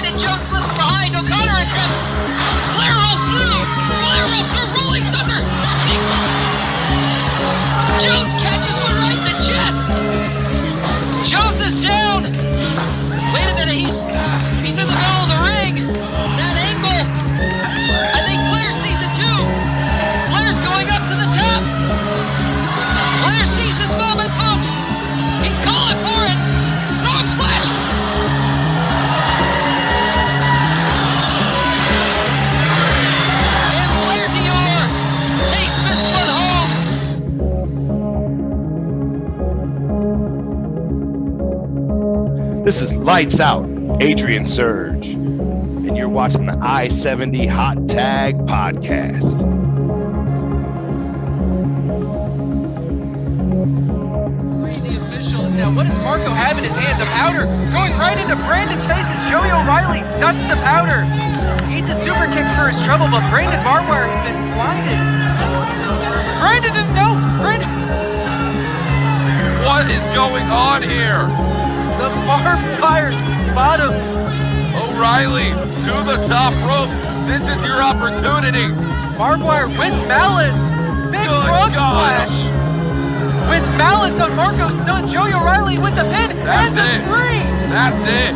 and Jones slips behind. O'Connor attempt. Flair rolls through. Flair rolls through. Rolling Thunder. Dropping. Jones catches one right in the chest. Jones is down. Wait a minute. He's in the middle of the ring. That angle. I think Flair sees it too. Flair's going up to the top. Flair sees this moment, folks. He's calling for it. Frog splash. And Flair Dior takes this one home. This is Lights Out, Adrian Surge, and you're watching the I-70 Hot Tag Podcast. The officials. Now, what does Marco have in his hands? A powder going right into Brandon's face as Joey O'Reilly ducks the powder. Eats a super kick for his trouble, but Brandon Barbwire has been blinded. Brandon didn't know. Brandon. What is going on here? The barbed wire bottom. O'Reilly to the top rope. This is your opportunity. Barbed wire with malice. Big frog splash. With malice on Marco Stunt. Joey O'Reilly with the pin. That's and the it. 3. That's it.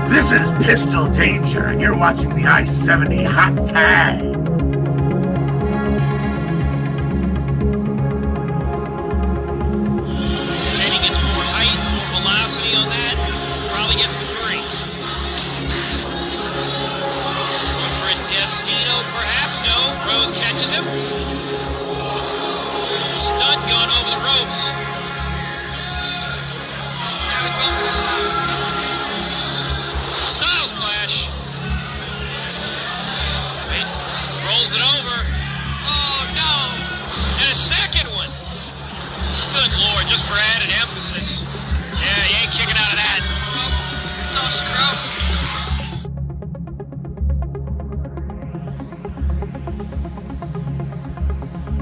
This is Pistol Danger, and you're watching the I-70 Hot Tag. Then he gets more height, more velocity on that. Probably gets the 3. Going for a Destino, perhaps. No. Rose catches him. Stun gun over the ropes. Styles clash. Wait. Rolls it over. Oh no. And a second one. Good Lord, just for added emphasis. Yeah, you ain't kicking out of that. It's all scrub.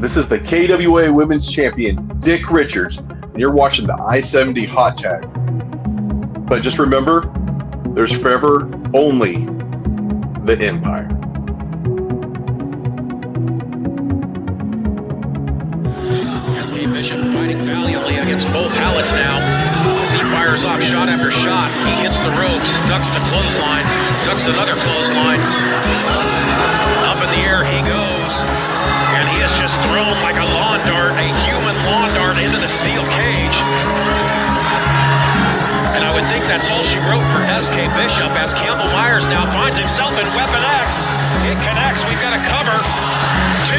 This is the KWA Women's Champion, Dick Richards, and you're watching the I-70 Hot Tag. But just remember, there's forever only the Empire. SK Bishop fighting valiantly against both Hallets now. As he fires off shot after shot, he hits the ropes, ducks the clothesline, ducks another clothesline. Up in the air he goes, and he is just thrown like a lawn dart, a human lawn dart into the steel cage. And I would think that's all she wrote for SK Bishop as Campbell Myers now finds himself in Weapon X. It connects, we've got a cover. 2.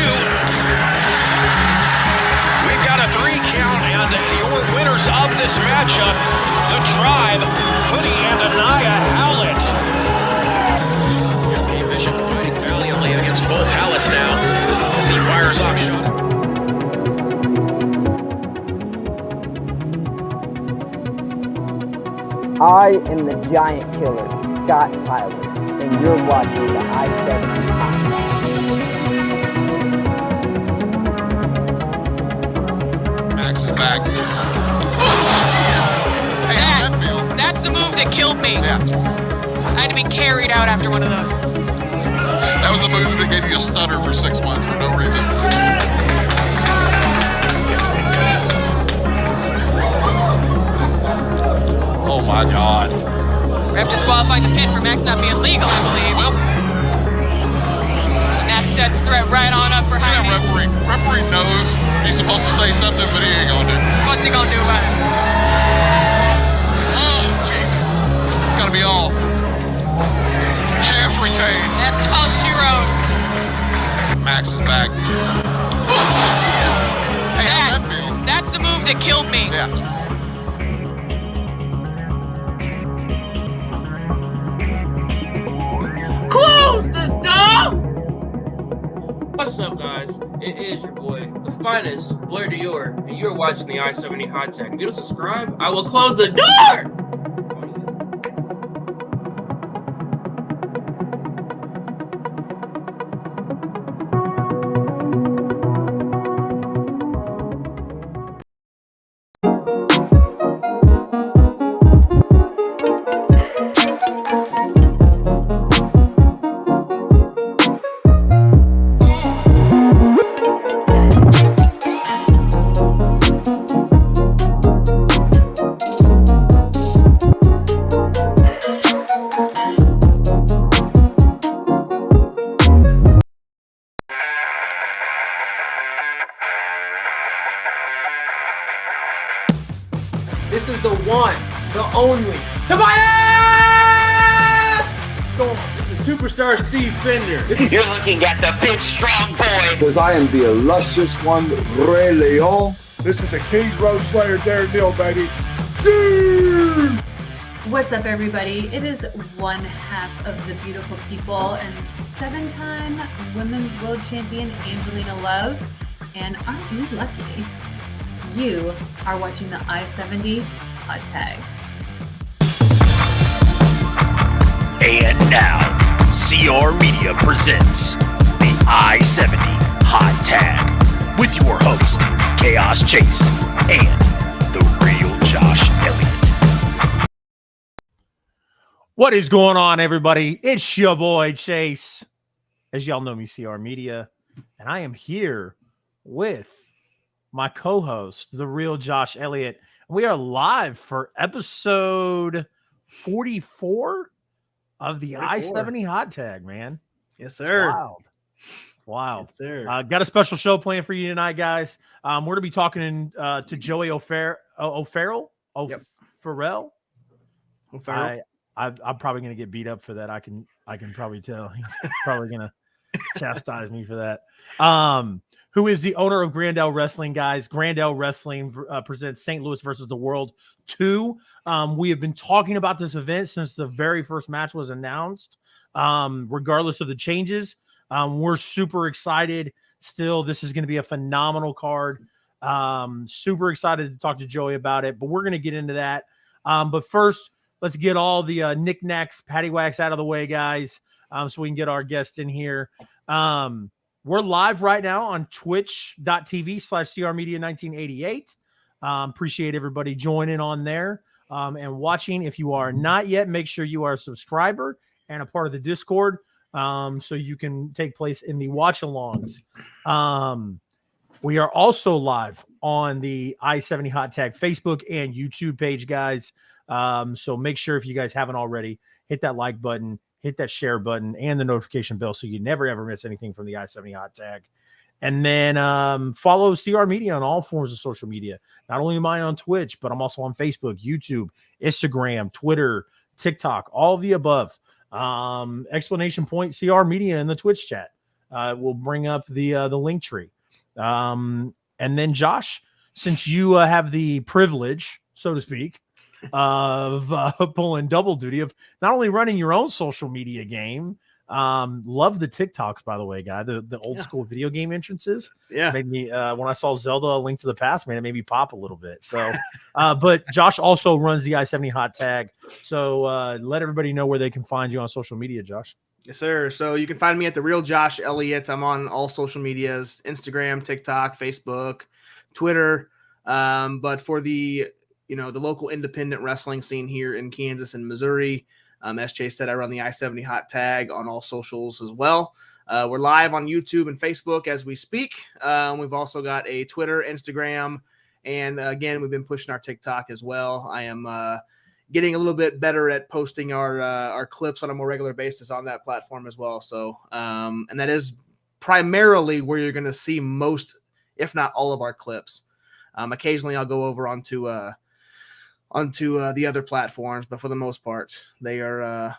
We've got a 3 count, and your winners of this matchup, the Tribe, Hoodie and Anaya Hallett. SK Bishop fighting valiantly against both Hallets now as he fires off shot. I am the Giant Killer, Scott Tyler, and you're watching the I-70 Hot Tag. Max is back. That's the move that killed me. Yeah. I had to be carried out after one of those. That was a move that gave you a stutter for 6 months for no reason. Oh my God. Ref disqualified the pin for Max not being legal, I believe. Well, And that sets threat right on up for yeah, Jaime. referee knows he's supposed to say something, but he ain't gonna do it. What's he gonna do about it? Oh, Jesus. It's gonna be all. Champ retained. That's all she wrote. Max is back. Hey, how's that feel? That's the move that killed me. Yeah. Close the door! What's up, guys? It is your boy, the finest, Blair Dior, and you're watching the I-70 Hot Tag. If you don't subscribe, I will close the door! This is the one, the only. Tobias Storm. This is superstar Steve Fender. You're looking at the big strong boy. Because I am the illustrious one, Ray Leon. This is a Kings Road Slayer, Darren Neal, baby. What's up, everybody? It is one half of the beautiful people and 7-time women's world champion Angelina Love. And aren't you lucky? You are watching the I-70 Hot Tag. And now, CR Media presents the I-70 Hot Tag with your host, Chaos Chase, and the real Josh Elliott. What is going on, everybody? It's your boy, Chase. As y'all know me, CR Media, and I am here with my co-host, the real Josh Elliott. We are live for episode 44 of the I-70 Hot Tag, man. Yes, sir. It's wild. Wow. Yes, sir. Got a special show planned for you tonight, guys. We're going to be talking to Joey O'Farrell. Yep. O'Farrell. O'Farrell. I'm probably going to get beat up for that. I can probably tell. He's probably going to chastise me for that. Who is the owner of Grandel Wrestling, guys. Grandel Wrestling presents St. Louis versus the World 2. We have been talking about this event since the very first match was announced. Regardless of the changes, we're super excited. Still, this is going to be a phenomenal card. Super excited to talk to Joey about it, but we're going to get into that. But first, let's get all the knickknacks, paddywhacks out of the way, guys, so we can get our guest in here. We're live right now on twitch.tv/crmedia1988. Appreciate everybody joining on there and watching. If you are not yet, make sure you are a subscriber and a part of the Discord so you can take place in the watch-alongs. We are also live on the I-70 Hot Tag Facebook and YouTube page, guys. So make sure, if you guys haven't already, hit that like button, hit that share button, and the notification bell so you never, ever miss anything from the I-70 Hot Tag. And then follow CR Media on all forms of social media. Not only am I on Twitch, but I'm also on Facebook, YouTube, Instagram, Twitter, TikTok, all of the above. Explanation point, CR Media in the Twitch chat. We'll bring up the link tree. And then, Josh, since you have the privilege, so to speak, of pulling double duty of not only running your own social media game, love the TikToks, by the way, guy, the old school video game entrances. Yeah, made me when I saw Zelda: A Link to the Past, man, it made me pop a little bit. So but Josh also runs the I-70 Hot Tag, so let everybody know where they can find you on social media, Josh. Yes, sir. So you can find me at the real Josh Elliott. I'm on all social medias: Instagram, TikTok, Facebook, Twitter. But for the the local independent wrestling scene here in Kansas and Missouri, as Chase said, I run the I-70 Hot Tag on all socials as well. We're live on YouTube and Facebook as we speak. We've also got a Twitter, Instagram, and again, we've been pushing our TikTok as well. I am getting a little bit better at posting our clips on a more regular basis on that platform as well. So, and that is primarily where you're going to see most, if not all, of our clips. Occasionally, I'll go over onto the other platforms, but for the most part, they're on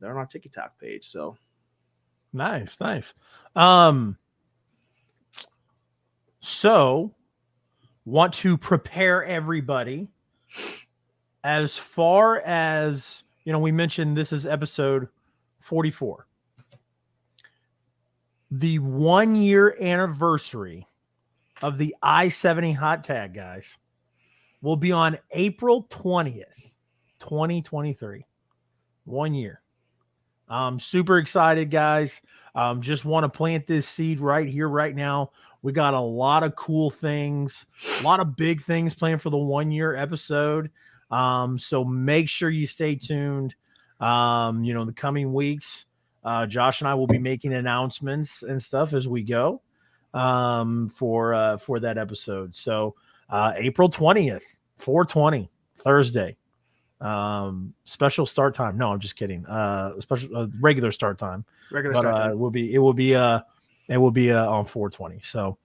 our TikTok page. So nice. So want to prepare everybody as far as, we mentioned this is episode 44. The 1-year anniversary of the I-70 Hot Tag, guys, will be on April 20th, 2023. 1 year. I'm super excited, guys. Just want to plant this seed right here, right now. We got a lot of cool things, a lot of big things planned for the 1-year episode. So make sure you stay tuned. The coming weeks, Josh and I will be making announcements and stuff as we go for that episode. So April 20th, 4:20, Thursday. Special start time. No, I'm just kidding. Special regular start time. It will be on 4:20. So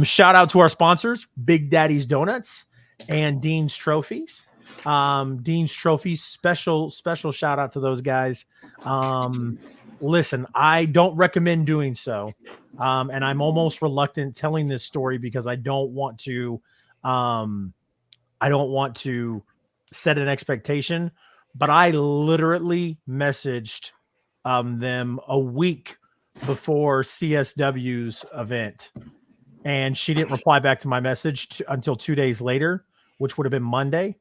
shout out to our sponsors, Big Daddy's Donuts and Dean's Trophies. Dean's Trophies, special shout out to those guys. Listen, I don't recommend doing so. And I'm almost reluctant telling this story because I don't want to set an expectation, but I literally messaged them a week before CSW's event, and she didn't reply back to my message until 2 days later, which would have been Monday,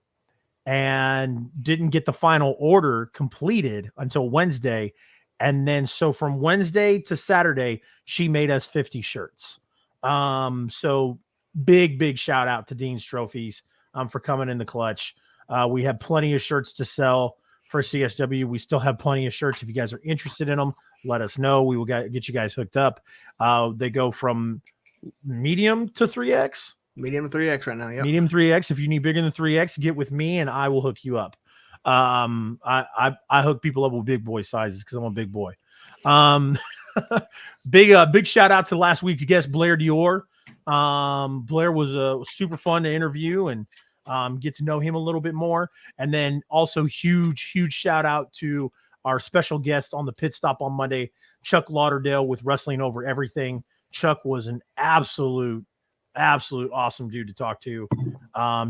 and didn't get the final order completed until Wednesday. And then so from Wednesday to Saturday, she made us 50 shirts. So big shout out to Dean's Trophies for coming in the clutch. We have plenty of shirts to sell for CSW. We still have plenty of shirts. If you guys are interested in them, let us know. We will get you guys hooked up. They go from medium to 3X. Medium to 3X right now. Yeah. Medium 3X. If you need bigger than 3X, get with me and I will hook you up. I hook people up with big boy sizes because I'm a big boy. Big shout out to last week's guest, Blair Dior. Blair was super fun to interview and get to know him a little bit more. And then also huge shout out to our special guest on the pit stop on Monday, Chuck Lauderdale with Wrestling Over Everything. Chuck was an absolute awesome dude to talk to,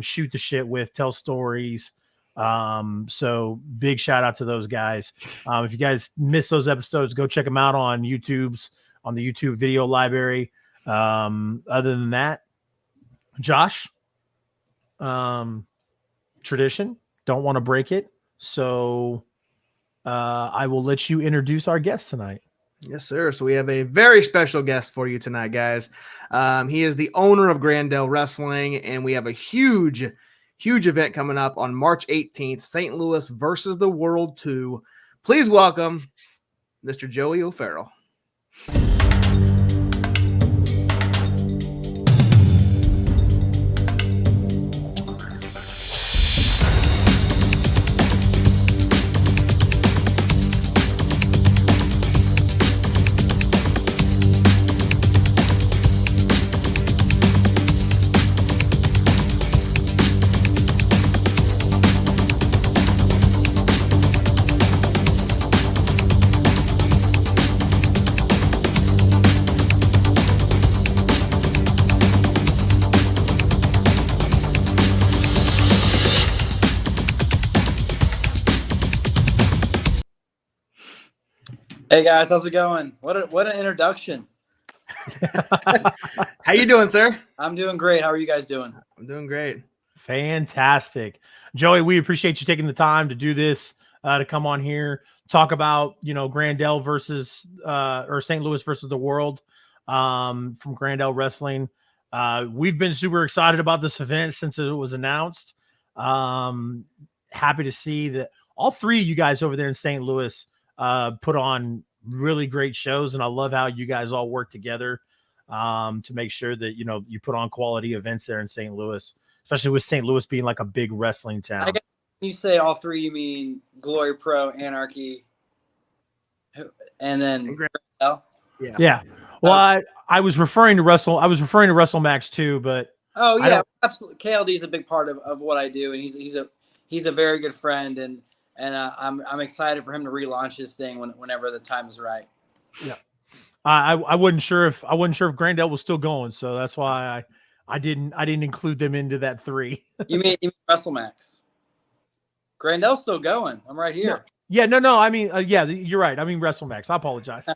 shoot the shit with, tell stories. So big shout out to those guys. If you guys miss those episodes, go check them out on the YouTube video library. Other than that, Josh, tradition, don't want to break it. So, I will let you introduce our guest tonight. Yes, sir. So we have a very special guest for you tonight, guys. He is the owner of Grandel Wrestling, and we have a huge event coming up on March 18th, St. Louis versus the World 2. Please welcome Mr. Joey O'Farrell. Hey guys, how's it going? What an introduction. How you doing, sir? I'm doing great. How are you guys doing? I'm doing great. Fantastic. Joey, we appreciate you taking the time to do this, to come on here, talk about, Grandel versus or St. Louis versus the World from Grandel Wrestling. We've been super excited about this event since it was announced. Happy to see that all three of you guys over there in St. Louis put on really great shows, and I love how you guys all work together to make sure that you put on quality events there in St. Louis, especially with St. Louis being like a big wrestling town. I guess when you say all three, you mean Glory Pro, Anarchy, and then Grandel? Yeah. Well, I was referring to WrestleMax too, but absolutely. KLD is a big part of what I do, and he's a very good friend, and I'm excited for him to relaunch his thing whenever the time is right. Yeah, I wasn't sure if Grandel was still going, so that's why I didn't include them into that three. You mean WrestleMax? Grandel's still going. I'm right here. No. I mean, you're right. I mean WrestleMax. I apologize.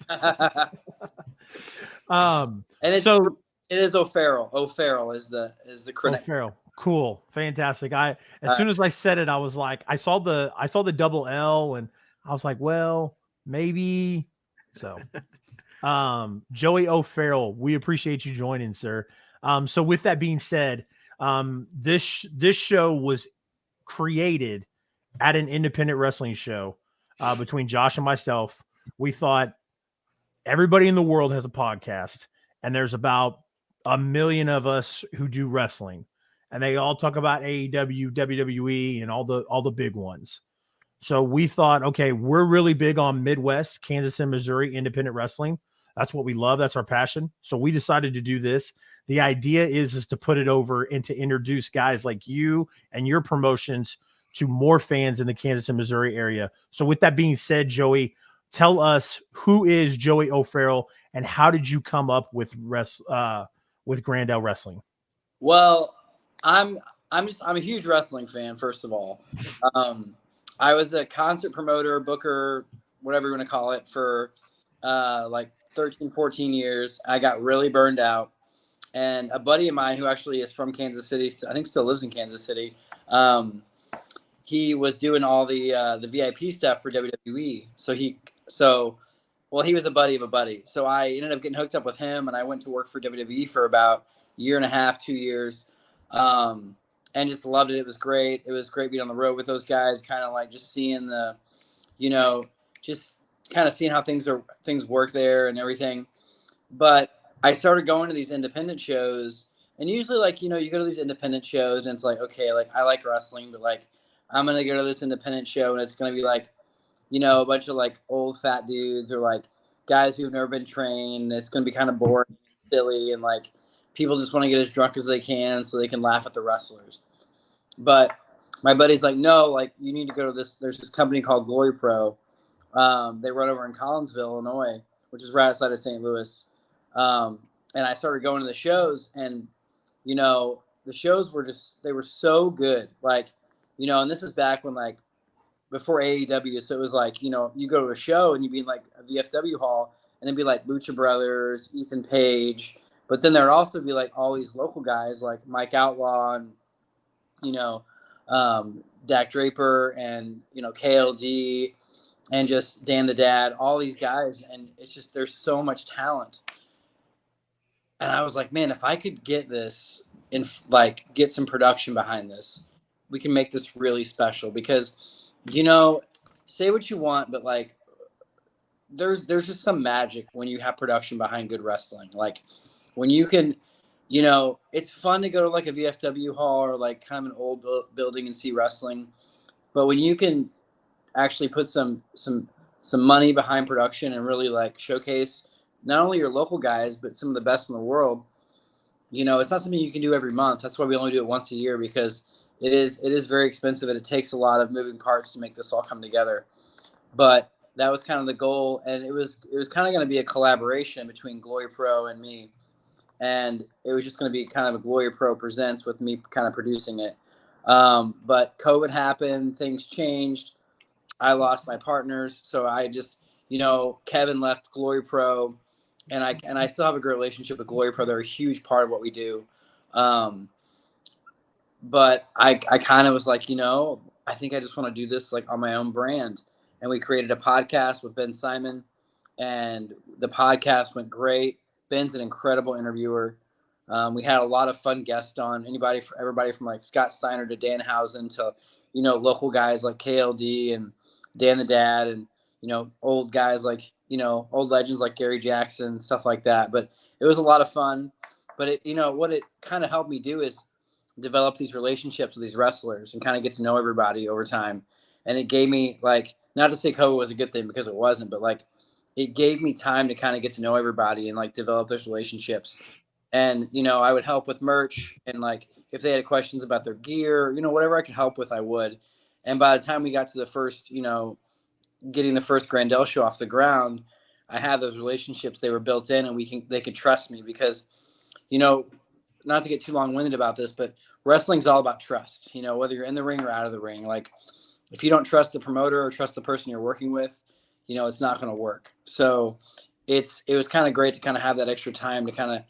And it is O'Farrell. O'Farrell is the credit. O'Farrell. Cool. Fantastic. As soon as I said it, I was like, I saw the double L and I was like, well, maybe so. Joey O'Farrell, we appreciate you joining, sir. So with that being said, this show was created at an independent wrestling show between Josh and myself. We thought everybody in the world has a podcast, and there's about 1 million of us who do wrestling. And they all talk about AEW, WWE, and all the big ones. So we thought, okay, we're really big on Midwest, Kansas and Missouri independent wrestling. That's what we love. That's our passion. So we decided to do this. The idea is to put it over and to introduce guys like you and your promotions to more fans in the Kansas and Missouri area. So with that being said, Joey, tell us, who is Joey O'Farrell and how did you come up with Grandel Wrestling? Well, I'm a huge wrestling fan, first of all. I was a concert promoter, booker, whatever you want to call it, for like 13, 14 years. I got really burned out. And a buddy of mine who actually is from Kansas City, I think still lives in Kansas City, he was doing all the VIP stuff for WWE. So he was a buddy of a buddy. So I ended up getting hooked up with him, and I went to work for WWE for about a year and a half, 2 years, and just loved it. It was great. It was great being on the road with those guys, kind of like just seeing just kind of seeing how things work there and everything. But I started going to these independent shows, and usually, like, you go to these independent shows, and it's like, okay, like, I like wrestling, but like, I'm going to go to this independent show, and it's going to be like, a bunch of like old fat dudes or like guys who've never been trained. It's going to be kind of boring and silly, and like people just want to get as drunk as they can so they can laugh at the wrestlers. But my buddy's like, no, like, you need to go to this. There's this company called Glory Pro. They run over in Collinsville, Illinois, which is right outside of St. Louis. And I started going to the shows, and, the shows were they were so good. Like, and this is back when, like, before AEW. So it was like, you go to a show and you'd be in like a VFW hall, and it'd be like Lucha Brothers, Ethan Page. But then there'd also be like all these local guys like Mike Outlaw and, Dak Draper and, KLD and just Dan the Dad, all these guys. And it's just, there's so much talent. And I was like, man, if I could get this and like get some production behind this, we can make this really special. Because, say what you want, but like, there's just some magic when you have production behind good wrestling. Like when you can, it's fun to go to like a VFW hall or like kind of an old building and see wrestling. But when you can actually put some money behind production and really like showcase not only your local guys, but some of the best in the world, it's not something you can do every month. That's why we only do it once a year, because it is very expensive, and it takes a lot of moving parts to make this all come together. But that was kind of the goal, and it was kind of going to be a collaboration between Glory Pro and me, and it was just going to be kind of a Glory Pro Presents with me kind of producing it. But COVID happened, things changed. I lost my partners, so I just, Kevin left Glory Pro, and I still have a great relationship with Glory Pro. They're a huge part of what we do. But I kind of was like, I think I just want to do this like on my own brand. And we created a podcast with Ben Simon, and the podcast went great. Ben's an incredible interviewer. We had a lot of fun guests on, everybody from like Scott Steiner to Danhausen to, local guys like KLD and Dan the Dad, and, old guys like, old legends like Gary Jackson, stuff like that. But it was a lot of fun. But it, what it kind of helped me do is develop these relationships with these wrestlers and kind of get to know everybody over time. And it gave me, like, not to say COVID was a good thing, because it wasn't, but like, it gave me time to kind of get to know everybody and like develop those relationships. And, I would help with merch, and like, if they had questions about their gear, whatever I could help with, I would. And by the time we got to the first, getting the first Grandel show off the ground, I had those relationships. They were built in, and they could trust me, because, not to get too long-winded about this, but wrestling's all about trust, whether you're in the ring or out of the ring. Like, if you don't trust the promoter or trust the person you're working with, it's not going to work. So it was kind of great to kind of have that extra time to kind of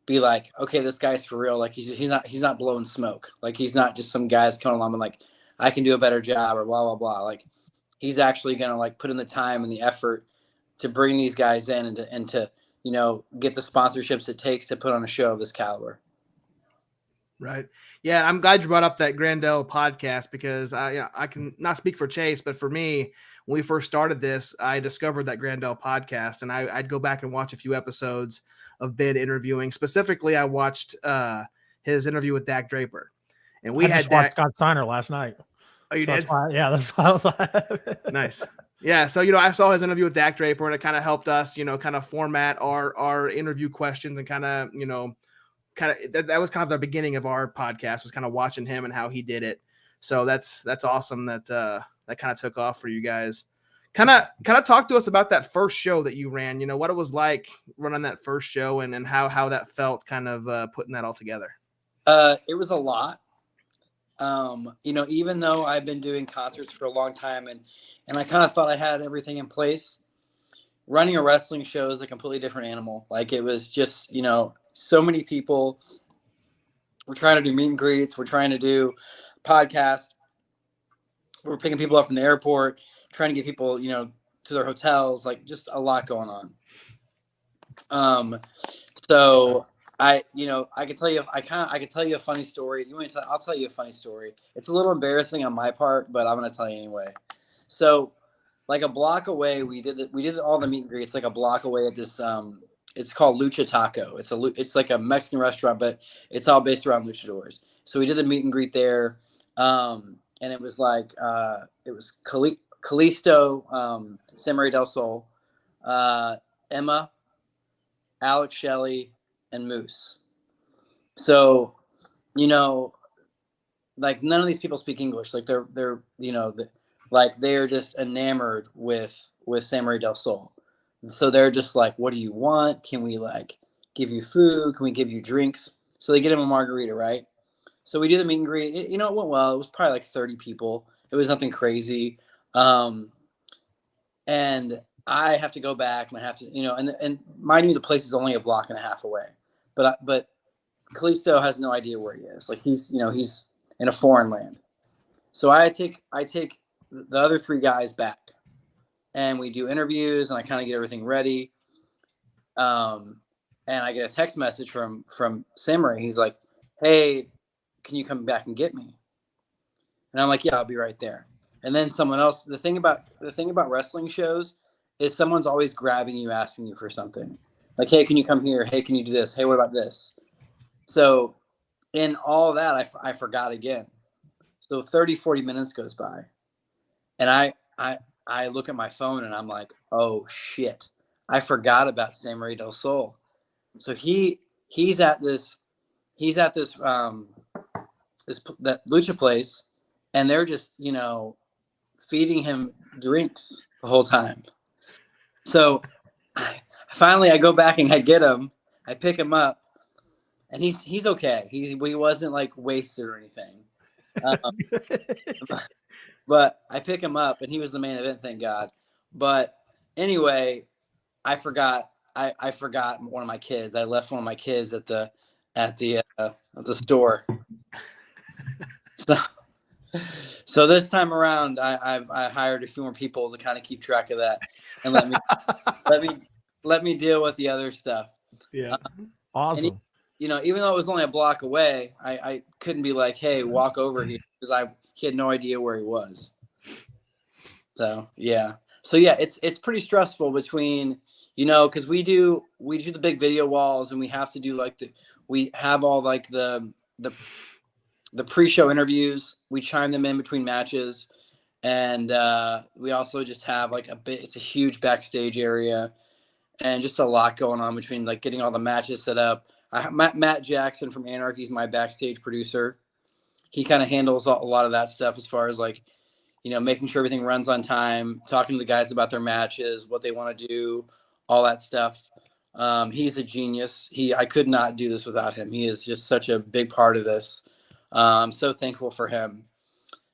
be like, okay, this guy's for real. Like, he's not blowing smoke. Like, he's not just some guys coming along and like, I can do a better job or blah, blah, blah. Like, he's actually going to like put in the time and the effort to bring these guys in and to get the sponsorships it takes to put on a show of this caliber. Right. Yeah, I'm glad you brought up that Grandel podcast, because I can not speak for Chase, but for me, when we first started this, I discovered that Grandel podcast, and I'd go back and watch a few episodes of Ben interviewing. Specifically, I watched his interview with Dak Draper, and we had Dak Scott Steiner last night. Oh, you did? That's why I was like, nice. Yeah. So, I saw his interview with Dak Draper, and it kind of helped us, kind of format our interview questions and kind of, that was kind of the beginning of our podcast, was kind of watching him and how he did it. So that's awesome that that kind of took off for you guys. Kind of talk to us about that first show that you ran, you know, what it was like running that first show and how that felt, kind of putting that all together. It was a lot. You know, even though I've been doing concerts for a long time and I kind of thought I had everything in place, running a wrestling show is a completely different animal. Like, it was just, you know, so many people. We're trying to do meet and greets. We're trying to do podcasts. We're picking people up from the airport, trying to get people, you know, to their hotels, like just a lot going on. So I could tell you, I could tell you a funny story. You want to tell? I'll tell you a funny story. It's a little embarrassing on my part, but I'm going to tell you anyway. So, like a block away, we did all the meet and greets, like a block away at this, it's called Lucha Taco. It's like a Mexican restaurant, but it's all based around luchadors. So we did the meet and greet there. And it was like, it was Kalisto, Samurai Del Sol, Emma, Alex Shelley, and Moose. So, you know, like none of these people speak English. Like they're you know, like they're just enamored with Samurai Del Sol. So they're just like, what do you want? Can we like give you food? Can we give you drinks? So they get him a margarita, right? So we do the meet and greet. It went well. It was probably like 30 people. It was nothing crazy. And I have to go back and I have to, you know, and mind you, the place is only a block and a half away. But Kalisto has no idea where he is. Like he's in a foreign land. So I take the other three guys back and we do interviews and I kind of get everything ready. And I get a text message from Samurai. He's like, hey, can you come back and get me? And I'm like, yeah, I'll be right there. And then someone else, the thing about wrestling shows is someone's always grabbing you, asking you for something. Like, hey, can you come here? Hey, can you do this? Hey, what about this? So in all that, I forgot again. So 30, 40 minutes goes by. And I look at my phone and I'm like, oh shit, I forgot about Samurai Del Sol. So he's at this that lucha place, and they're just, you know, feeding him drinks the whole time. So finally I go back and I get him, I pick him up, and he's okay. He wasn't like wasted or anything. But I pick him up and he was the main event, thank God. But anyway, I forgot one of my kids. I left one of my kids at the store. So this time around, I hired a few more people to kind of keep track of that and let me deal with the other stuff. Yeah, awesome. You know, even though it was only a block away, I couldn't be like, hey, walk over here, because he had no idea where he was. So yeah, it's pretty stressful between, you know, because we do the big video walls, and we have to do we have all like the pre-show interviews. We chime them in between matches, and we also just have like it's a huge backstage area, and just a lot going on between like getting all the matches set up. Matt Jackson from Anarchy is my backstage producer. He kind of handles a lot of that stuff as far as like, you know, making sure everything runs on time, talking to the guys about their matches, what they want to do, all that stuff. He's a genius. I could not do this without him. He is just such a big part of this. I'm so thankful for him.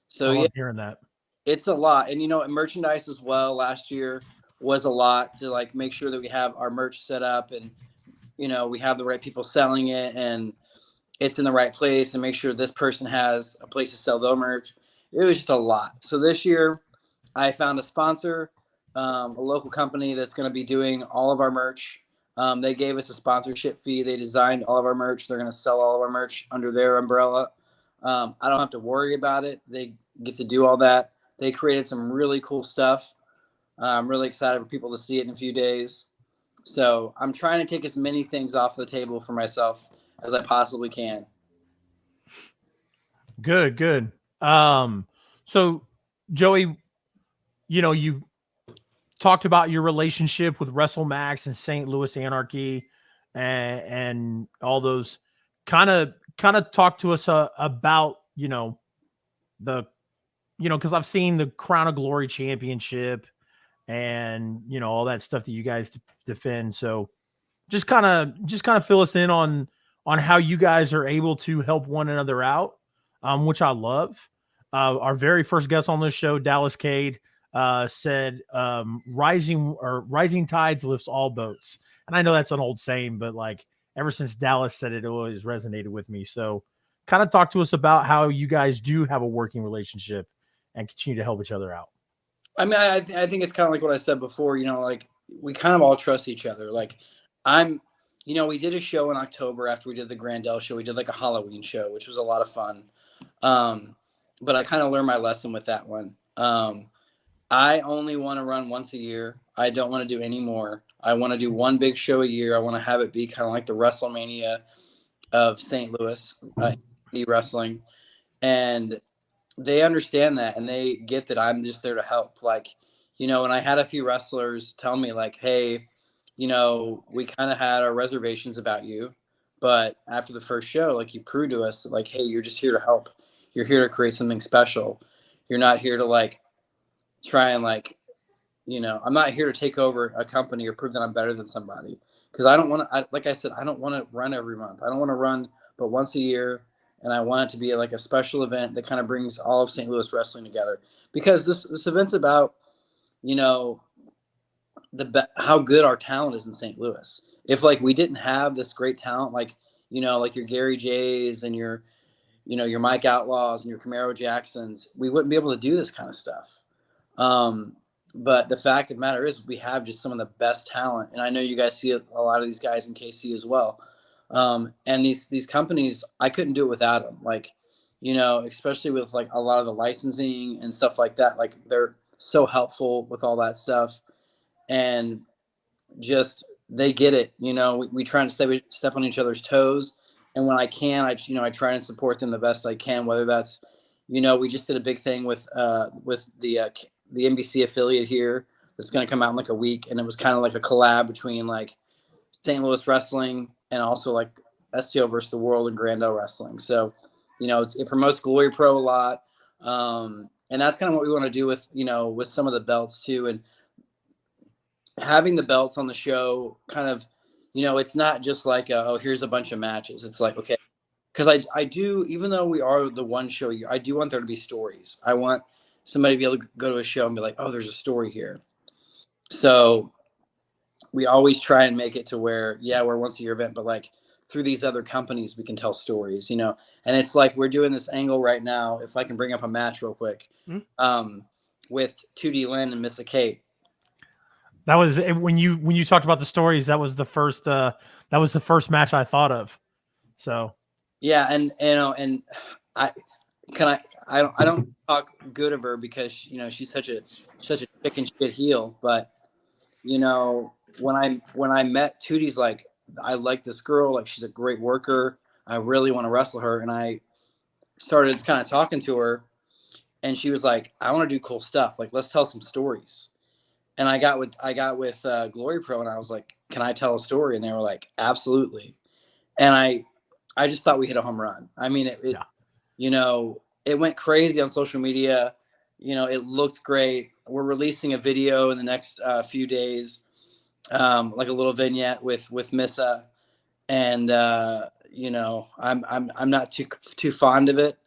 So I love hearing that. It's a lot. And, you know, merchandise as well last year was a lot to like make sure that we have our merch set up and, you know, we have the right people selling it and it's in the right place, and make sure this person has a place to sell their merch. It was just a lot. So this year I found a sponsor, a local company that's going to be doing all of our merch. They gave us a sponsorship fee. They designed all of our merch. They're going to sell all of our merch under their umbrella. I don't have to worry about it. They get to do all that. They created some really cool stuff. I'm really excited for people to see it in a few days. So I'm trying to take as many things off the table for myself as I possibly can. Good. So Joey, you know, you talked about your relationship with WrestleMax and St. Louis Anarchy and all those kind of talk to us about, because I've seen the Crown of Glory Championship and, all that stuff that you guys defend. So just kind of fill us in on how you guys are able to help one another out, which I love. Our very first guest on this show, Dallas Cade, said, rising tides lifts all boats. And I know that's an old saying, but like ever since Dallas said it, it always resonated with me. So kind of talk to us about how you guys do have a working relationship and continue to help each other out. I mean, I think it's kind of like what I said before, like we kind of all trust each other. Like we did a show in October after we did the Grandel show. We did like a Halloween show, which was a lot of fun. But I kind of learned my lesson with that one. I only want to run once a year. I don't want to do any more. I want to do one big show a year. I want to have it be kind of like the WrestleMania of St. Louis wrestling. And they understand that, and they get that I'm just there to help. Like, and I had a few wrestlers tell me like, hey, we kind of had our reservations about you, but after the first show, like you proved to us like, hey, you're just here to help. You're here to create something special. You're not here to like try and like, I'm not here to take over a company or prove that I'm better than somebody. Cause I don't want to, like I said, I don't want to run every month. I don't want to run but once a year. And I want it to be like a special event that kind of brings all of St. Louis wrestling together, because this event's about, how good our talent is in St. Louis. If like we didn't have this great talent, like, like your Gary Jays and your Mike Outlaws and your Camaro Jacksons, we wouldn't be able to do this kind of stuff. But the fact of the matter is we have just some of the best talent. And I know you guys see a lot of these guys in KC as well. And these companies, I couldn't do it without them. Like, especially with like a lot of the licensing and stuff like that, like they're so helpful with all that stuff, and just, they get it. We try and step on each other's toes. And when I can, I try and support them the best I can, whether that's, we just did a big thing with the NBC affiliate here that's going to come out in like a week. And it was kind of like a collab between like St. Louis wrestling and also like STO versus the World and Grandel wrestling. So, it promotes Glory Pro a lot. And that's kind of what we want to do with, with some of the belts too. And having the belts on the show kind of, it's not just like, here's a bunch of matches. It's like, okay, because I do, even though we are the one show, I do want there to be stories. I want somebody to be able to go to a show and be like, oh, there's a story here. So we always try and make it to where, yeah, we're once a year event, but like through these other companies, we can tell stories, and it's like, we're doing this angle right now. If I can bring up a match real quick, with 2D Lynn and Missa Kate. That was when you talked about the stories, that was the first match I thought of. So yeah. And, I don't talk good of her because, she's such a chicken shit heel, but when I met Tootie's, like, I like this girl, like she's a great worker. I really want to wrestle her. And I started kind of talking to her, and she was like, I want to do cool stuff. Like, let's tell some stories. And I got with Glory Pro, and I was like, can I tell a story? And they were like, absolutely. And I just thought we hit a home run. I mean, it went crazy on social media. It looked great. We're releasing a video in the next few days, like a little vignette with Missa, and I'm not too fond of it,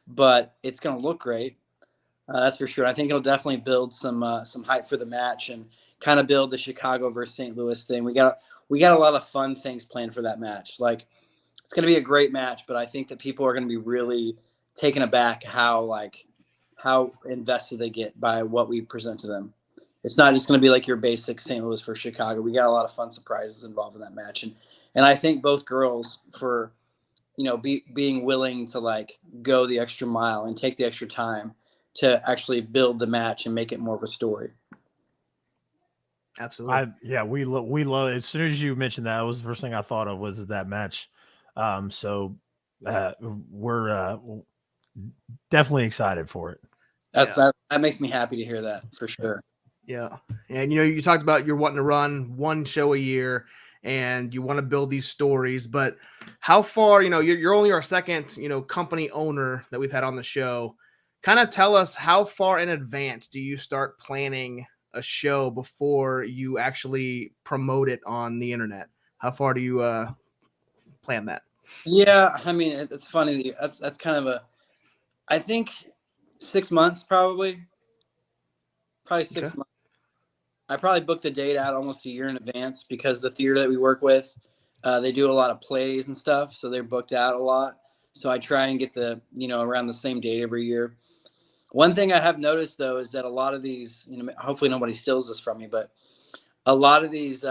but it's gonna look great. That's for sure. I think it'll definitely build some hype for the match and kind of build the Chicago versus St. Louis thing. We got a lot of fun things planned for that match. Like, it's going to be a great match, but I think that people are going to be really taken aback how invested they get by what we present to them. It's not just going to be like your basic St. Louis versus Chicago. We got a lot of fun surprises involved in that match. And I think both girls, for, being willing to like go the extra mile and take the extra time to actually build the match and make it more of a story. Absolutely. We love, as soon as you mentioned that was the first thing I thought of was that match. We're definitely excited for it. That makes me happy to hear that, for sure. Yeah. And you talked about you're wanting to run one show a year, and you want to build these stories. But how far, you're only our second, company owner that we've had on the show. Kind of tell us, how far in advance do you start planning a show before you actually promote it on the internet? How far do you plan that? Yeah, I mean, it's funny. That's kind of I think 6 months, probably 6 Okay. months. I probably booked the date out almost a year in advance, because the theater that we work with, they do a lot of plays and stuff, so they're booked out a lot. So I try and get around the same date every year. One thing I have noticed, though, is that a lot of these, hopefully nobody steals this from me, but a lot of these,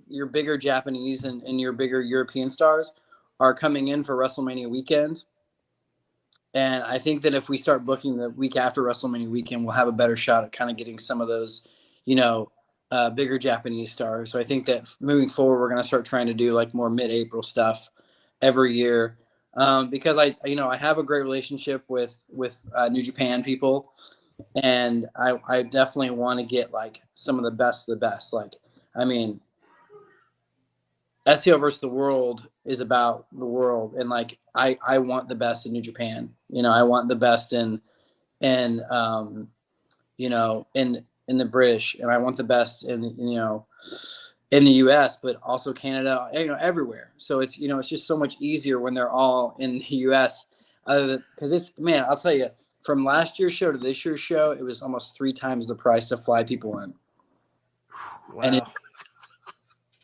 your bigger Japanese and your bigger European stars are coming in for WrestleMania weekend. And I think that if we start booking the week after WrestleMania weekend, we'll have a better shot at kind of getting some of those, bigger Japanese stars. So I think that moving forward, we're going to start trying to do like more mid-April stuff every year, because I have a great relationship with New Japan people, and I definitely want to get like some of the best of the best. Like, I mean, SEO versus the world is about the world, and like I want the best in New Japan. I want the best in the British, and I want the best in in the US, but also Canada, everywhere. So it's it's just so much easier when they're all in the US, because I'll tell you, from last year's show to this year's show, it was almost 3 times the price to fly people in. Wow.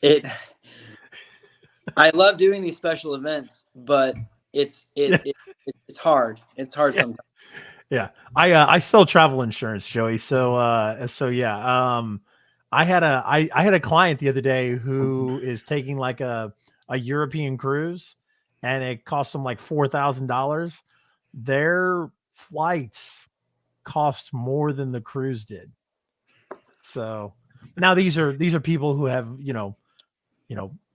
And I love doing these special events, but it's hard. It's hard sometimes. Yeah. I sell travel insurance, Joey. So yeah. I had a client the other day who is taking like a European cruise, and it cost them like $4,000. Their flights cost more than the cruise did. So now these are people who have,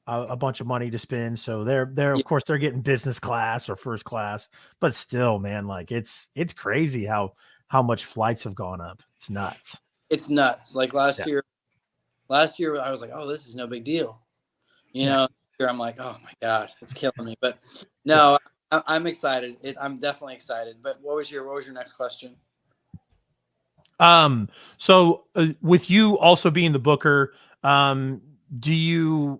a bunch of money to spend. So they're of course they're getting business class or first class, but still, man, like it's crazy how much flights have gone up. It's nuts. It's nuts. Like last year I was like, oh, this is no big deal. Here I'm like, oh my God, it's killing me. But no, I'm excited. I'm definitely excited. But what was your next question? So with you also being the booker, do you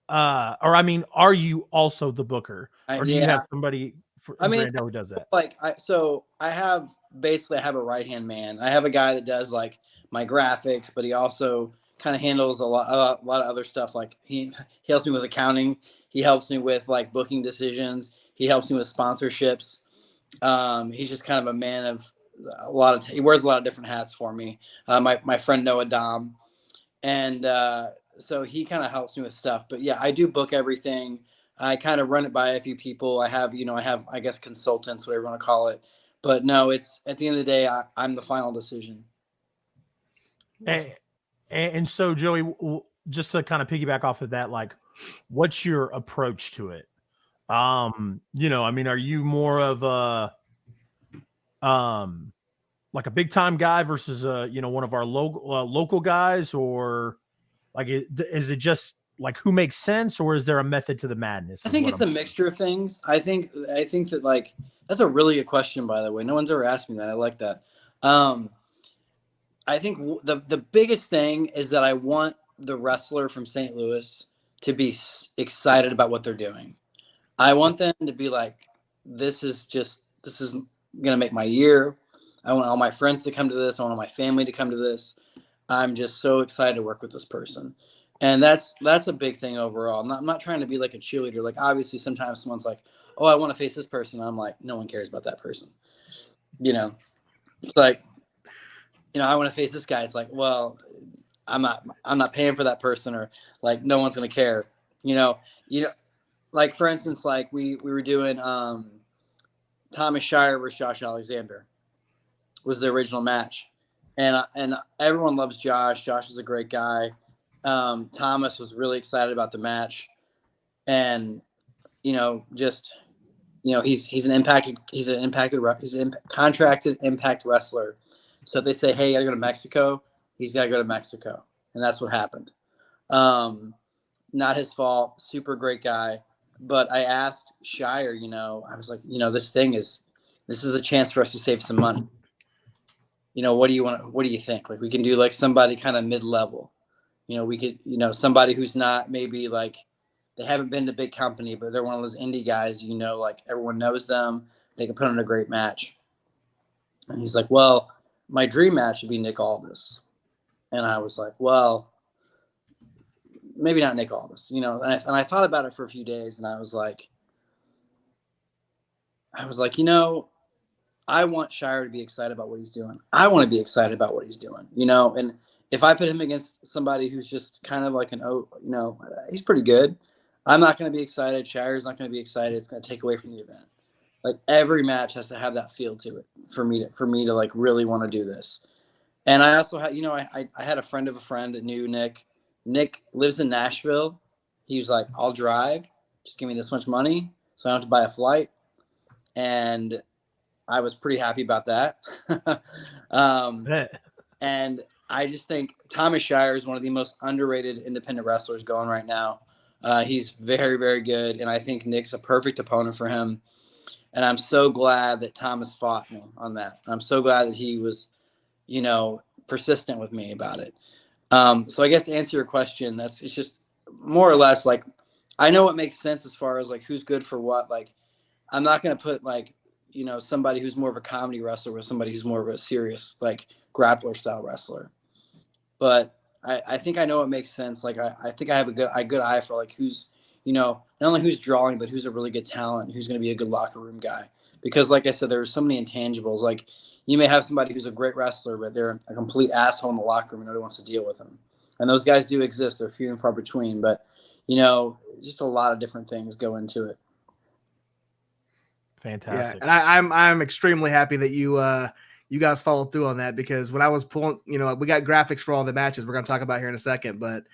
are you also the booker, or do you have somebody Grandel who does that? I have a right-hand man. I have a guy that does like my graphics, but he also kind of handles a lot of other stuff. Like he helps me with accounting. He helps me with like booking decisions. He helps me with sponsorships. He's just kind of a man of he wears a lot of different hats for me. My friend Noah Dom, and so he kind of helps me with stuff. But yeah, I do book everything. I kind of run it by a few people. I have I guess consultants, whatever you want to call it. But no, it's at the end of the day, I'm the final decision. And so, Joey, just to kind of piggyback off of that, like, what's your approach to it? Are you more of like a big time guy versus one of our local guys, or like is it just like who makes sense, or is there a method to the madness? I think it's a mixture of things. I think that like that's a really good question, by the way. No one's ever asked me that. I like that. I think the biggest thing is that I want the wrestler from St. Louis to be excited about what they're doing. I want them to be like, this is going to make my year. I want all my friends to come to this. I want all my family to come to this. I'm just so excited to work with this person. And that's a big thing overall. I'm not trying to be like a cheerleader. Like, obviously sometimes someone's like, oh, I want to face this person. I'm like, no one cares about that person. It's like, I want to face this guy. It's like, well, I'm not paying for that person, or like, no one's going to care. Like for instance, like we were doing Thomas Shire versus Josh Alexander was the original match. And everyone loves Josh. Josh is a great guy. Thomas was really excited about the match, and he's a contracted Impact wrestler. So if they say, hey, you gotta go to Mexico, he's gotta go to Mexico. And that's what happened. not his fault. Super great guy. But I asked Shire, I was like, this is a chance for us to save some money. What do you think? Like, we can do like somebody kind of mid-level. We could, somebody who's not maybe like, they haven't been to big company, but they're one of those indie guys, like everyone knows them. They can put on a great match. And he's like, well, my dream match would be Nick Aldis. And I was like, well, maybe not Nick Aldis, and I thought about it for a few days, and I was like, I want Shire to be excited about what he's doing. I want to be excited about what he's doing, and if I put him against somebody who's just kind of like he's pretty good, I'm not going to be excited. Shire's not going to be excited. It's going to take away from the event. Like, every match has to have that feel to it for me to like really want to do this. And I also had, I had a friend of a friend that knew Nick. Nick lives in Nashville. He was like, I'll drive. Just give me this much money so I don't have to buy a flight. And I was pretty happy about that. And I just think Thomas Shire is one of the most underrated independent wrestlers going right now. He's very, very good. And I think Nick's a perfect opponent for him. And I'm so glad that Thomas fought me on that. I'm so glad that he was, persistent with me about it. So I guess to answer your question, it's just more or less like, I know what makes sense as far as like who's good for what. Like, I'm not going to put like, somebody who's more of a comedy wrestler with somebody who's more of a serious, like, grappler style wrestler. But I think I know what makes sense. Like, I think I have a good eye for like who's, not only who's drawing, but who's a really good talent, who's going to be a good locker room guy. Because like I said, there are so many intangibles. Like, you may have somebody who's a great wrestler, but they're a complete asshole in the locker room and nobody wants to deal with them. And those guys do exist. They're few and far between. But, just a lot of different things go into it. Fantastic. Yeah, and I'm extremely happy that you guys followed through on that, because when I was pulling, we got graphics for all the matches we're going to talk about here in a second, but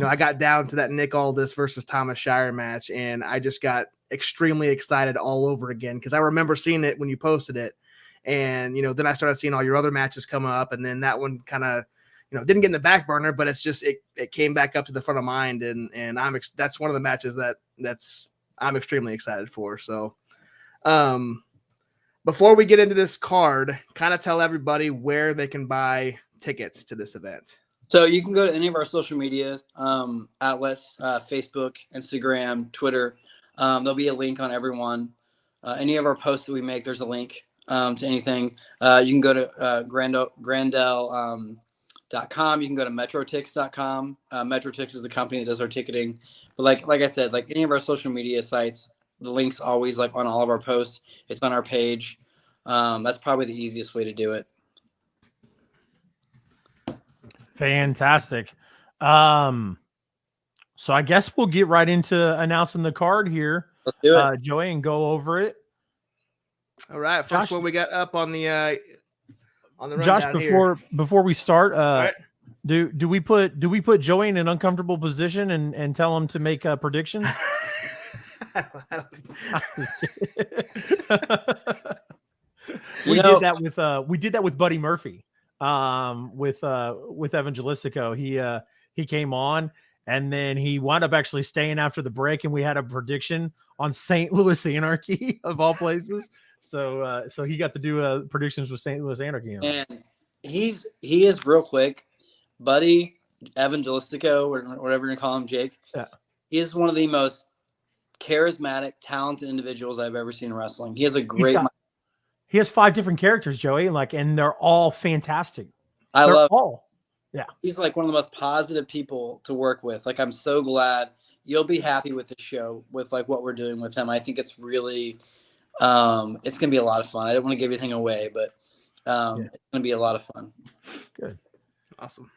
I got down to that Nick Aldis versus Thomas Shire match, and I just got extremely excited all over again, because I remember seeing it when you posted it, and then I started seeing all your other matches come up, and then that one kind of didn't get in the back burner, but it's just it came back up to the front of mind, and that's one of the matches that's I'm extremely excited for. So before we get into this card, kind of tell everybody where they can buy tickets to this event. So you can go to any of our social media outlets, Facebook, Instagram, Twitter. There'll be a link on everyone. Any of our posts that we make, there's a link to anything. You can go to Grandel.com. You can go to metrotix.com. Metrotix is the company that does our ticketing. But like I said, like any of our social media sites, the link's always like on all of our posts. It's on our page. That's probably the easiest way to do it. Fantastic. So I guess we'll get right into announcing the card here. Let's do it, Joey, and go over it. All right, first one we got up on the Josh, before we start, right. do we put Joey in an uncomfortable position and tell him to make predictions? We did that with Buddy Murphy. With Evangelistico, he came on, and then he wound up actually staying after the break, and we had a prediction on St. Louis Anarchy of all places. So he got to do predictions with St. Louis Anarchy. And he is real quick, Buddy Evangelistico, or whatever you call him, Jake. Yeah, he is one of the most charismatic, talented individuals I've ever seen in wrestling. He has a great. He has 5 different characters, Joey, and they're all fantastic. Yeah. He's like one of the most positive people to work with. Like, I'm so glad you'll be happy with the show, with like what we're doing with him. I think it's really, it's going to be a lot of fun. I don't want to give anything away, but it's going to be a lot of fun. Good. Awesome.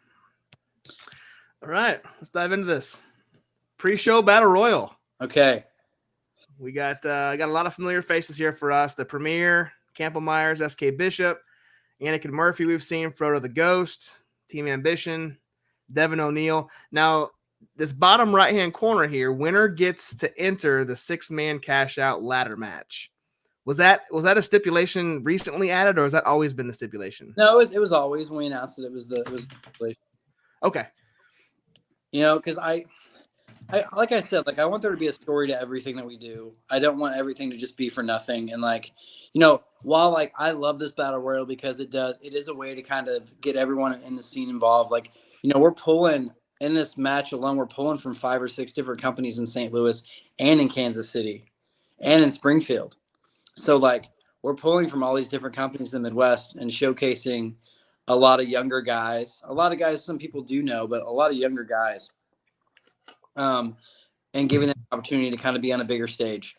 All right, let's dive into this pre-show battle royal. Okay. We got a lot of familiar faces here for us. The Premier, Campbell Myers, SK Bishop, Anakin Murphy, we've seen Frodo the Ghost, Team Ambition, Devin O'Neill. Now, this bottom right-hand corner here, winner gets to enter the 6-man cash-out ladder match. Was that a stipulation recently added, or has that always been the stipulation? No, it was always when we announced it. It was the stipulation. Okay. Because like I said, like I want there to be a story to everything that we do. I don't want everything to just be for nothing. And like, while like I love this battle royal because it is a way to kind of get everyone in the scene involved. Like, we're pulling in this match alone, we're pulling from 5 or 6 different companies in St. Louis and in Kansas City and in Springfield. So like we're pulling from all these different companies in the Midwest and showcasing a lot of younger guys, some people do know, but a lot of younger guys. And giving them an opportunity to kind of be on a bigger stage.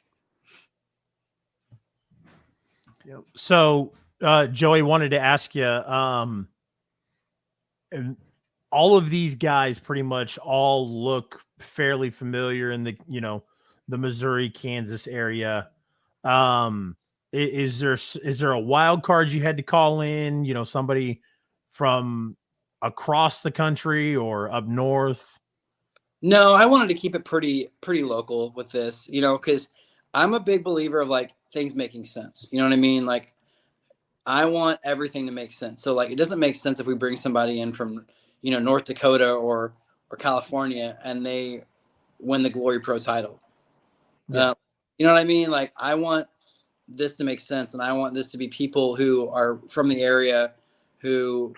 Yep. So, Joey, wanted to ask you, and all of these guys pretty much all look fairly familiar in the, the Missouri, Kansas area. Is there a wild card you had to call in, somebody from across the country or up north? No, I wanted to keep it pretty local with this, because I'm a big believer of like things making sense. You know what I mean? Like I want everything to make sense. So like it doesn't make sense if we bring somebody in from, North Dakota or California and they win the Glory Pro title. Yeah. You know what I mean? Like I want this to make sense, and I want this to be people who are from the area who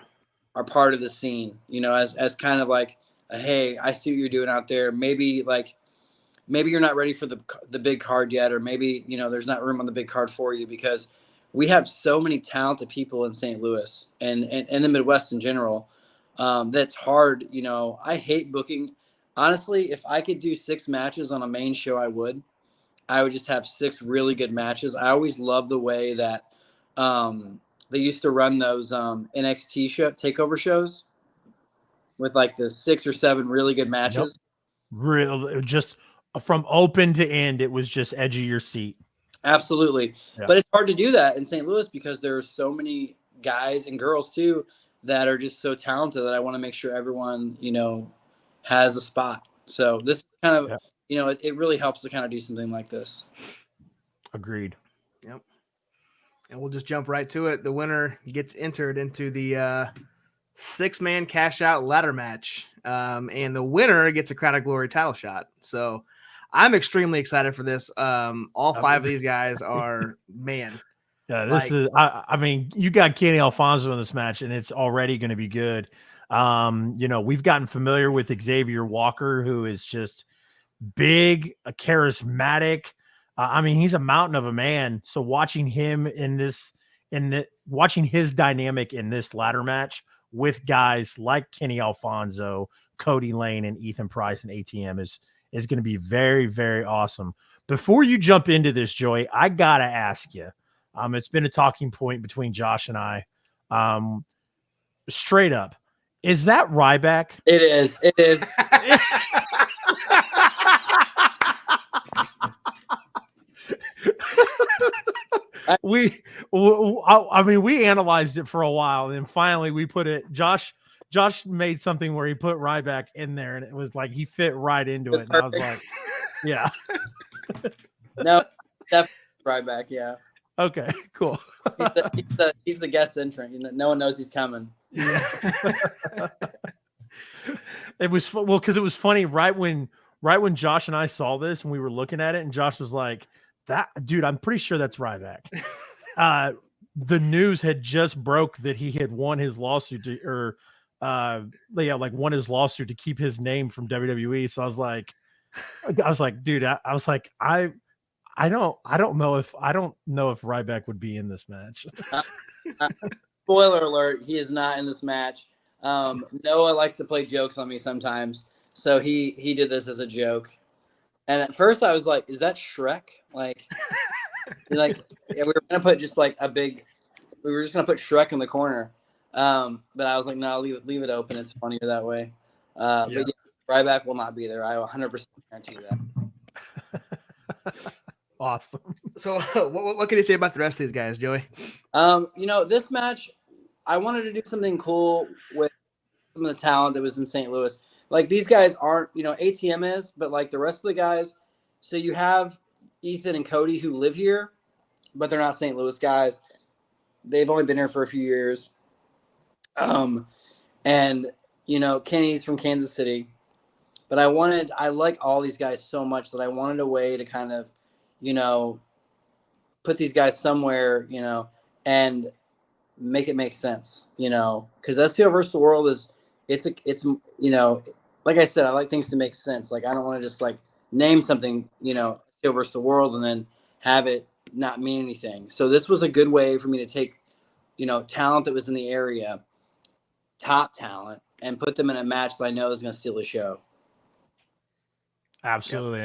are part of the scene, as kind of like, hey, I see what you're doing out there. Maybe you're not ready for the big card yet, or maybe, there's not room on the big card for you, because we have so many talented people in St. Louis and in the Midwest in general. That's hard. I hate booking. Honestly, if I could do 6 matches on a main show, I would just have 6 really good matches. I always love the way that they used to run those NXT takeover shows with like the 6 or 7 really good matches. Real, just from open to end, it was just edge of your seat. Absolutely. Yeah. But it's hard to do that in St. Louis because there are so many guys and girls too that are just so talented that I want to make sure everyone, has a spot. So this is kind of, it really helps to kind of do something like this. Agreed. Yep. And we'll just jump right to it. The winner gets entered into the 6-man cash out ladder match. And the winner gets a Crown of Glory title shot. So I'm extremely excited for this. All 5 of these guys are, man. Yeah, this is, I mean, you got Kenny Alfonso in this match, and it's already going to be good. We've gotten familiar with Xavier Walker, who is just big, charismatic. I mean, he's a mountain of a man. So watching him watching his dynamic in this ladder match with guys like Kenny Alfonso, Cody Lane, and Ethan Price and ATM is going to be very, very awesome. Before you jump into this, Joey, I got to ask you, it's been a talking point between Josh and I, straight up. Is that Ryback? It is. It is. we analyzed it for a while, and then finally we put it. Josh made something where he put Ryback in there, and it was like he fit right into it. And I was like, yeah. No, definitely Ryback. Yeah. Okay, cool. He's the guest entrant. No one knows he's coming. Yeah. It was because it was funny right when Josh and I saw this and we were looking at it, and Josh was like, "That dude, I'm pretty sure that's Ryback." The news had just broke that he had won his lawsuit won his lawsuit to keep his name from WWE. So I was like, dude, I don't know if Ryback would be in this match. Spoiler alert, he is not in this match. Noah likes to play jokes on me sometimes, so he did this as a joke. And at first I was like, is that Shrek? Like we were gonna put just like we were just gonna put Shrek in the corner. But I was like, no, leave it open. It's funnier that way. But yeah, Ryback will not be there. I 100% guarantee that. Awesome. So what can you say about the rest of these guys, Joey? This match, I wanted to do something cool with some of the talent that was in St. Louis. Like these guys aren't, ATM is, but like the rest of the guys. So you have Ethan and Cody who live here, but they're not St. Louis guys. They've only been here for a few years. And Kenny's from Kansas City, But I like all these guys so much that I wanted a way to kind of, put these guys somewhere, and make it make sense, because STO versus the world it's like I said, I like things to make sense. Like, I don't want to just like name something, STO versus the world and then have it not mean anything. So this was a good way for me to take, talent that was in the area, top talent, and put them in a match that I know is going to steal the show. Absolutely.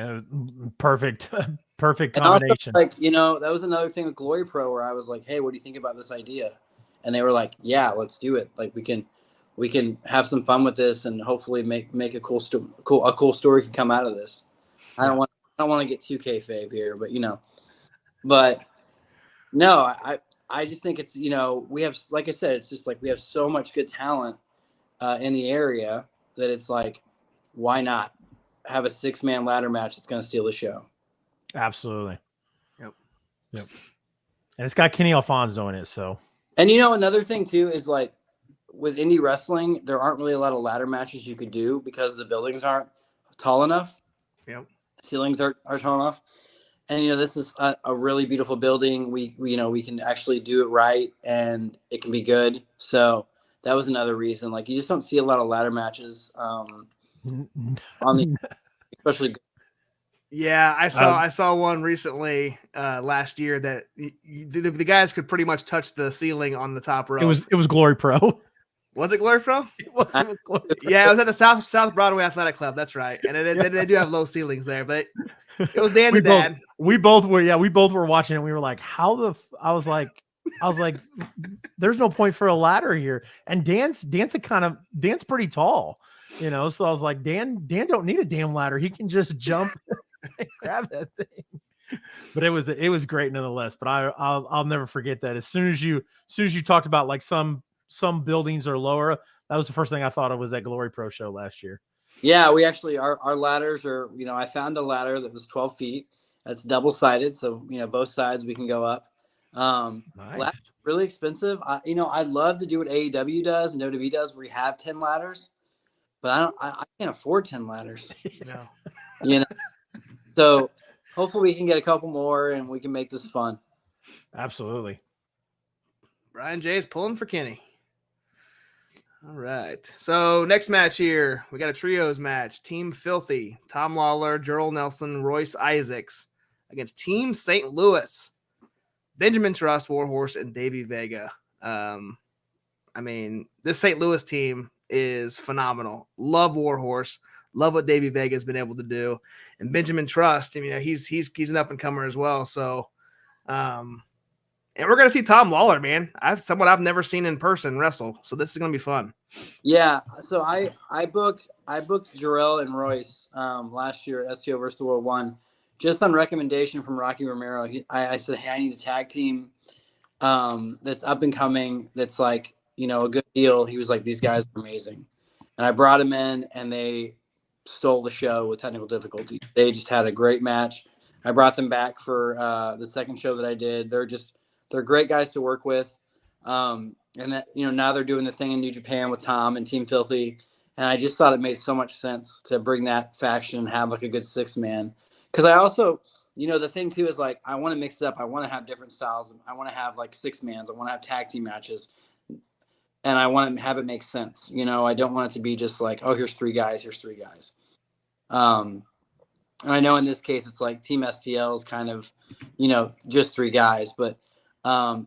Perfect And combination. Also, that was another thing with Glory Pro where I was like, hey, what do you think about this idea? And they were like, yeah, let's do it. Like, we can have some fun with this and hopefully make a cool story can come out of this. I don't want to get too kayfabe here, but no, I just think it's, we have, like I said, it's just like we have so much good talent in the area that it's like, why not have a 6-man ladder match that's going to steal the show? Absolutely. Yep. And it's got Kenny Alfonso in it. So, and another thing too is like with indie wrestling, there aren't really a lot of ladder matches you could do because the buildings aren't tall enough. Yep. Ceilings are tall enough. And, this is a really beautiful building. We can actually do it right and it can be good. So that was another reason. Like, you just don't see a lot of ladder matches especially. Yeah, I saw one recently last year that the guys could pretty much touch the ceiling on the top row. It was Glory Pro. Was it Glory Pro? It was Glory. Yeah, it was at the South Broadway Athletic Club. That's right, and they do have low ceilings there, but it was Dan the Dad. We both were watching it. And we were like, I was like, there's no point for a ladder here. And Dan's pretty tall, so I was like, Dan don't need a damn ladder. He can just jump and grab that thing. But it was great nonetheless. But I'll never forget that. As soon as you talked about like some buildings are lower, that was the first thing I thought of was that Glory Pro show last year. Yeah, we actually, our ladders are, I found a ladder that was 12 feet. That's double-sided. So, both sides we can go up. Nice. Really expensive. I'd love to do what AEW does and WWE does where you have 10 ladders, but I can't afford 10 ladders. No. So hopefully we can get a couple more and we can make this fun. Absolutely. Brian J is pulling for Kenny. All right. So next match here, we got a trios match. Team Filthy, Tom Lawler, Gerald Nelson, Royce Isaacs against Team St. Louis, Benjamin Trust, Warhorse, and Davey Vega. This St. Louis team is phenomenal. Love Warhorse. Love what Davey Vega has been able to do. And Benjamin Trust, he's an up-and-comer as well. So, and we're going to see Tom Lawler, man. Someone I've never seen in person wrestle. So this is going to be fun. Yeah. So I booked Jarrell and Royce last year at STO vs. the World 1, just on recommendation from Rocky Romero. I said, hey, I need a tag team that's up and coming. That's like, a good deal. He was like, these guys are amazing. And I brought him in and they stole the show with technical difficulty. They just had a great match. I brought them back for the second show that I did. They're great guys to work with. And that, now they're doing the thing in New Japan with Tom and Team Filthy. And I just thought it made so much sense to bring that faction and have like a good 6-man. Because I also, the thing too is like, I want to mix it up. I want to have different styles. I want to have like 6-mans. I want to have tag team matches. And I want to have it make sense. I don't want it to be just like, oh, here's 3 guys. And I know in this case, it's like Team STL is kind of, just 3 guys. But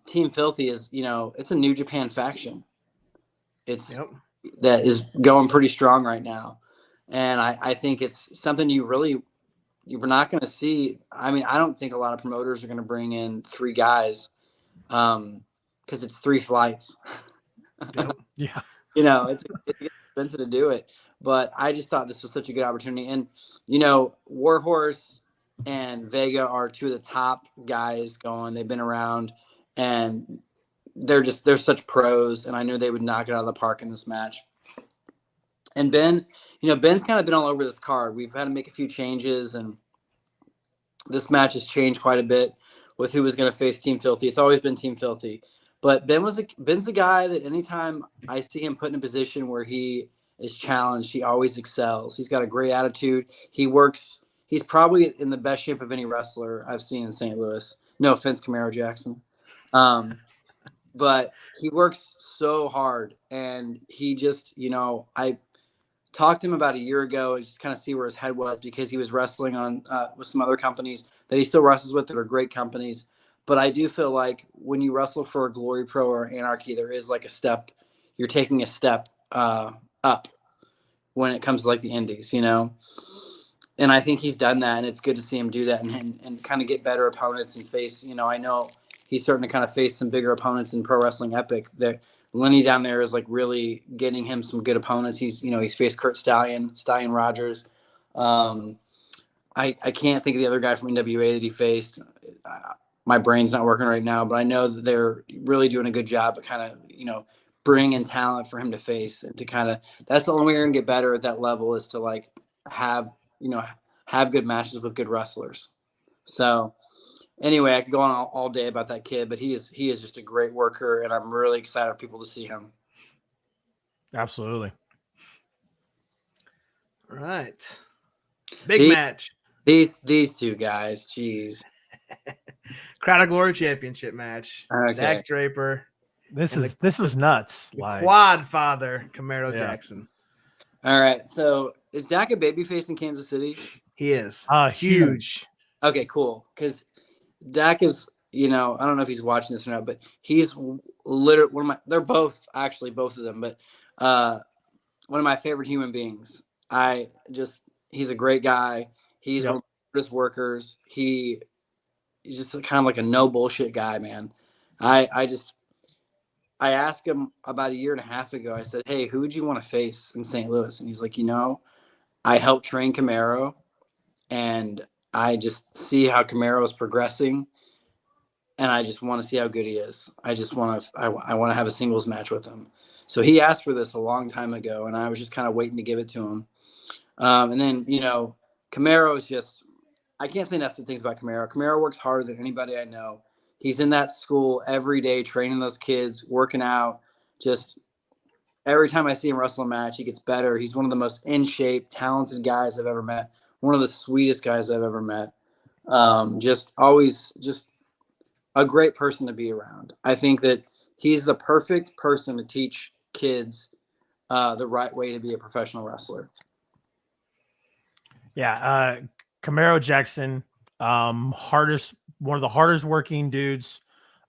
Team Filthy is, it's a New Japan faction. That is going pretty strong right now. And I think it's something you're not going to see. I don't think a lot of promoters are going to bring in 3 guys because it's 3 flights. Yeah. It's expensive to do it. But I just thought this was such a good opportunity. And, Warhorse and Vega are 2 of the top guys going. They've been around and they're such pros. And I knew they would knock it out of the park in this match. And Ben, Ben's kind of been all over this card. We've had to make a few changes and this match has changed quite a bit with who was going to face Team Filthy. It's always been Team Filthy. But Ben's a guy that anytime I see him put in a position where he is challenged, he always excels. He's got a great attitude. He works. He's probably in the best shape of any wrestler I've seen in St. Louis. No offense, Camaro Jackson. But he works so hard, and he just, I talked to him about a year ago and just kind of see where his head was, because he was wrestling on with some other companies that he still wrestles with that are great companies. But I do feel like when you wrestle for a Glory Pro or Anarchy, there is like a step. You're taking a step up when it comes to like the indies, And I think he's done that, and it's good to see him do that and kind of get better opponents and face. I know he's starting to kind of face some bigger opponents in Pro Wrestling Epic. That Lenny down there is like really getting him some good opponents. He's faced Kurt Stallion Rogers. I can't think of the other guy from NWA that he faced. My brain's not working right now, but I know that they're really doing a good job of kind of bring in talent for him to face, and to kind of, that's the only way you're gonna get better at that level, is to like have good matches with good wrestlers. So anyway, I could go on all day about that kid, but he is just a great worker, and I'm really excited for people to see him. Absolutely. All right. Big match. These two guys, geez. Crown of Glory Championship match. Okay. Dak Draper. This is nuts. Like Quad Father Camaro Jackson. All right. So is Dak a babyface in Kansas City? He is. Huge. Okay, cool. Because Dak is, I don't know if he's watching this or not, but he's literally they're both of them, but one of my favorite human beings. He's a great guy. He's one of the hardest workers. He's just kind of like a no bullshit guy, man. I asked him about a year and a half ago. I said, "Hey, who would you want to face in St. Louis?" And he's like, I helped train Camaro, and I just see how Camaro is progressing, and I just want to see how good he is. I want to have a singles match with him. So he asked for this a long time ago, and I was just kind of waiting to give it to him. And then, Camaro is just, I can't say enough things about Camaro. Camaro works harder than anybody I know. He's in that school every day, training those kids, working out. Just every time I see him wrestle a match, he gets better. He's one of the most in shape, talented guys I've ever met. One of the sweetest guys I've ever met. Just a great person to be around. I think that he's the perfect person to teach kids the right way to be a professional wrestler. Yeah, Camaro Jackson, one of the hardest working dudes.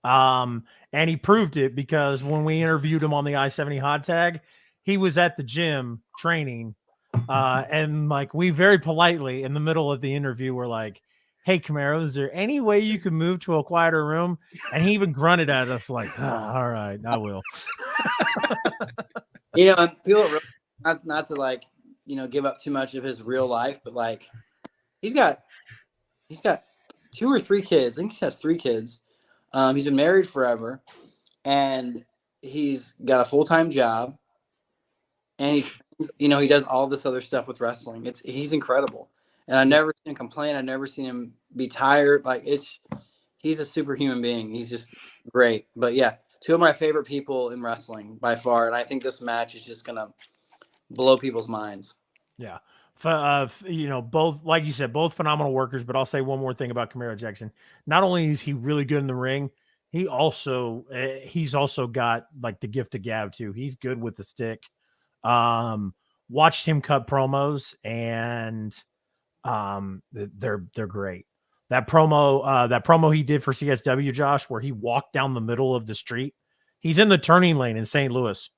And he proved it, because when we interviewed him on the I-70 hot tag, he was at the gym training. And like, we very politely in the middle of the interview were like, "Hey Camaro, is there any way you can move to a quieter room?" And he even grunted at us like, "All right, I will." And people not to like, give up too much of his real life, but like he's got 2 or 3 kids. I think he has 3 kids. He's been married forever, and he's got a full-time job, and he does all this other stuff with wrestling. He's incredible. And I've never seen him complain. I've never seen him be tired. Like, he's a superhuman being. He's just great. But yeah, 2 of my favorite people in wrestling by far. And I think this match is just going to blow people's minds. Yeah. Both, like you said, both phenomenal workers, but I'll say one more thing about Camaro Jackson. Not only is he really good in the ring, he's also got like the gift of gab too. He's good with the stick. Watched him cut promos, and they're great. That promo he did for CSW, Josh, where he walked down the middle of the street. He's in the turning lane in St. Louis,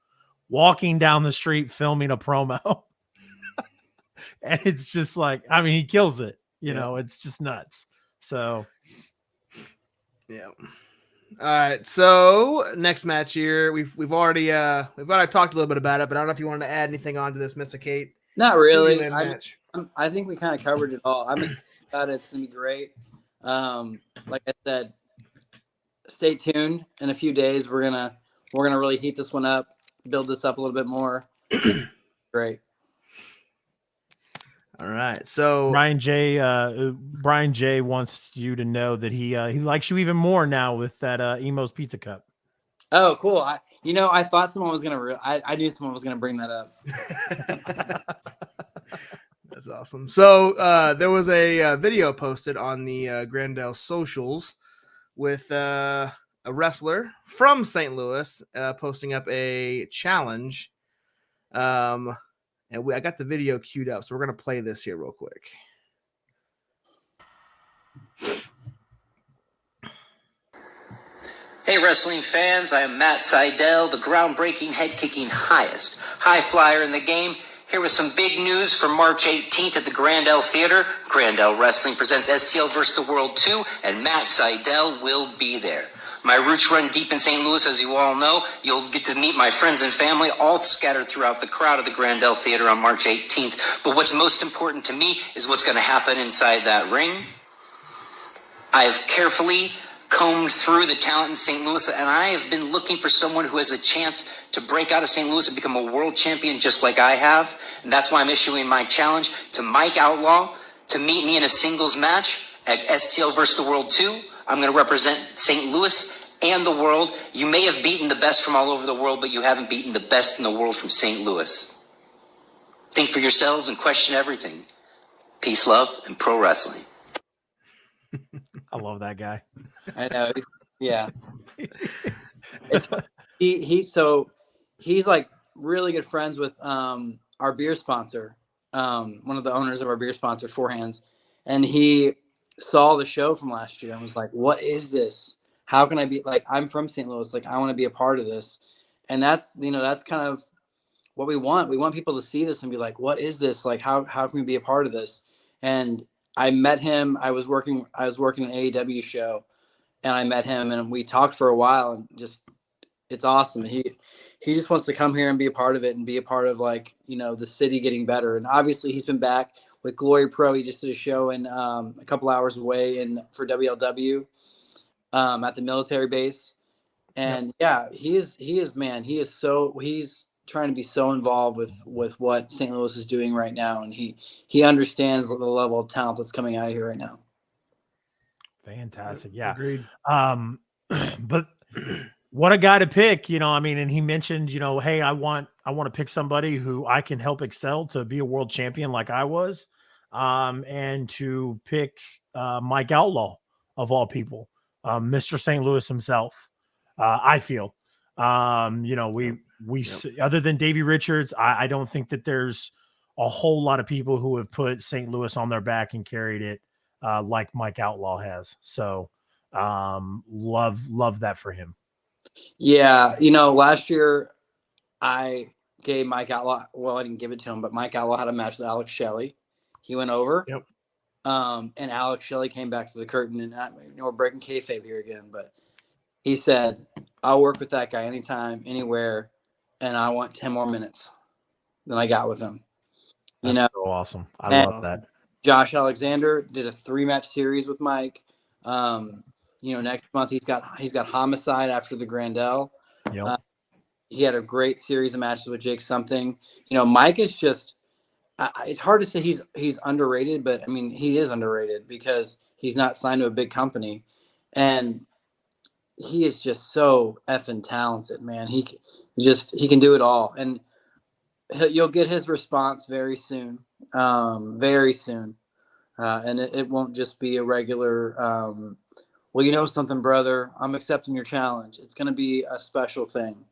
walking down the street, filming a promo. And it's just like, he kills it. It's just nuts. So, yeah. All right. So next match here, we've already talked a little bit about it, but I don't know if you wanted to add anything onto this, Mr. Kate. Not really. Match. I think we kind of covered it all. I'm excited about it. It's going to be great. Like I said, stay tuned. In a few days, we're gonna really heat this one up, build this up a little bit more. Great. All right. So Brian J wants you to know that he likes you even more now with that Emo's Pizza Cup. Oh, cool. I thought someone was gonna. I knew someone was gonna bring that up. That's awesome. So there was a video posted on the Grandel socials with a wrestler from St. Louis posting up a challenge. And I got the video queued up, so we're gonna play this here real quick. Hey wrestling fans, I am Matt Seidel, the groundbreaking, head-kicking, highest high flyer in the game, here with some big news for March 18th at the Grandel Theater. Grandel Wrestling presents STL vs. the World 2, and Matt Seidel will be there. My roots run deep in St. Louis, as you all know. You'll get to meet my friends and family, all scattered throughout the crowd of the Grandel Theater on March 18th. But what's most important to me is what's going to happen inside that ring. I've carefully combed through the talent in St. Louis, and I have been looking for someone who has a chance to break out of St. Louis and become a world champion just like I have. And that's why I'm issuing my challenge to Mike Outlaw to meet me in a singles match at STL vs. the World 2. I'm going to represent St. Louis and the world. You may have beaten the best from all over the world, but you haven't beaten the best in the world from St. Louis. Think for yourselves and question everything. Peace, love, and pro wrestling. I love that guy. I know. Yeah. He's like really good friends with our beer sponsor, one of the owners of our beer sponsor, Four Hands, and he saw the show from last year and was like, "What is this? How can I be like? I'm from St. Louis. Like, I want to be a part of this." And that's kind of what we want. We want people to see this and be like, "What is this? Like, how can we be a part of this?" And I met him. I was working an AEW show, and I met him, and we talked for a while, and just it's awesome. He just wants to come here and be a part of it, and be a part of the city getting better. And obviously, he's been back with Glory Pro. He just did a show in a couple hours away for WLW at the military base, and he's trying to be so involved with what St. Louis is doing right now, and he understands the level of talent that's coming out of here right now. Fantastic. Yeah. Agreed. But what a guy to pick, and he mentioned, hey, I want to pick somebody who I can help excel to be a world champion like I was, and to pick Mike Outlaw of all people, Mr. St. Louis himself. I feel, other than Davey Richards, I don't think that there's a whole lot of people who have put St. Louis on their back and carried it like Mike Outlaw has. So love that for him. Yeah. Last year I gave Mike Outlaw, well, I didn't give it to him, but Mike Outlaw had a match with Alex Shelley. He went over. Yep. And Alex Shelley came back to the curtain, and we're breaking kayfabe here again, but he said, "I'll work with that guy anytime, anywhere, and I want 10 more minutes than I got with him." That's so awesome. I love that. Josh Alexander did a 3-match series with Mike. Next month he's got Homicide after the Grandel. Yep. He had a great series of matches with Jake Something. Mike is just it's hard to say he's underrated, but I mean, he is underrated because he's not signed to a big company, and he is just so effing talented, man. He can do it all, and you'll get his response very soon, very soon, and it won't just be a regular. Well, you know something, brother, I'm accepting your challenge. It's going to be a special thing.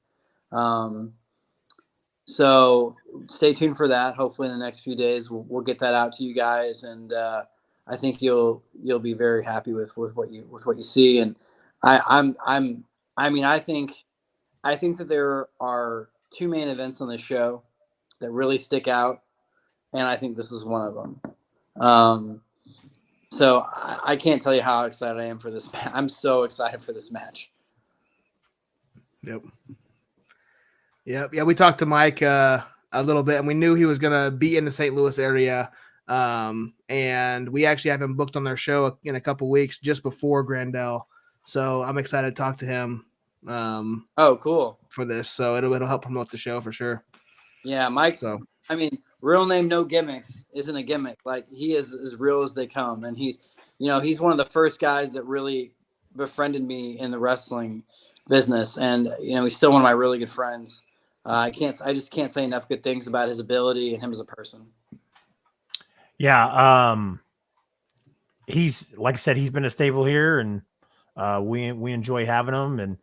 So stay tuned for that. Hopefully in the next few days, we'll get that out to you guys. And I think you'll be very happy with what you see. And I think that there are 2 main events on the show that really stick out. And I think this is one of them. So I can't tell you how excited I am for this. I'm so excited for this match. Yep. Yeah, we talked to Mike a little bit, and we knew he was going to be in the St. Louis area. And we actually have him booked on their show in a couple weeks just before Grandel. So I'm excited to talk to him. Oh, cool. For this. So it'll help promote the show for sure. Yeah, Mike. So I mean, real name, no gimmicks isn't a gimmick. Like, he is as real as they come. And he's one of the first guys that really befriended me in the wrestling business, and he's still one of my really good friends. I just can't say enough good things about his ability and him as a person. Yeah. He's, like I said, he's been a staple here, and we enjoy having him.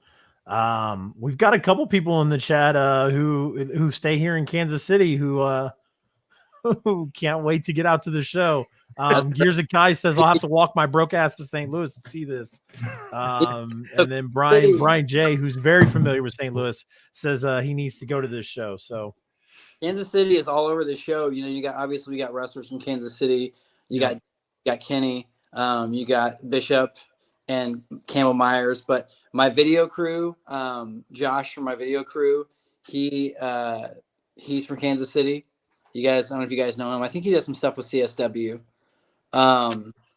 And we've got a couple people in the chat who stay here in Kansas City who can't wait to get out to the show. Gears of Kai says I'll have to walk my broke ass to St. Louis to see this. And then Brian J, who's very familiar with St. Louis, says he needs to go to this show. So Kansas City is all over the show. We got wrestlers from Kansas City. You got Kenny. You got Bishop and Campbell Myers. But my video crew, Josh from my video crew, he's from Kansas City. I don't know if you guys know him. I think he does some stuff with CSW.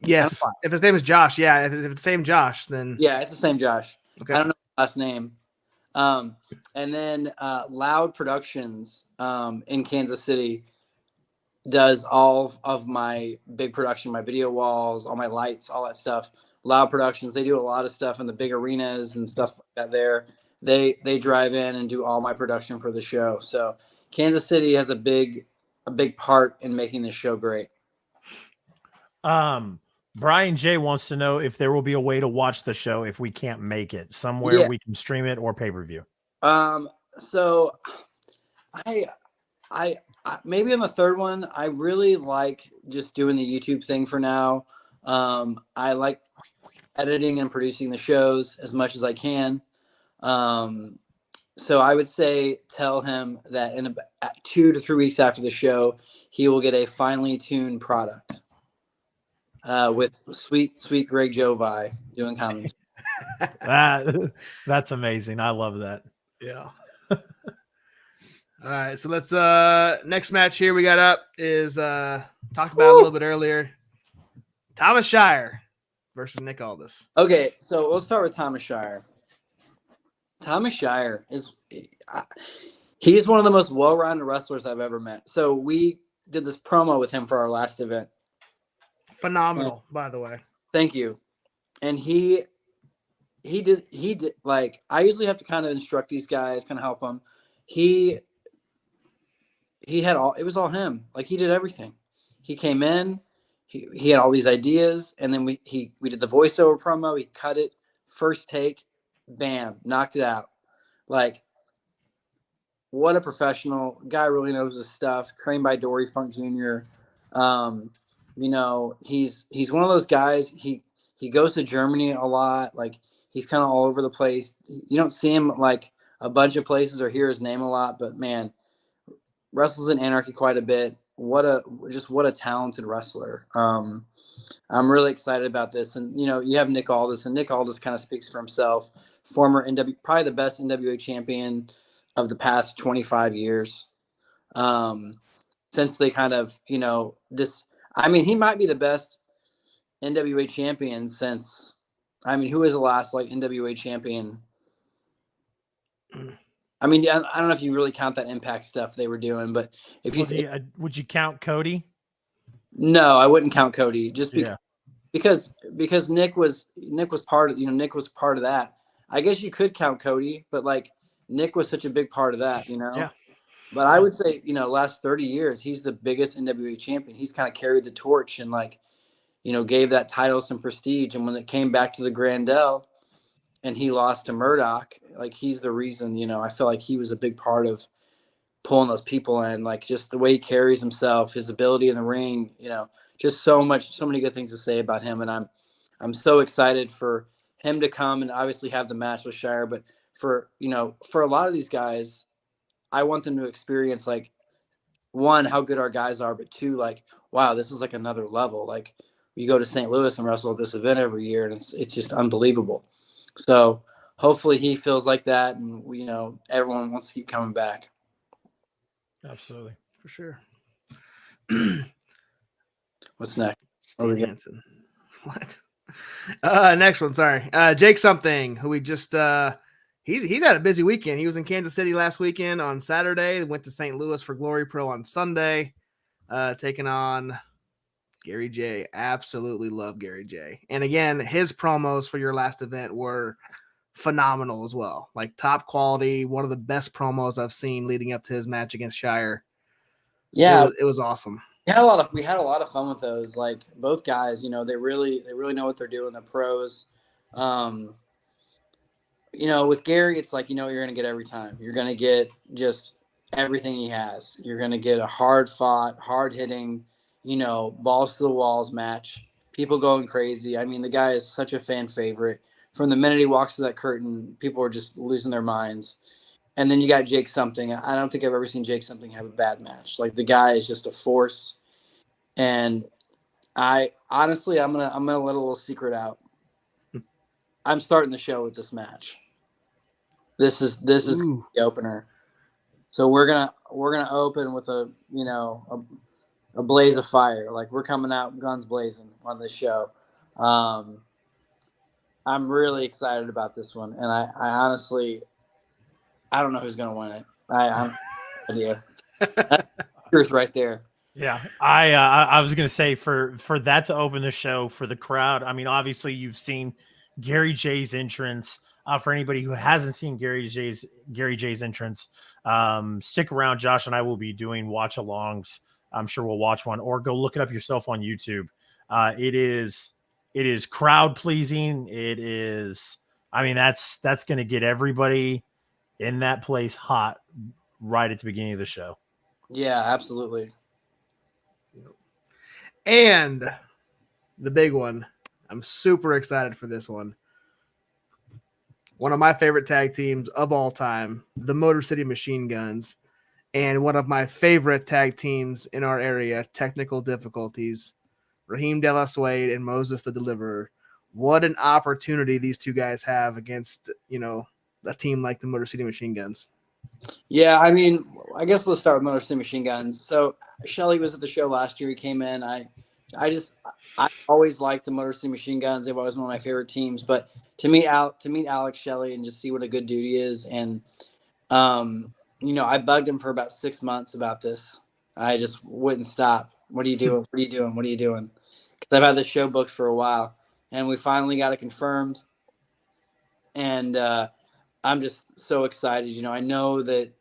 Yes. If his name is Josh, yeah. If it's the same Josh, then yeah, it's the same Josh. Okay. I don't know his last name. And then Loud Productions in Kansas City does all of my big production, my video walls, all my lights, all that stuff. Loud Productions, they do a lot of stuff in the big arenas and stuff like that there. They drive in and do all my production for the show. So Kansas City has a big part in making this show great. Brian J wants to know if there will be a way to watch the show if we can't make it somewhere we can stream it or pay-per-view. So I maybe on the third one, I really like just doing the YouTube thing for now. I like editing and producing the shows as much as I can. So I would say tell him that in about 2 to 3 weeks after the show, he will get a finely tuned product with sweet Greg Jovi doing comments. That's amazing. I love that. Yeah. All right, so let's next match here we got up is talked about a little bit earlier. Thomas Shire versus Nick Aldis. Okay, so we'll start with Thomas Shire. Thomas Shire he's one of the most well-rounded wrestlers I've ever met. So we did this promo with him for our last event. Phenomenal, by the way. Thank you. And he did like, I usually have to kind of instruct these guys, kind of help them. He had it was all him. Like, he did everything. He came in, he had all these ideas, and then we did the voiceover promo, he cut it, first take, bam, knocked it out. Like, what a professional guy, really knows his stuff, trained by Dory Funk Jr. He's one of those guys, he goes to Germany a lot, like, he's kind of all over the place. You don't see him like a bunch of places or hear his name a lot, but man, wrestles in Anarchy quite a bit. What a talented wrestler. I'm really excited about this. And, you have Nick Aldis, and Nick Aldis kind of speaks for himself. Former probably the best NWA champion of the past 25 years. Since they kind of, he might be the best NWA champion since, who is the last like NWA champion? I don't know if you really count that Impact stuff they were doing, but if you would you count Cody? No, I wouldn't count Cody. Just because Nick was part of Nick was part of that. I guess you could count Cody, but like Nick was such a big part of that, Yeah. But I would say, last 30 years, he's the biggest NWA champion. He's kind of carried the torch and gave that title some prestige. And when it came back to the Grandel and he lost to Murdoch, like, he's the reason, I feel like he was a big part of pulling those people in, like, just the way he carries himself, his ability in the ring, just so many good things to say about him. And I'm so excited for him to come and obviously have the match with Shire. But for a lot of these guys, I want them to experience, like, one, how good our guys are, but two, like, wow, this is like another level. Like, you go to St. Louis and wrestle at this event every year, and it's just unbelievable. So hopefully he feels like that, and everyone wants to keep coming back. Absolutely, for sure. What's next? Steve Hansen. What? Next one. Sorry, Jake something. Who we just he's had a busy weekend. He was in Kansas City last weekend on Saturday. Went to St. Louis for Glory Pro on Sunday, taking on Gary J. Absolutely love Gary J. And again, his promos for your last event were phenomenal as well. Like top quality, one of the best promos I've seen leading up to his match against Shire. Yeah, it was awesome. We had a lot of fun with those. Like both guys, they really know what they're doing. The pros. With Gary, it's like, you're going to get every time. You're going to get just everything he has. You're going to get a hard fought, hard hitting, balls to the walls match. People going crazy. I mean, the guy is such a fan favorite. From the minute he walks through that curtain, people are just losing their minds. And then you got Jake Something. I don't think I've ever seen Jake Something have a bad match. Like the guy is just a force. And I'm gonna let a little secret out. I'm starting the show with this match. This is the opener. So we're gonna open with a blaze of fire. Like we're coming out guns blazing on this show. I'm really excited about this one, and I honestly, I don't know who's gonna win it. I have no idea. That's the truth right there. Yeah, I was gonna say for that to open the show for the crowd. I mean, obviously you've seen Gary J's entrance. For anybody who hasn't seen Gary J's entrance, stick around. Josh and I will be doing watch alongs. I'm sure we'll watch one, or go look it up yourself on YouTube. It is crowd pleasing. It is. I mean, that's going to get everybody in that place hot right at the beginning of the show. Yeah, absolutely. And the big one, I'm super excited for this one. One of my favorite tag teams of all time, the Motor City Machine Guns, and one of my favorite tag teams in our area, Technical Difficulties, Raheem De La Suede and Moses the Deliverer. What an opportunity these two guys have against, a team like the Motor City Machine Guns. Yeah, I mean, I guess let's start with Motor City Machine Guns. So Shelly was at the show last year. He came in. I always liked the Motor City Machine Guns. They've always been one of my favorite teams. But to meet Alex Shelley and just see what a good dude he is, and I bugged him for about 6 months about this. I just wouldn't stop. What are you doing? What are you doing? What are you doing? Because I've had this show booked for a while, and we finally got it confirmed. And I'm just so excited. I know that,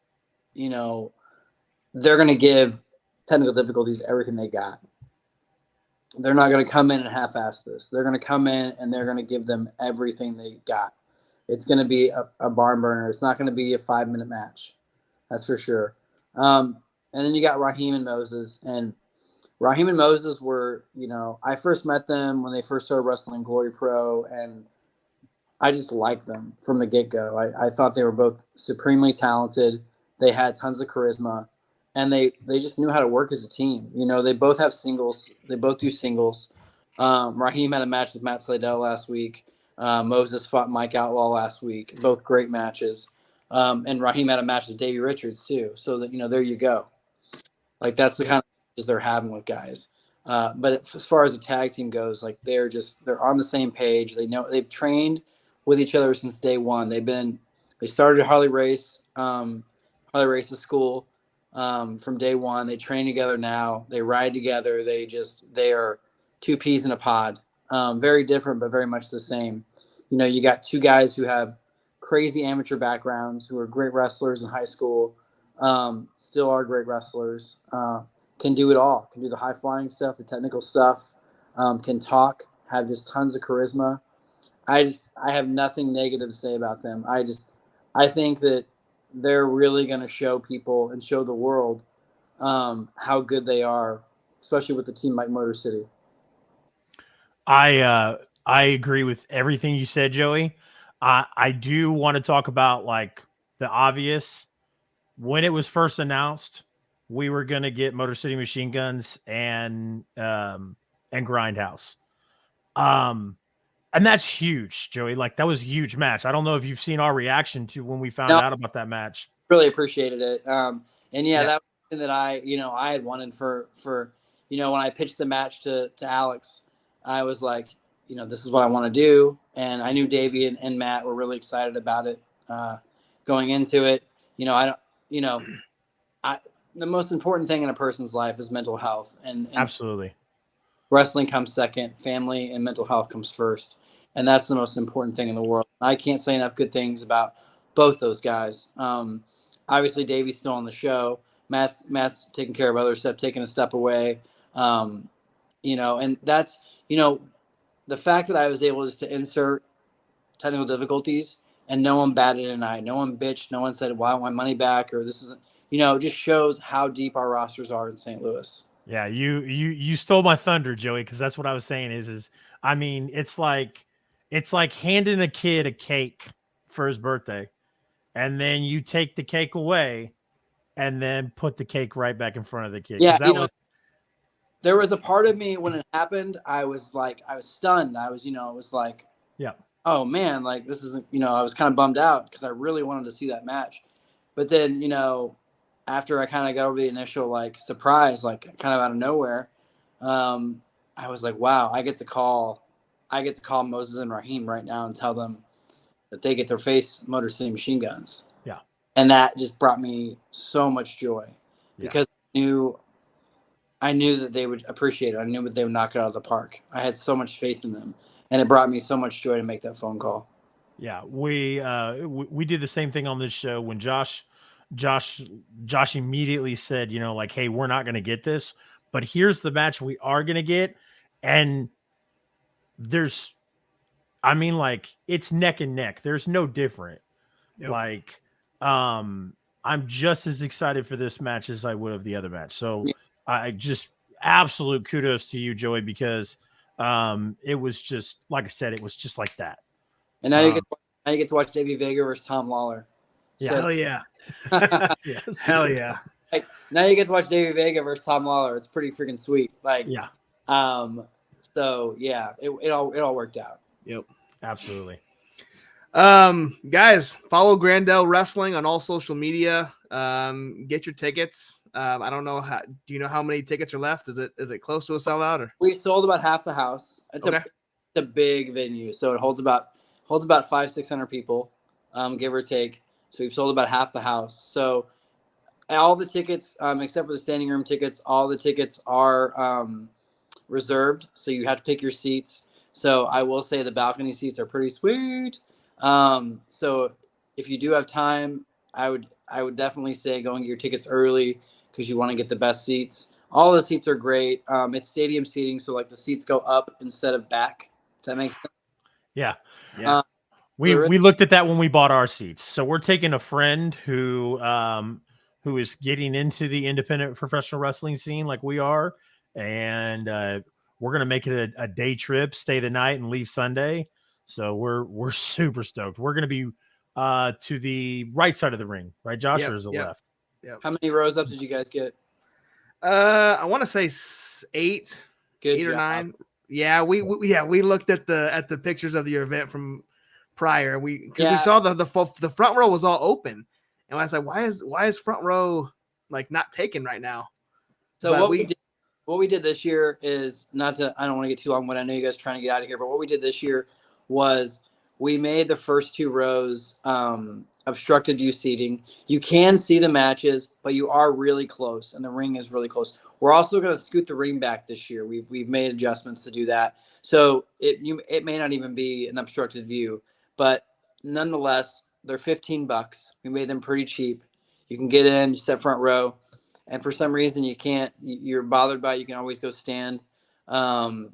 they're going to give Technical Difficulties everything they got. They're not going to come in and half-ass this. They're going to come in and they're going to give them everything they got. It's going to be a barn burner. It's not going to be a 5-minute match. That's for sure. And then you got Raheem and Moses. And Raheem and Moses were, I first met them when they first started wrestling Glory Pro, and I just liked them from the get-go. I thought they were both supremely talented. They had tons of charisma, and they just knew how to work as a team. They both have singles. They both do singles. Raheem had a match with Matt Slidell last week. Moses fought Mike Outlaw last week. Both great matches. And Raheem had a match with Davey Richards too. So that, there you go. Like that's the kind of matches they're having with guys. But as far as the tag team goes, like they're on the same page. They know they've trained with each other since day one. They started at Harley Race's school from day one. They train together now. They ride together. They are two peas in a pod. Very different, but very much the same. You got two guys who have crazy amateur backgrounds, who are great wrestlers in high school, still are great wrestlers, can do it all, can do the high flying stuff, the technical stuff, can talk, have just tons of charisma. I have nothing negative to say about them. I think that they're really going to show people and show the world how good they are, especially with the team like Motor City. I agree with everything you said, Joey. I do want to talk about like the obvious. When it was first announced, we were going to get Motor City Machine Guns and Grindhouse. And that's huge, Joey. Like that was a huge match. I don't know if you've seen our reaction to when we found out about that match. Really appreciated it. And that was something that I had wanted for when I pitched the match to Alex, I was like, this is what I want to do. And I knew Davey and Matt were really excited about it going into it. The most important thing in a person's life is mental health. And absolutely. Wrestling comes second, family and mental health comes first. and that's the most important thing in the world. I can't say enough good things about both those guys. Obviously, Davey's still on the show. Matt's taking care of other stuff, taking a step away. And that's, the fact that I was able just to insert technical difficulties and no one batted an eye, no one bitched, no one said, "Well, I want my money back," or "This isn't," just shows how deep our rosters are in St. Louis. Yeah, you stole my thunder, Joey, because that's what I was saying is I mean, it's like handing a kid a cake for his birthday, and then you take the cake away and then put the cake right back in front of the kid. Yeah, There was a part of me when it happened, I was stunned. I was, it was like, yeah, oh man, like this isn't, I was kind of bummed out because I really wanted to see that match. But then, after I kind of got over the initial like surprise, like kind of out of nowhere, I was like, wow, I get to call Moses and Raheem right now and tell them that they get their face Motor City Machine Guns. Yeah. And that just brought me so much joy because I knew that they would appreciate it. I knew that they would knock it out of the park. I had so much faith in them, and it brought me so much joy to make that phone call. Yeah, we did the same thing on this show when Josh immediately said, hey, we're not going to get this, but here's the match we are going to get. And it's neck and neck. There's no different. Yep. I'm just as excited for this match as I would of the other match. So I just absolute kudos to you, Joey, because it was just, like I said, it was just like that. And now you get to watch Davey Vega versus Tom Lawler. Yeah. Hell yeah. Yes. Hell yeah. Like, now you get to watch Davey Vega versus Tom Lawler. It's pretty freaking sweet. Like, yeah. So yeah, it all worked out. Yep. Absolutely. Guys, follow Grandel Wrestling on all social media. Get your tickets. I don't know do you know how many tickets are left? Is it close to a sellout or? We sold about half the house. It's a big venue, so it holds about 500-600 people, give or take. So we've sold about half the house. So all the tickets, except for the standing room tickets, all the tickets are reserved. So you have to pick your seats. So I will say the balcony seats are pretty sweet. So if you do have time, I would definitely say go and get your tickets early because you want to get the best seats. All the seats are great. It's stadium seating, so like the seats go up instead of back. Does that make sense? Yeah. Yeah. We looked at that when we bought our seats. So we're taking a friend who is getting into the independent professional wrestling scene like we are, and we're gonna make it a day trip, stay the night, and leave Sunday. So we're super stoked. We're gonna be to the right side of the ring, right, Josh, or is the left? Yeah. How many rows up did you guys get? I want to say 8. Good 8 or job. 9. Yeah, we looked at the pictures of the event from prior. We saw the front row was all open, and I was like, why is front row like not taken right now? So what we did this year is I don't want to get too long, but I know you guys are trying to get out of here. But what we did this year was we made the first 2 rows obstructed view seating. You can see the matches, but you are really close, and the ring is really close. We're also going to scoot the ring back this year. We've made adjustments to do that, so it may not even be an obstructed view, but nonetheless, they're $15. We made them pretty cheap. You can get in, sit front row, and for some reason you're bothered by it, you can always go stand and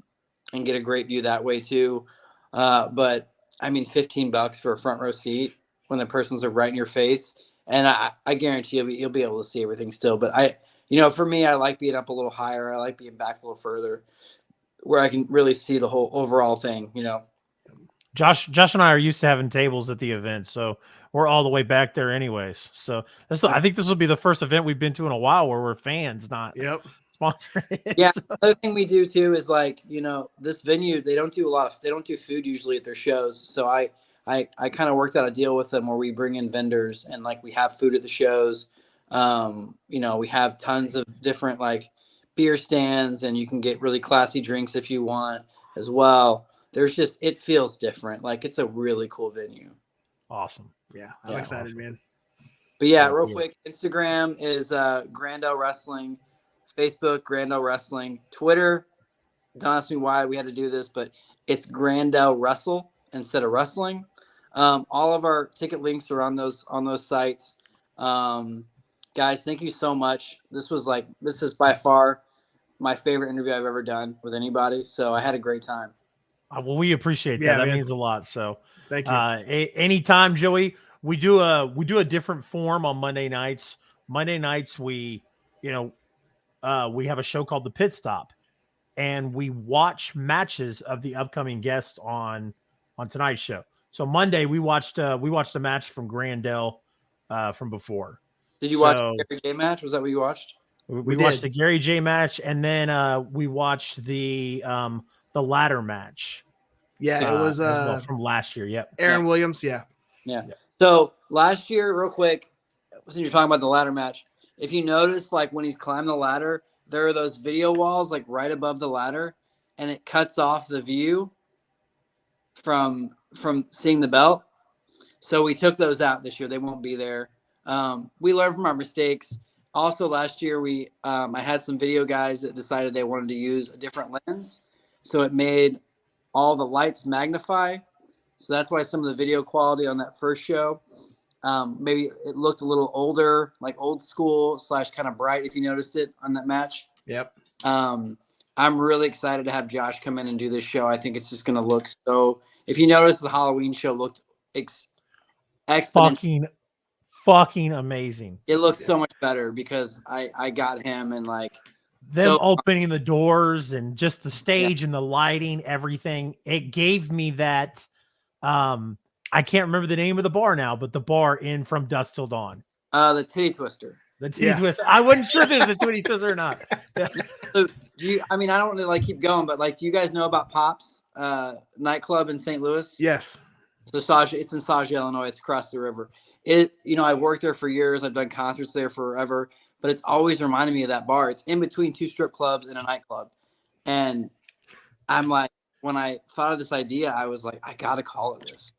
get a great view that way too. But I mean, $15 for a front row seat when the person's right in your face, and I guarantee you'll be able to see everything still. But for me, I like being up a little higher. I like being back a little further where I can really see the whole overall thing, Josh and I are used to having tables at the event, so we're all the way back there anyways. So I think this will be the first event we've been to in a while where we're fans, not sponsoring. Yeah. Another thing we do too is this venue, they don't do food usually at their shows. So I kind of worked out a deal with them where we bring in vendors and we have food at the shows. We have tons of different beer stands, and you can get really classy drinks if you want as well. It feels different. It's a really cool venue. Awesome. Yeah. I'm excited, man. But yeah, real quick, Instagram is Grandel Wrestling, Facebook, Grandel Wrestling, Twitter, Don't ask me why we had to do this, but it's Grandel Wrestle instead of wrestling. All of our ticket links are on those sites. Guys, thank you so much. This is by far my favorite interview I've ever done with anybody. So I had a great time. Well, we appreciate that. Yeah, That man. means a lot. So Thank you. Anytime, Joey, we do a different form on Monday nights. Monday nights, we have a show called The Pit Stop, and we watch matches of the upcoming guests on tonight's show. So Monday we watched a match from Grandel from before. Did you watch the Gary J match? Was that what you watched? We watched the Gary J match, and then we watched the ladder match. Yeah, it was from last year. Yep. Aaron Williams. Yeah. So last year, real quick, since you're talking about the ladder match, if you notice, like when he's climbing the ladder, there are those video walls like right above the ladder, and it cuts off the view from seeing the belt. So we took those out this year. They won't be there. We learned from our mistakes. Also, last year I had some video guys that decided they wanted to use a different lens, so it made all the lights magnify. So that's why some of the video quality on that first show, maybe it looked a little older, like old school / kind of bright, if you noticed it on that match. Yep. I'm really excited to have Josh come in and do this show. I think it's just going to look so. If you notice, the Halloween show looked fucking amazing. It looks so much better because I got him and like them opening the doors and just the stage and the lighting, everything. It gave me that. I can't remember the name of the bar now, but the bar in From Dusk Till Dawn. The Titty Twister. The Titty Twister. I wasn't sure if it was a Titty Twister or not. So I don't want to like keep going, but like, do you guys know about Pops nightclub in St. Louis? Yes. So it's in Sauget, Illinois. It's across the river. I've worked there for years. I've done concerts there forever, but it's always reminded me of that bar. It's in between two strip clubs and a nightclub. And I'm like, when I thought of this idea, I was like, I got to call it this.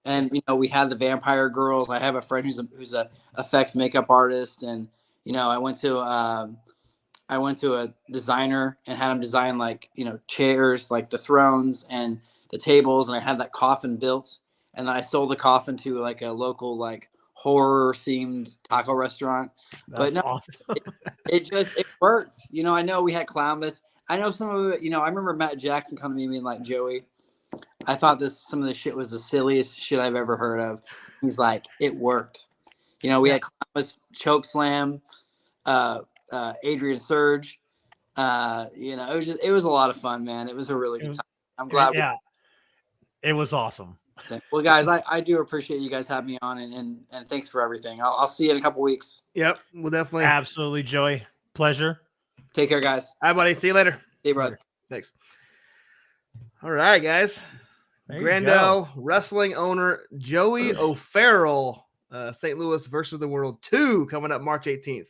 And, we had the Vampire Girls. I have a friend who's a effects makeup artist. And, I went to a designer and had him design chairs, like the thrones and the tables. And I had that coffin built. And then I sold the coffin to like a local, horror themed taco restaurant. That's awesome. it worked. I know we had clown lists. I know some of it, I remember Matt Jackson coming to me and being like, Joey, I thought some of this shit was the silliest shit I've ever heard of. He's like, it worked. We had Clown Choke Slam, Adrian Surge. It was a lot of fun, man. It was a really good time. I'm glad. Yeah. It was awesome. Well, guys, I do appreciate you guys having me on and thanks for everything. I'll see you in a couple weeks. Yep. We'll definitely. Absolutely, Joey. Pleasure. Take care, guys. All right, buddy. See you later. See you, brother. Thanks. All right, guys. Grandel wrestling owner Joey O'Farrell, St. Louis versus the World 2 coming up March 18th.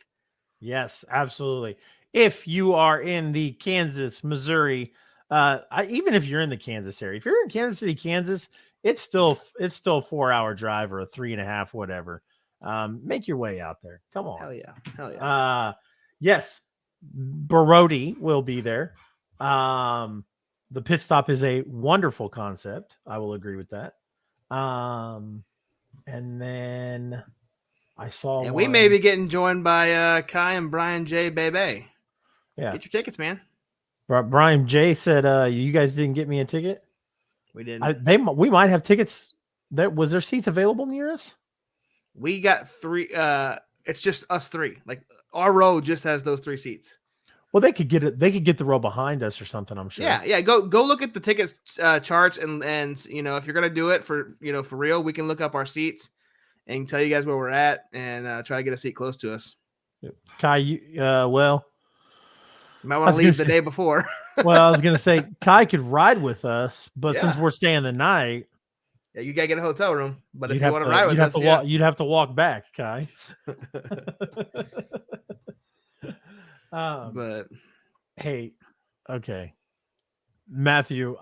Yes, absolutely. If you are in the Kansas, Missouri, even if you're in the Kansas area, if you're in Kansas City, Kansas, it's still a 4-hour drive or a 3.5, whatever. Make your way out there. Come on. Hell yeah. Yes. Barodi will be there. The pit stop is a wonderful concept. I will agree with that. And then I saw we may be getting joined by Kai and Brian J. Bebe. Yeah. Get your tickets, man. Brian J. said, you guys didn't get me a ticket? We didn't. We might have tickets. Was there seats available near us? We got 3. It's just us 3. Like our row just has those 3 seats. Well, they could get it. They could get the row behind us or something. I'm sure. Yeah. Go look at the tickets charts and if you're gonna do it for real, we can look up our seats and tell you guys where we're at and try to get a seat close to us. Kai, you might want to leave the day before. Well, I was gonna say Kai could ride with us, but since we're staying the night, you gotta get a hotel room. But if you want to ride with us, you'd have to walk back, Kai. But hey, okay, Matthew,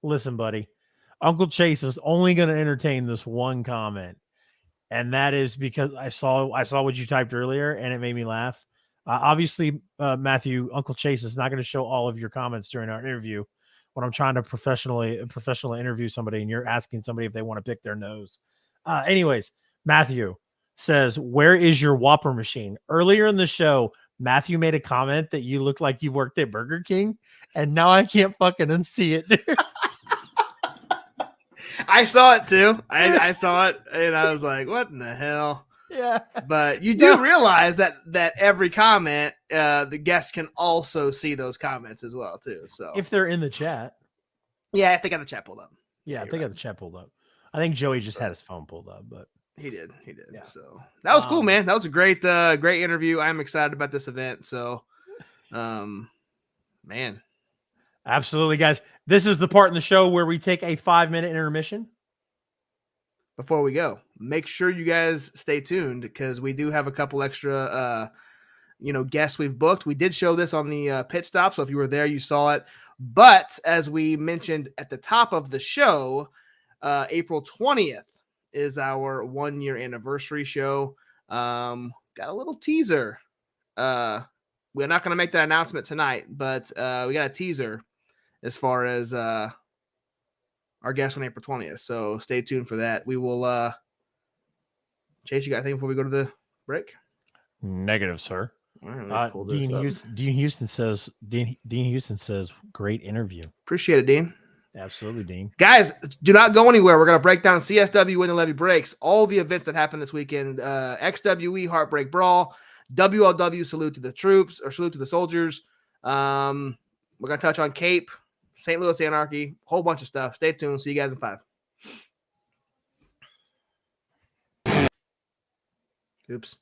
listen, buddy, Uncle Chase is only going to entertain this one comment, and that is because I saw what you typed earlier and it made me laugh. Obviously, Matthew, Uncle Chase is not going to show all of your comments during our interview when I'm trying to professionally interview somebody and you're asking somebody if they want to pick their nose. Anyways, Matthew says, where is your Whopper machine? Earlier in the show, Matthew made a comment that you look like you worked at Burger King, and now I can't fucking unsee it. I saw it too. I saw it, and I was like, what in the hell? Yeah. But you do realize that every comment, the guests can also see those comments as well too. So if they're in the chat. Yeah, if they got the chat pulled up. Yeah, if they got the chat pulled up. I think Joey just had his phone pulled up, but he did. Yeah. So that was cool, man. That was a great interview. I'm excited about this event. So, man. Absolutely, guys. This is the part in the show where we take a 5-minute intermission. Before we go, make sure you guys stay tuned because we do have a couple extra, guests we've booked. We did show this on the pit stop, so if you were there, you saw it. But as we mentioned at the top of the show, April 20th is our 1-year anniversary show. Got a little teaser. We're not going to make that announcement tonight, but we got a teaser as far as our guest on April 20th. So stay tuned for that. We will Chase, you got anything before we go to the break? Negative, sir. Dean Houston says, great interview. Appreciate it, Dean. Absolutely, Dean. Guys, do not go anywhere. We're going to break down CSW and the Levee Breaks, all the events that happened this weekend. XWE Hearbreak Brawl, WLW Salute to the Troops, or Salute to the Soldiers. We're going to touch on Cape, St. Louis Anarchy, a whole bunch of stuff. Stay tuned. See you guys in 5. Oops.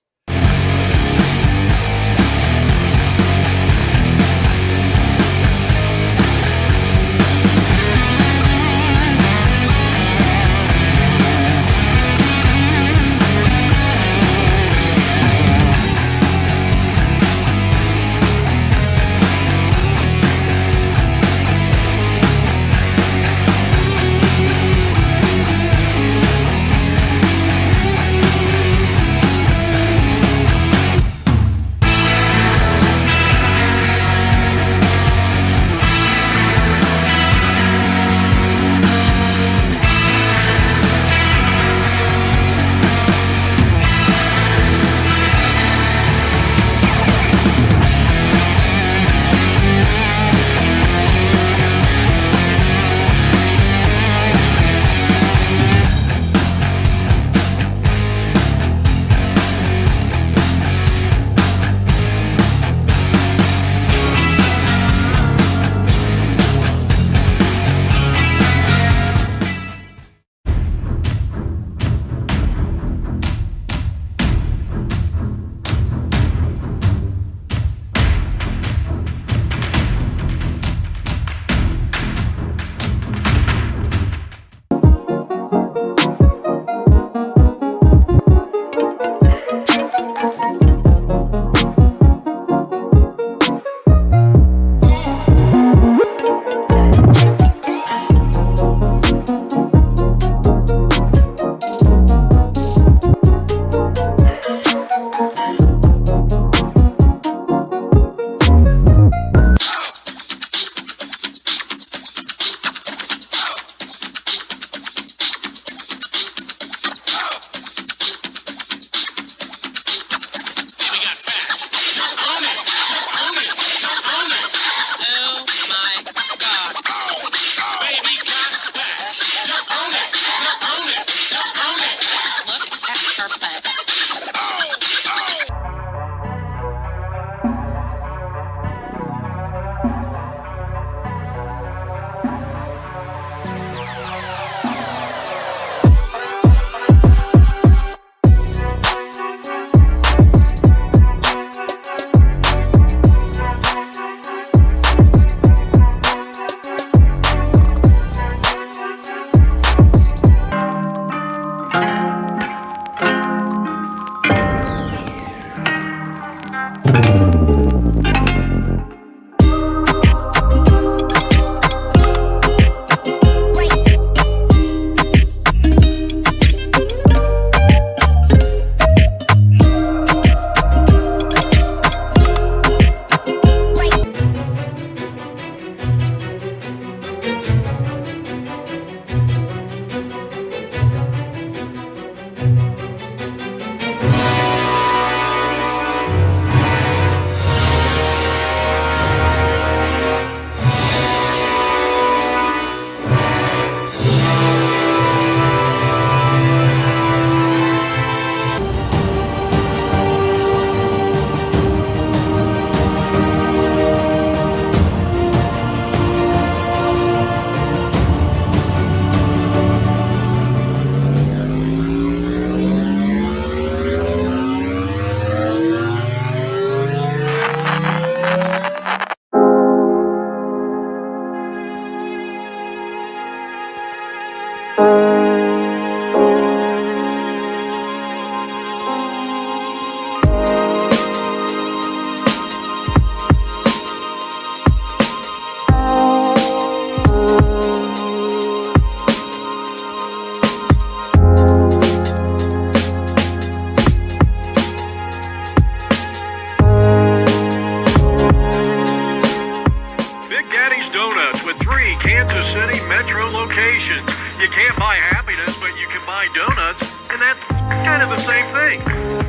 said the same thing.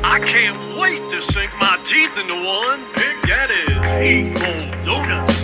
I can't wait to sink my teeth into one. Big Daddy's Eat Bowl Donuts.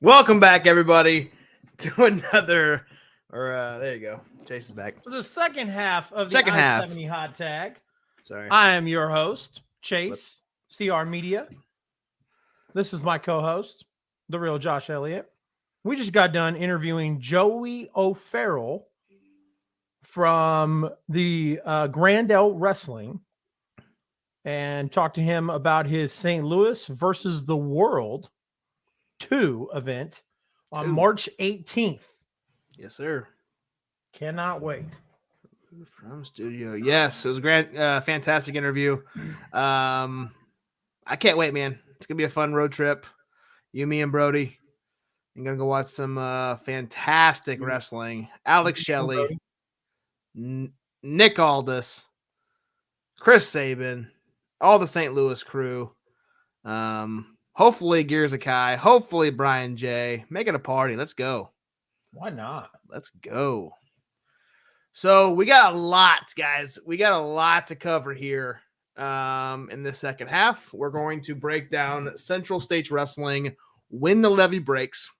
Welcome back, everybody, to another. There you go. Chase is back. For the second half of the I-70 hot tag. Sorry. I am your host, Chase, CR Media. This is my co-host, the real Josh Elliott. We just got done interviewing Joey O'Farrell from the Grandel Wrestling and talked to him about his St. Louis versus the World 2 event on March 18th. Yes, sir. Cannot wait. From studio. Yes, it was a great, fantastic interview. I can't wait, man. It's going to be a fun road trip. You, me, and Brody. I'm going to go watch some fantastic wrestling. Alex Shelley, Nick Aldis, Chris Sabin, all the St. Louis crew. Hopefully Gears Akai. Hopefully Brian J. Make it a party. Let's go. Why not? Let's go. So we got a lot, guys. We got a lot to cover here in the second half. We're going to break down Central States Wrestling when the levee breaks.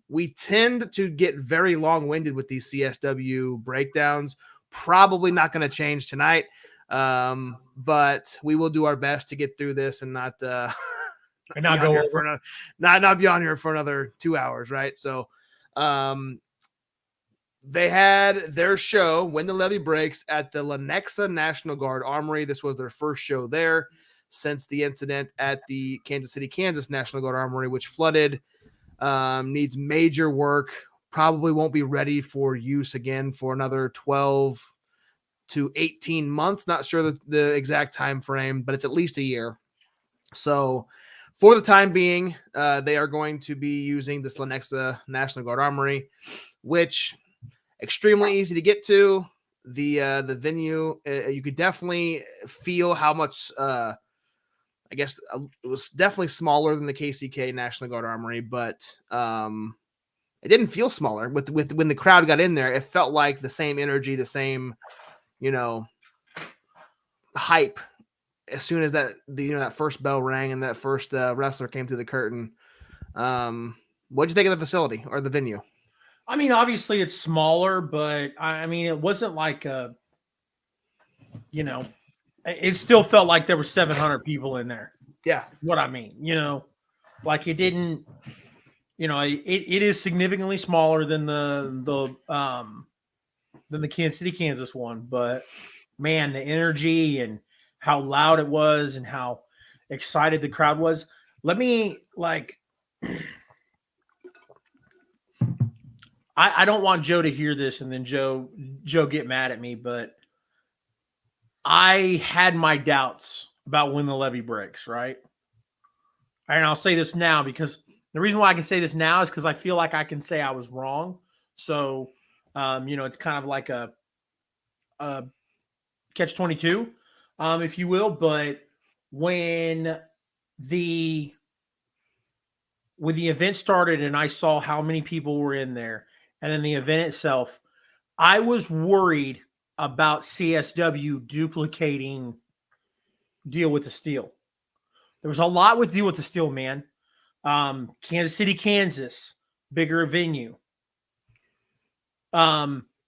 We tend to get very long-winded with these CSW breakdowns. Probably not going to change tonight, but we will do our best to get through this and not not go over. Not be on here for another 2 hours, right? So they had their show when the levee breaks at the Lenexa National Guard Armory. This was their first show there since the incident at the Kansas City, Kansas National Guard Armory, which flooded, needs major work, probably won't be ready for use again for another 12 to 18 months. Not sure the exact time frame, but it's at least a year. So for the time being, they are going to be using this Lenexa National Guard Armory, which extremely easy to get to. The venue, you could definitely feel how much, I guess it was definitely smaller than the KCK National Guard Armory, but it didn't feel smaller with when the crowd got in there. It felt like the same energy, the same, hype. As soon as that first bell rang and that first wrestler came through the curtain, what'd you think of the facility or the venue? I mean, obviously it's smaller, but I mean, it wasn't like you know, it still felt like there were 700 people in there. Yeah. What I mean, like it didn't, it is significantly smaller than the Kansas City, Kansas one, but man, the energy and how loud it was and how excited the crowd was. Let me I don't want Joe to hear this and then Joe get mad at me, but I had my doubts about when the levee breaks, right? And I'll say this now because the reason why I can say this now is because I feel like I can say I was wrong. So, it's kind of like a catch-22, if you will. But when the event started and I saw how many people were in there, and then the event itself, I was worried about CSW duplicating Deal with the Steel. There was a lot with Deal with the Steel, man. Kansas City, Kansas, bigger venue.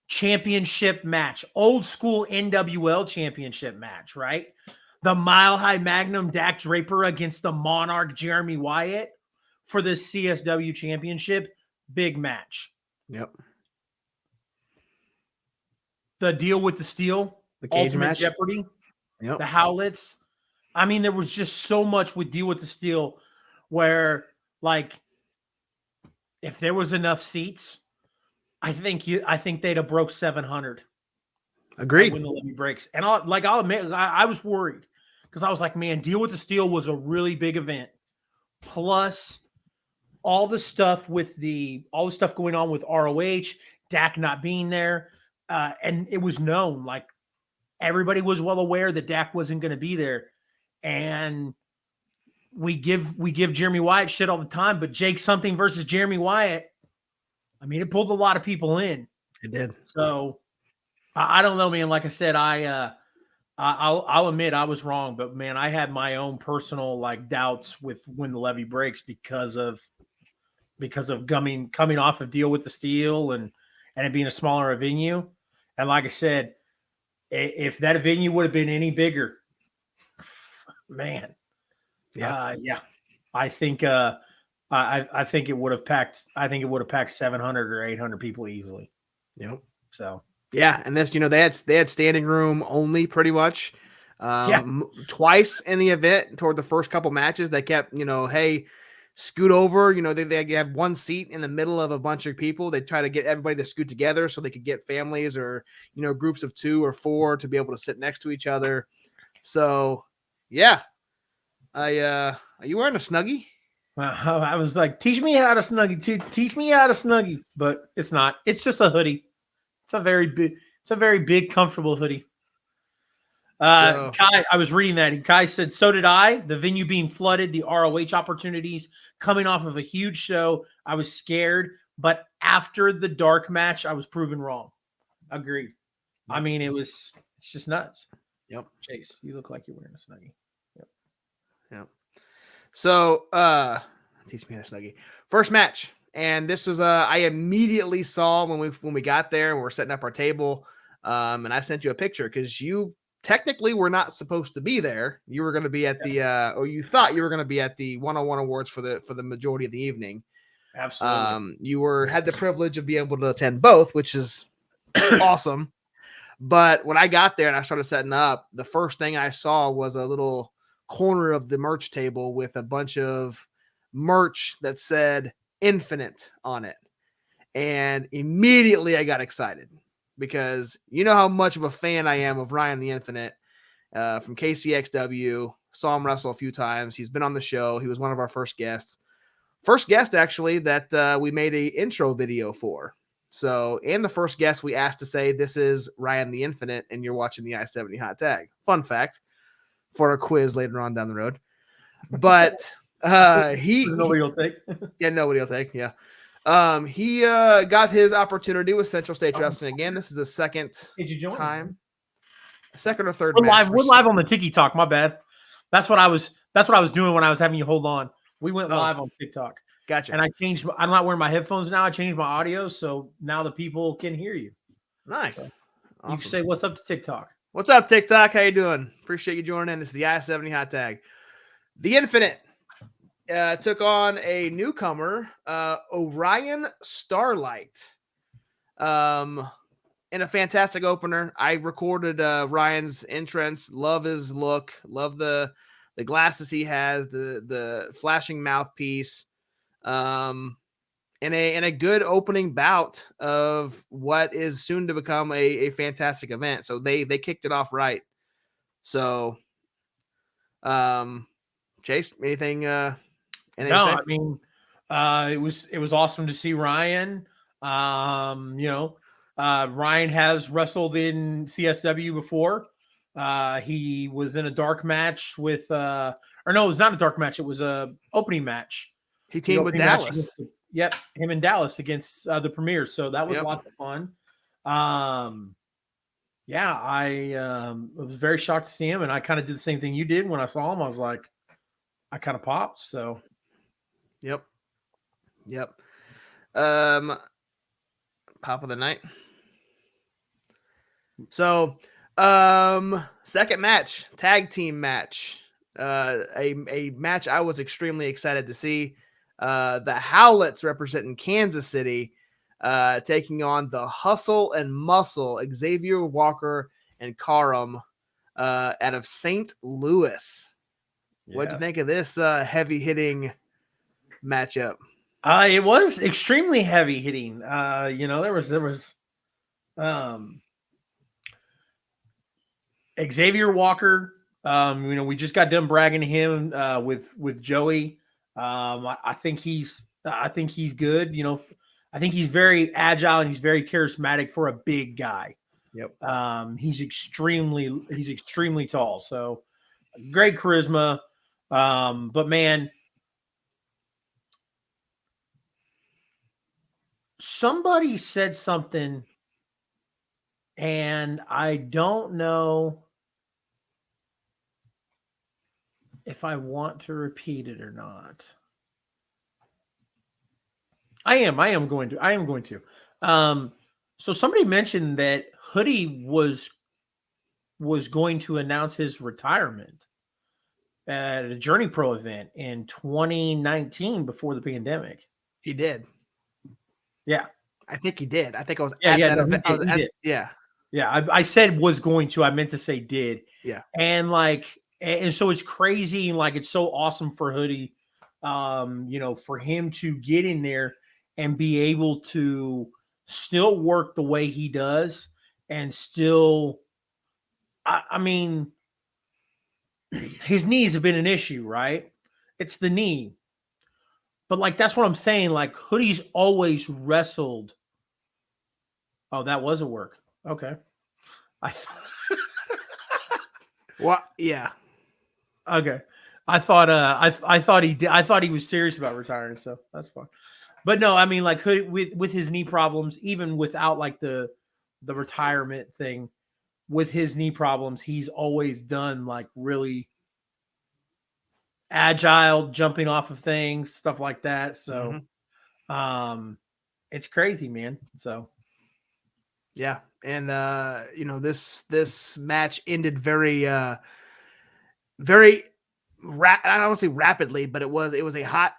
Championship match, old school NWL championship match, right? The Mile High Magnum Dak Draper against the Monarch Jeremy Wyatt for the CSW championship, big match. Yep. The Deal with the Steel, the cage Ultimate match, Jeopardy, yep. The Howlets. I mean, there was just so much with Deal with the Steel where, like, if there was enough seats, I think they'd have broke 700. Agreed. When the levee breaks, and I'll admit, I was worried because I was like, man, Deal with the Steel was a really big event. Plus, all the stuff going on with ROH, Dak not being there, and it was known, like everybody was well aware that Dak wasn't going to be there, and we give Jeremy Wyatt shit all the time, but Jake something versus Jeremy Wyatt, I mean, it pulled a lot of people in. It did. So I don't know, man. Like I said, I'll admit I was wrong, but man, I had my own personal doubts with when the levee breaks because of coming off of Deal with the Steel and it being a smaller venue. And like I said, if that venue would have been any bigger, man, I think I think it would have packed. I think it would have packed 700 or 800 people easily. Yep. So yeah, and this, they had standing room only pretty much. Twice in the event toward the first couple matches, they kept, hey, scoot over. They have one seat in the middle of a bunch of people. They try to get everybody to scoot together so they could get families or groups of 2 or 4 to be able to sit next to each other. So yeah, are you wearing a Snuggie? I was like, teach me how to Snuggie. Teach me how to Snuggie, but it's not. It's just a hoodie. It's a very big, comfortable hoodie. Kai, I was reading that. Kai said, so did I. The venue being flooded, the ROH opportunities coming off of a huge show. I was scared, but after the dark match, I was proven wrong. Agreed. I mean, it's just nuts. Yep. Chase, you look like you're wearing a Snuggie. Yep. So, teach me how to Snuggie. First match. And this was I immediately saw when we got there and we were setting up our table. And I sent you a picture because you technically were not supposed to be there. You were going to be at the or you thought you were going to be at the 101 awards for the majority of the evening. Absolutely. You had the privilege of being able to attend both, which is awesome. But when I got there and I started setting up, the first thing I saw was a little corner of the merch table with a bunch of merch that said Infinite on it. And immediately I got excited because you know how much of a fan I am of Ryan the Infinite from KCXW. Saw him wrestle a few times. He's been on the show. He was one of our first guests. First guest, actually, that we made a intro video for. So, and the first guest we asked to say, this is Ryan the Infinite, and you're watching the I-70 Hot Tag. Fun fact for a quiz later on down the road. But nobody will take. Nobody will take. Yeah. He got his opportunity with Central Stage Wrestling again. This is his second time. Second or third match. We're live on the Tiki Talk. My bad. That's what I was doing when I was having you hold on. We went live on TikTok. Gotcha. And I'm not wearing my headphones now. I changed my audio, so now the people can hear you. Nice. So awesome. You say what's up to TikTok. What's up, TikTok? How you doing? Appreciate you joining in. This is the I-70 Hot Tag. The Infinite took on a newcomer, Orion Starlight, in a fantastic opener. I recorded Ryan's entrance. Love his look. Love the glasses he has. The flashing mouthpiece. In a good opening bout of what is soon to become a fantastic event. So they kicked it off right. So, Chase, anything? No, I mean, it was awesome to see Ryan. Ryan has wrestled in CSW before. He was in a dark match with, or no, it was not a dark match. It was a opening match. He teamed with Dallas. Yep, him and Dallas against the Premiers. So that was lots of fun. I was very shocked to see him, and I kind of did the same thing you did when I saw him. I was like, I kind of popped. So, yep. Pop of the night. So, second match, tag team match. A match I was extremely excited to see. The Howlets representing Kansas City, taking on the Hustle and Muscle, Xavier Walker and Karam, out of St. Louis. Yes. What'd you think of this heavy hitting matchup? It was extremely heavy hitting. There was Xavier Walker. We just got done bragging to him with Joey. I think he's good. I think he's very agile and he's very charismatic for a big guy. Yep. He's extremely tall. So great charisma. But man, somebody said something and I don't know if I want to repeat it or not. I am going to. So somebody mentioned that Hoodie was going to announce his retirement at a Journey Pro event in 2019 before the pandemic. He did. Yeah. I think he did. I think I was at that event. I said was going to. I meant to say did. Yeah. And so it's crazy. And it's so awesome for Hoodie, for him to get in there and be able to still work the way he does and still, I mean, his knees have been an issue, right? It's the knee. But that's what I'm saying. Hoodie's always wrestled. Oh, that was a work. Okay. What? Yeah. Okay. I thought he did. I thought he was serious about retiring, so that's fine. But no, I mean, with his knee problems, even without the retirement thing, with his knee problems, he's always done really agile, jumping off of things, stuff like that. So, it's crazy, man. So, yeah, and this match ended very, very. I don't want to say rapidly, but it was a hot.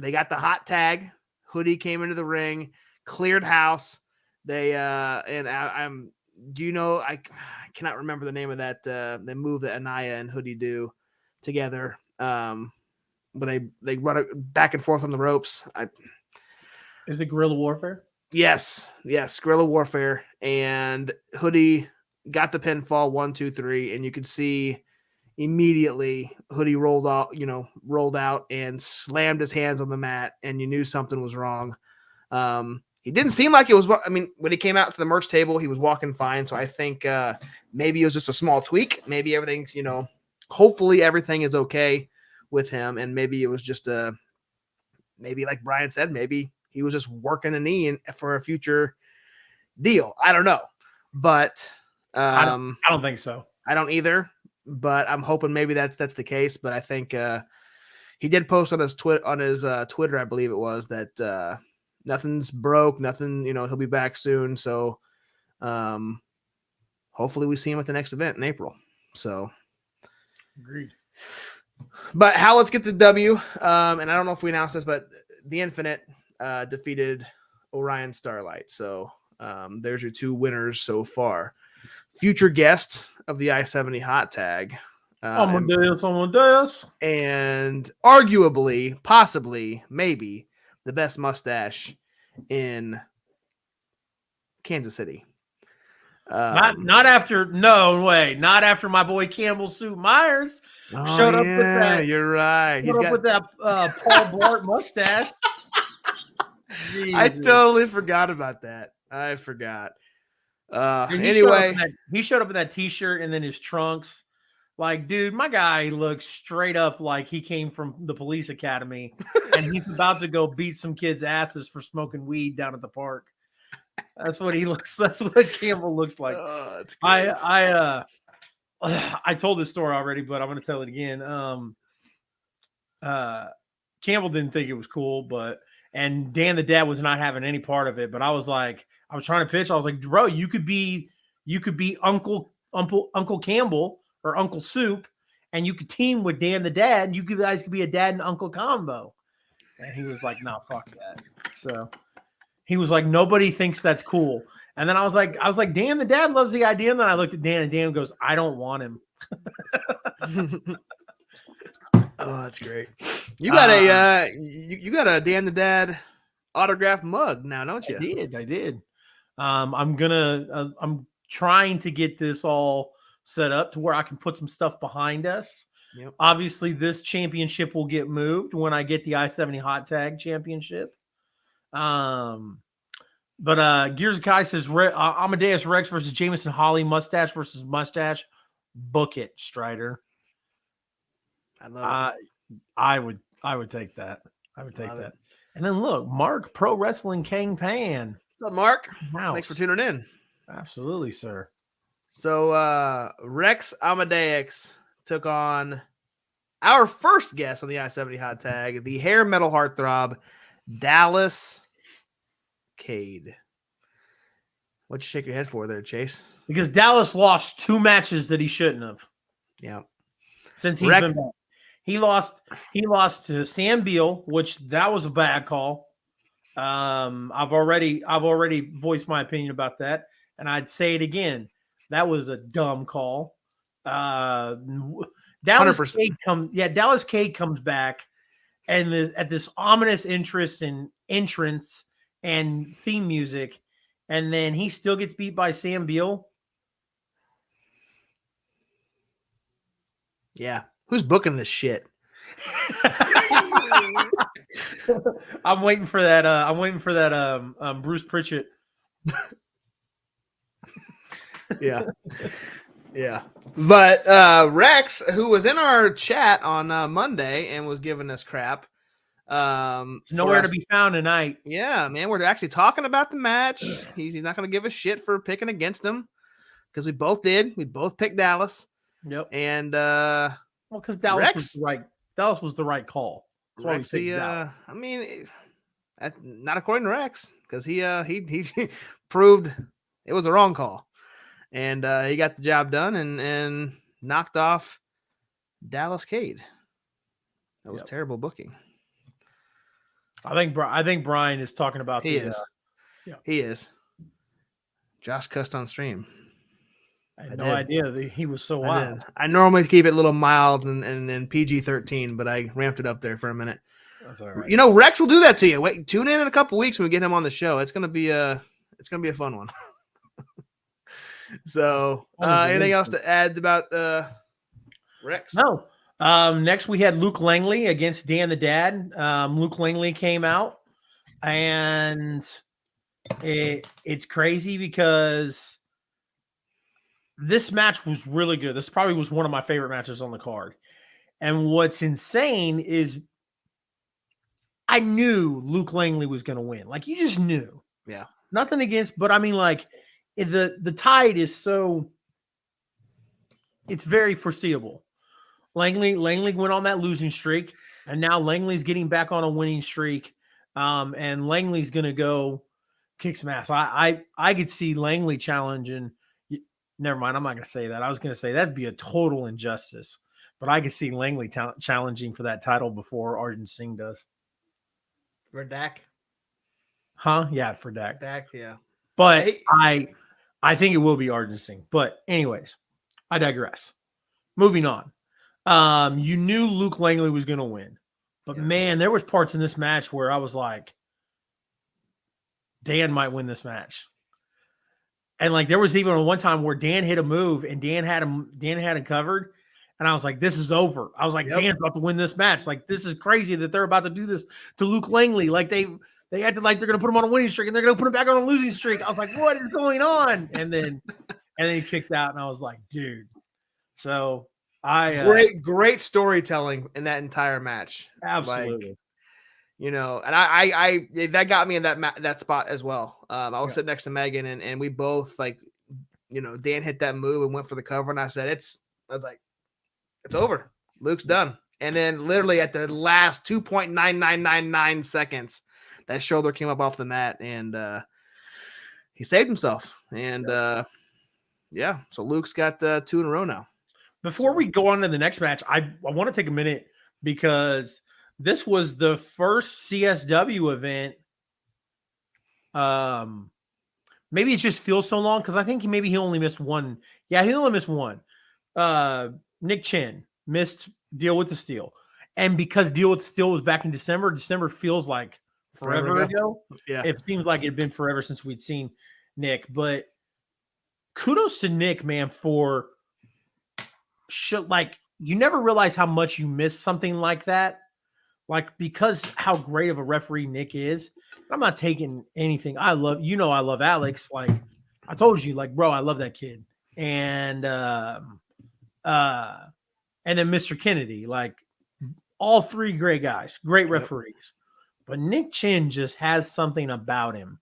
They got the hot tag. Hoodie came into the ring, cleared house. They I cannot remember the name of that the move that Anaya and Hoodie do together. Where they run it back and forth on the ropes. Is it Guerrilla Warfare? Yes, Guerrilla Warfare. And Hoodie got the pinfall 1, 2, 3, and you could see immediately Hoodie rolled out and slammed his hands on the mat, and you knew something was wrong. He didn't seem like it was. I mean, when he came out to the merch table, he was walking fine. So I think maybe it was just a small tweak. Maybe everything's, hopefully everything is okay with him, and maybe it was just maybe like Brian said, maybe he was just working the knee for a future deal. I don't know, but I don't think so. I don't either. But I'm hoping maybe that's the case. But I think he did post on his Twitter, I believe it was, that nothing's broke, nothing. He'll be back soon. So hopefully we see him at the next event in April. So Agreed. But let's get the W. And I don't know if we announced this, but the Infinite defeated Orion Starlight. So there's your 2 winners so far. Future guest of the I-70 hot tag. Amadeus. And arguably, possibly, maybe the best mustache in Kansas City. Not after my boy Campbell Sue Myers showed up with that. You're right. Showed up with that Paul Blart mustache. I totally forgot about that. I forgot. Anyway, he showed up in that T-shirt and then his trunks. Like, dude, my guy looks straight up like he came from the police academy, and he's about to go beat some kids' asses for smoking weed down at the park. That's what he looks. That's what Campbell looks like. Oh, that's great. I told this story already, but I'm going to tell it again. Campbell didn't think it was cool, and Dan the dad was not having any part of it. But I was trying to pitch. I was like, bro, you could be Uncle Campbell or Uncle Soup, and you could team with Dan the dad. You guys could be a dad and uncle combo. And he was like, no, fuck that. So he was like, nobody thinks that's cool. And then I was like, Dan the dad loves the idea. And then I looked at Dan, and Dan goes, I don't want him. Oh, that's great. You got you got a Dan the dad autographed mug now, don't you? I did. I'm trying to get this all set up to where I can put some stuff behind us. Yep. Obviously, this championship will get moved when I get the I-70 hot tag championship. But Gears Kai says Amadeus Rex versus Jameson Holly, mustache versus mustache. Book it, Strider. I love it. I would take that. I would take that. And then look, Mark Pro Wrestling Kang Pan. What's up, Mark? House. Thanks for tuning in. Absolutely, sir. So Rex Amadeus took on our first guest on the I-70 hot tag, the hair metal heartthrob, Dallas Cade. What'd you shake your head for there, Chase? Because Dallas lost 2 matches that he shouldn't have. Yeah. Since he's been back. He lost to Sam Beal, which that was a bad call. I've already voiced my opinion about that, and I'd say it again. That was a dumb call. Dallas 100%. Dallas Cade comes back and at this ominous entrance and theme music, and then he still gets beat by Sam Beal. Yeah. Who's booking this shit? I'm waiting for that. Bruce Pritchett. Yeah. Yeah. But Rex, who was in our chat on Monday and was giving us crap. Nowhere to be found tonight. Yeah, man. We're actually talking about the match. He's not going to give us shit for picking against him because we both did. We both picked Dallas. Yep. And because Dallas was right. Dallas was the right call. That's why Rex, I mean, not according to Rex, because he proved it was a wrong call, and he got the job done and knocked off Dallas Cade. That was terrible booking. I think Brian is talking about. He is. Josh cussed on stream. I had no idea that he was so wild. I normally keep it a little mild and PG-13, but I ramped it up there for a minute. That's all right. You know, Rex will do that to you. Wait, tune in a couple weeks when we get him on the show. It's gonna be a fun one. So, anything else to add about Rex? No. Next we had Luke Langley against Dan the Dad. Luke Langley came out, and it's crazy because this match was really good. This probably was one of my favorite matches on the card. And what's insane is I knew Luke Langley was going to win. Like, you just knew. Yeah. Nothing against, but I mean, like, the tide is so, it's very foreseeable. Langley went on that losing streak, and now Langley's getting back on a winning streak. And Langley's going to go kick some ass. I could see Langley challenging never mind. I'm not going to say that. I was going to say that'd be a total injustice. But I could see Langley challenging for that title before Arjun Singh does. For Dak? Huh? Yeah, for Dak. Dak, yeah. But I think it will be Arjun Singh. But anyways, I digress. Moving on. You knew Luke Langley was going to win. But man, there was parts in this match where I was like, Dan might win this match. And like there was even one time where Dan hit a move and Dan had him covered. And I was like, this is over. I was like, Dan's about to win this match. Like, this is crazy that they're about to do this to Luke Langley. Like they acted like they're gonna put him on a winning streak and they're gonna put him back on a losing streak. I was like, what is going on? And then he kicked out, and I was like, dude. So great storytelling in that entire match. Absolutely. Like, you know, and I that got me in that spot as well. I was sitting next to Megan, and we both, like, you know, Dan hit that move and went for the cover, and I said, it's over. Luke's done. And then literally at the last 2.9999 seconds, that shoulder came up off the mat, and he saved himself. And so Luke's got 2 in a row now. Before we go on to the next match, I want to take a minute because this was the first CSW event. Maybe it just feels so long because I think he only missed one. Yeah, he only missed one. Nick Chin missed Deal with the Steel. And because Deal with the Steel was back in December feels like forever ago. Yeah. It seems like it had been forever since we'd seen Nick. But kudos to Nick, man, for like, you never realize how much you miss something like that. Like, because how great of a referee Nick is. I'm not taking anything. I love Alex. Like, I told you, like, bro, I love that kid. And then Mr. Kennedy, like, all 3 great guys, great referees. But Nick Chin just has something about him.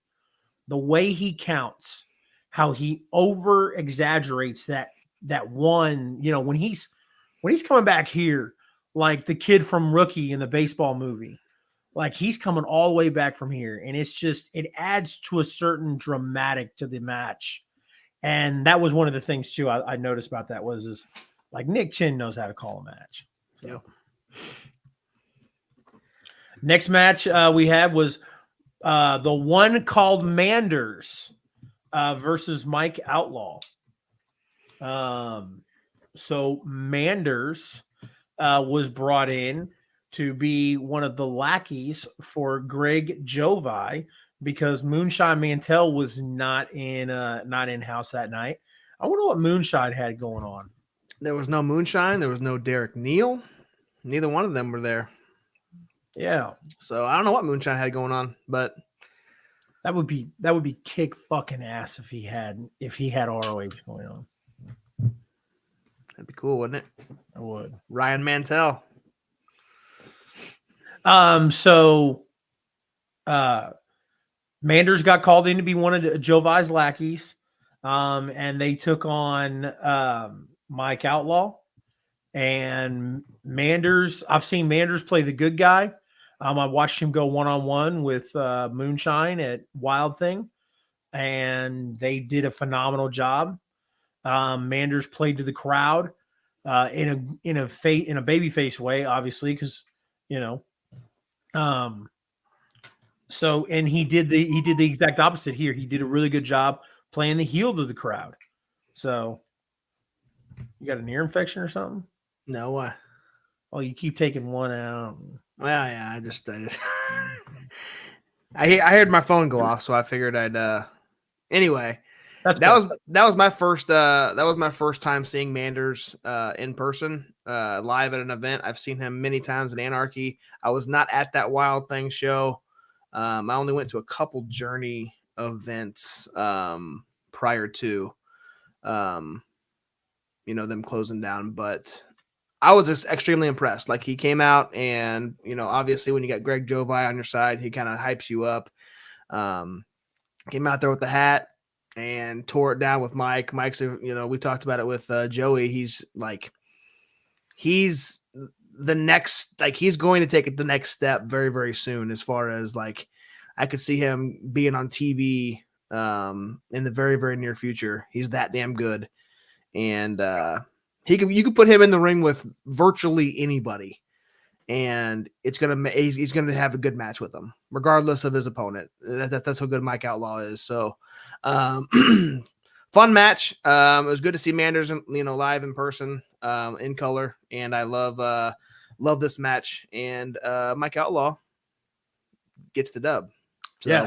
The way he counts, how he over exaggerates that one, you know, when he's coming back here, like the kid from Rookie in the baseball movie, like he's coming all the way back from here. And it's just, it adds to a certain dramatic to the match. And that was one of the things too I noticed about that was like Nick Chin knows how to call a match. So. Yep. Next match we had was the one called Manders versus Mike Outlaw. So Manders was brought in to be one of the lackeys for Greg Jovi because Moonshine Mantell was not in house that night. I wonder what Moonshine had going on. There was no Moonshine. There was no Derek Neal. Neither one of them were there. Yeah. So I don't know what Moonshine had going on, but that would be kick fucking ass if he had ROH going on. That'd be cool, wouldn't it? I would. Ryan Mantell. So Manders got called in to be one of Jovi's lackeys. And they took on Mike Outlaw. And Manders, I've seen Manders play the good guy. I watched him go one-on-one with Moonshine at Wild Thing, and they did a phenomenal job. Manders played to the crowd in a babyface way, obviously, because you know. So, and he did the exact opposite here. He did a really good job playing the heel to the crowd. So, you got an ear infection or something? No, why? Oh, you keep taking one out. Well, yeah, I just I heard my phone go off, so I figured I'd anyway. That was my first time seeing Manders in person, live at an event. I've seen him many times in Anarchy. I was not at that Wild Thing show. I only went to a couple Journey events prior to them closing down, but I was just extremely impressed. Like, he came out and, obviously when you got Greg Jovi on your side, he kind of hypes you up. Came out there with the hat and tore it down with Mike. Mike's, we talked about it with Joey. He's the next, he's going to take it the next step very, very soon. As far as I could see him being on TV in the very, very near future. He's that damn good. and you could put him in the ring with virtually anybody, and he's gonna have a good match with them, regardless of his opponent. That's how good Mike Outlaw is. So, fun match. It was good to see Manders, live in person, in color, and I love this match. And Mike Outlaw gets the dub. So.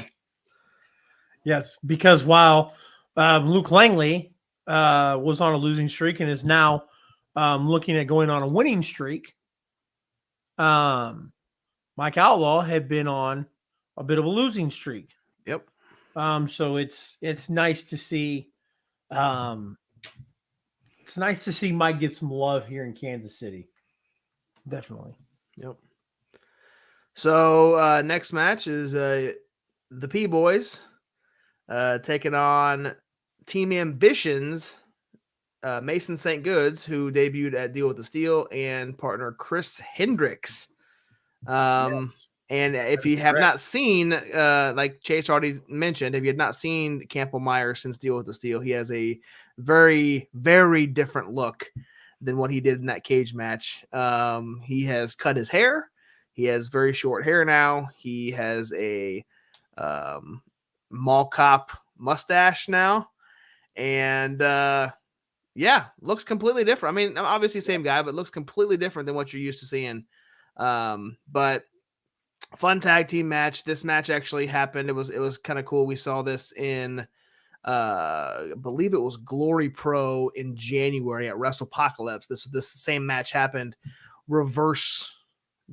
Yes, because while Luke Langley was on a losing streak and is now looking at going on a winning streak, Mike Outlaw had been on a bit of a losing streak. Yep. So it's nice to see. It's nice to see Mike get some love here in Kansas City. Definitely. Yep. So next match is the P Boys taking on Team Ambition's Mason St. Goods, who debuted at Deal with the Steel, and partner Chris Hendricks. Yes. And if you have not seen, like Chase already mentioned, if you had not seen Campbell Meyer since Deal with the Steel, he has a very, very different look than what he did in that cage match. He has cut his hair. He has very short hair now. He has a mall cop mustache now. And looks completely different. I mean, obviously same guy, but looks completely different than what you're used to seeing. But fun tag team match. This match actually happened. It was kind of cool. We saw this in I believe it was Glory Pro in January at WrestlePocalypse. This same match happened reverse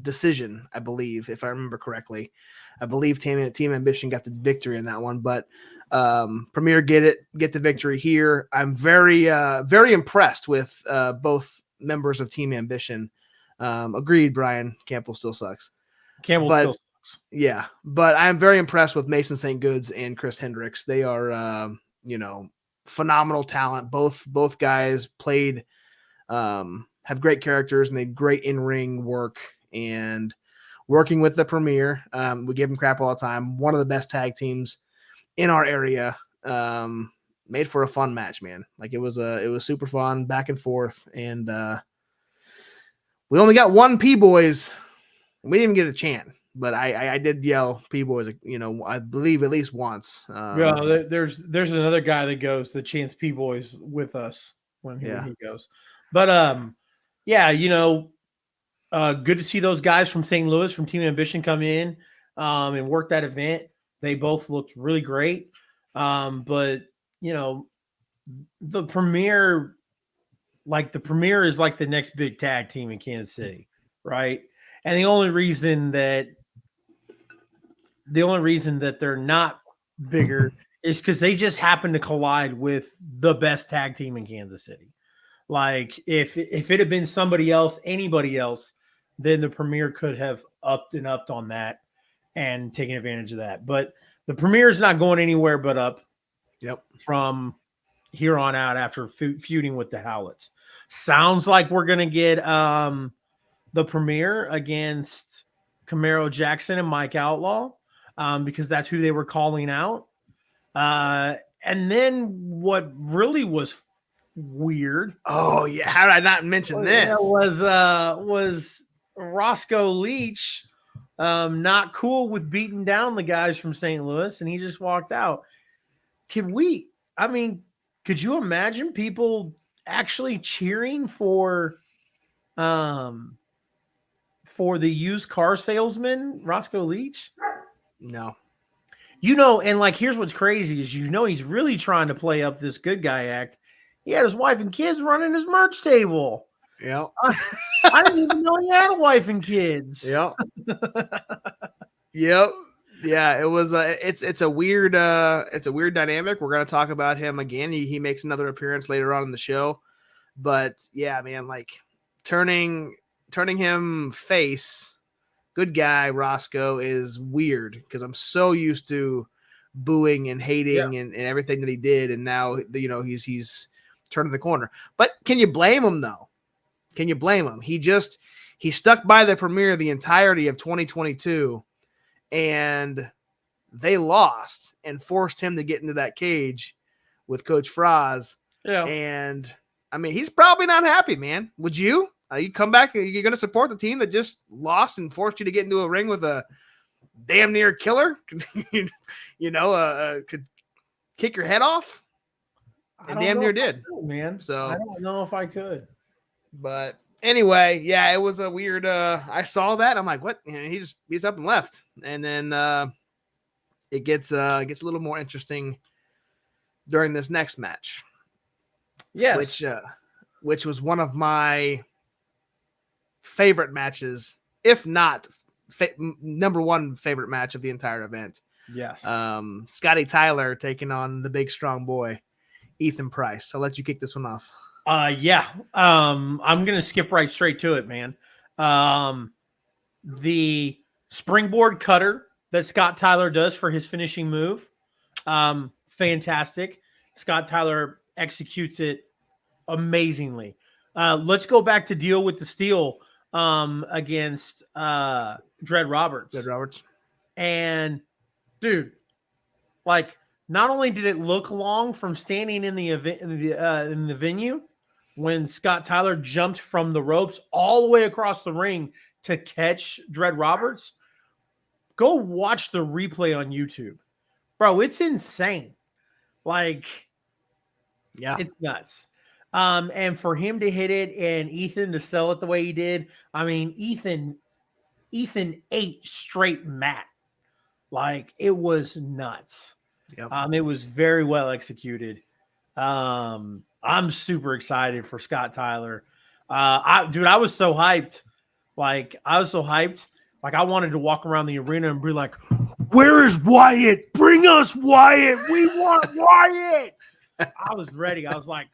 decision, I believe, if I remember correctly. I believe Team Ambition got the victory in that one, but Premier get the victory here. I'm very very impressed with both members of Team Ambition. Agreed, Brian. Campbell still sucks. Still sucks. Yeah, but I'm very impressed with Mason St. Goods and Chris Hendricks. They are phenomenal talent. Both guys played have great characters, and they great in-ring work. And working with the Premier, we give them crap all the time. One of the best tag teams in our area. Made for a fun match, man. Like it was super fun, back and forth, and we only got one P Boys. We didn't even get a chant, but I did yell P Boys, I believe at least once. There's another guy that chants P Boys with us when he goes. But good to see those guys from St. Louis from Team Ambition come in and work that event. They both looked really great. But the Premier is like the next big tag team in Kansas City, right? And the only reason that they're not bigger is because they just happen to collide with the best tag team in Kansas City. Like if it had been somebody else, anybody else, then the Premier could have upped on that and taken advantage of that. But the Premier is not going anywhere but up. Yep. From here on out after feuding with the Howlets. Sounds like we're going to get the Premier against Camaro Jackson and Mike Outlaw because that's who they were calling out. And then what really was weird. Oh, yeah. How did I not mention this? Was Roscoe Leach not cool with beating down the guys from St. Louis, and he just walked out. Could you imagine people actually cheering for the used car salesman, Roscoe Leach? No. And here's what's crazy is he's really trying to play up this good guy act. He had his wife and kids running his merch table. Yeah. I didn't even know he had a wife and kids. Yep. Yep. Yeah, it was it's a weird dynamic. We're going to talk about him again. He makes another appearance later on in the show. But yeah, man, turning him face, good guy Roscoe, is weird because I'm so used to booing and hating and everything that he did, and now he's turning the corner. But can you blame him though? Can you blame him? He stuck by the Premier the entirety of 2022. And they lost and forced him to get into that cage with Coach Fraz. Yeah. And I mean, he's probably not happy, man. Would you? You come back, you're going to support the team that just lost and forced you to get into a ring with a damn near killer? Could kick your head off? And damn near did. Man. So I don't know if I could. But anyway, yeah, it was a weird I saw that. I'm like, what? And he's up and left. And then it gets a little more interesting during this next match. Yes. Which was one of my favorite matches, if not number one favorite match of the entire event. Yes. Scotty Tyler taking on the big strong boy, Ethan Price. I'll let you kick this one off. Yeah. I'm gonna skip right straight to it, man. The springboard cutter that Scott Tyler does for his finishing move, fantastic. Scott Tyler executes it amazingly. Let's go back to deal with the steel against Dread Roberts. And dude, like, not only did it look long from standing in the event in the venue when Scott Tyler jumped from the ropes all the way across the ring to catch Dread Roberts, go watch the replay on YouTube. Bro, it's insane. Like, yeah, it's nuts. And for him to hit it and Ethan to sell it the way he did, I mean, Ethan ate straight mat. Like, it was nuts. Yep. It was very well executed. I'm super excited for Scott Tyler. I was so hyped. Like, I wanted to walk around the arena and be like, where is Wyatt? Bring us Wyatt. We want Wyatt. I was ready. I was like,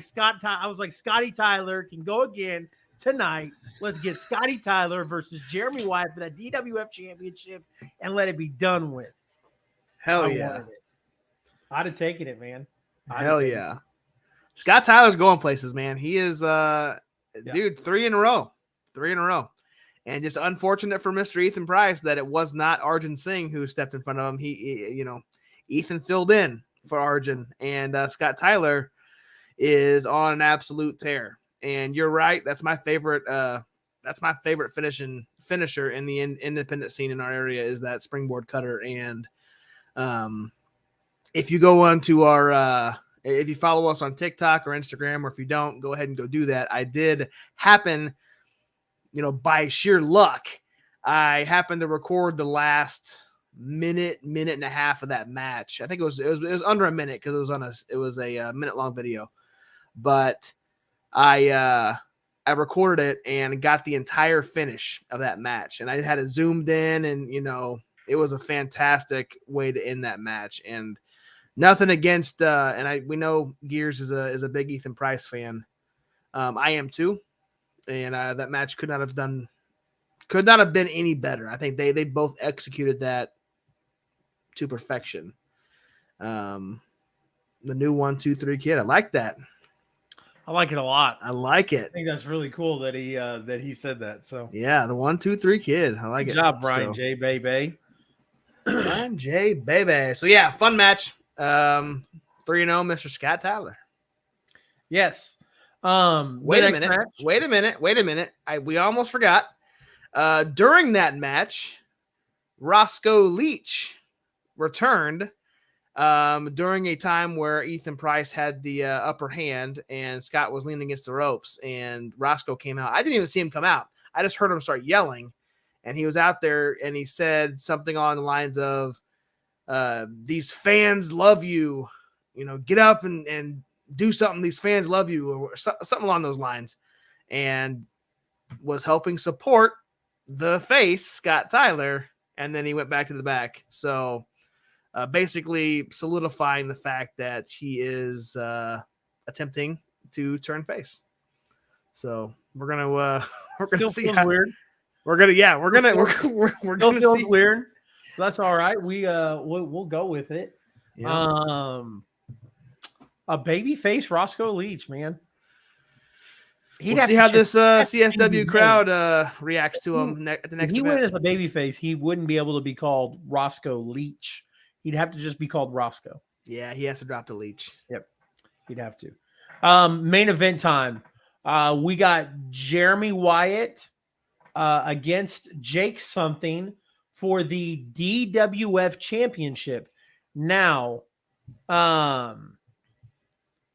Scotty Tyler can go again tonight. Let's get Scotty Tyler versus Jeremy Wyatt for that DWF championship and let it be done with. Hell yeah. I'd have taken it, man. Hell yeah. Scott Tyler's going places, man. He is, dude, 3 in a row. And just unfortunate for Mr. Ethan Price that it was not Arjun Singh who stepped in front of him. Ethan filled in for Arjun, and Scott Tyler is on an absolute tear. And you're right. That's my favorite. That's my favorite finisher in the independent scene in our area is that springboard cutter. And if you go on to if you follow us on TikTok or Instagram, or if you don't, go ahead and go do that. I did happen, by sheer luck, I happened to record the last minute and a half of that match. I think it was under a minute because it was a minute long video, but I recorded it and got the entire finish of that match, and I had it zoomed in, and it was a fantastic way to end that match. And nothing against we know Gears is a big Ethan Price fan. I am too, and that match could not have been any better. I think they both executed that to perfection. The new 1, 2, 3 kid. I like that. I like it a lot. I like it. I think that's really cool that he said that. So yeah, the 1, 2, 3 kid. I like it. Good job, Brian J. Baby. Brian J. Baby. So yeah, fun match. 3-0, Mr. Scott Tyler. Yes. Wait a minute. We almost forgot. During that match, Roscoe Leach returned during a time where Ethan Price had the upper hand and Scott was leaning against the ropes, and Roscoe came out. I didn't even see him come out. I just heard him start yelling, and he was out there, and he said something along the lines of, these fans love you, get up and do something. These fans love you, or something along those lines, and was helping support the face, Scott Tyler. And then he went back to the back. So basically solidifying the fact that he is attempting to turn face. So we're gonna see how weird. We're gonna see weird. That's all right. We'll go with it. Yeah. A baby face Roscoe Leach, man. We'll see how this CSW crowd reacts to him at the next event. If he went as a baby face, he wouldn't be able to be called Roscoe Leach. He'd have to just be called Roscoe. Yeah, he has to drop the Leach. Yep, he'd have to. Main event time. We got Jeremy Wyatt against Jake something for the DWF Championship. Now,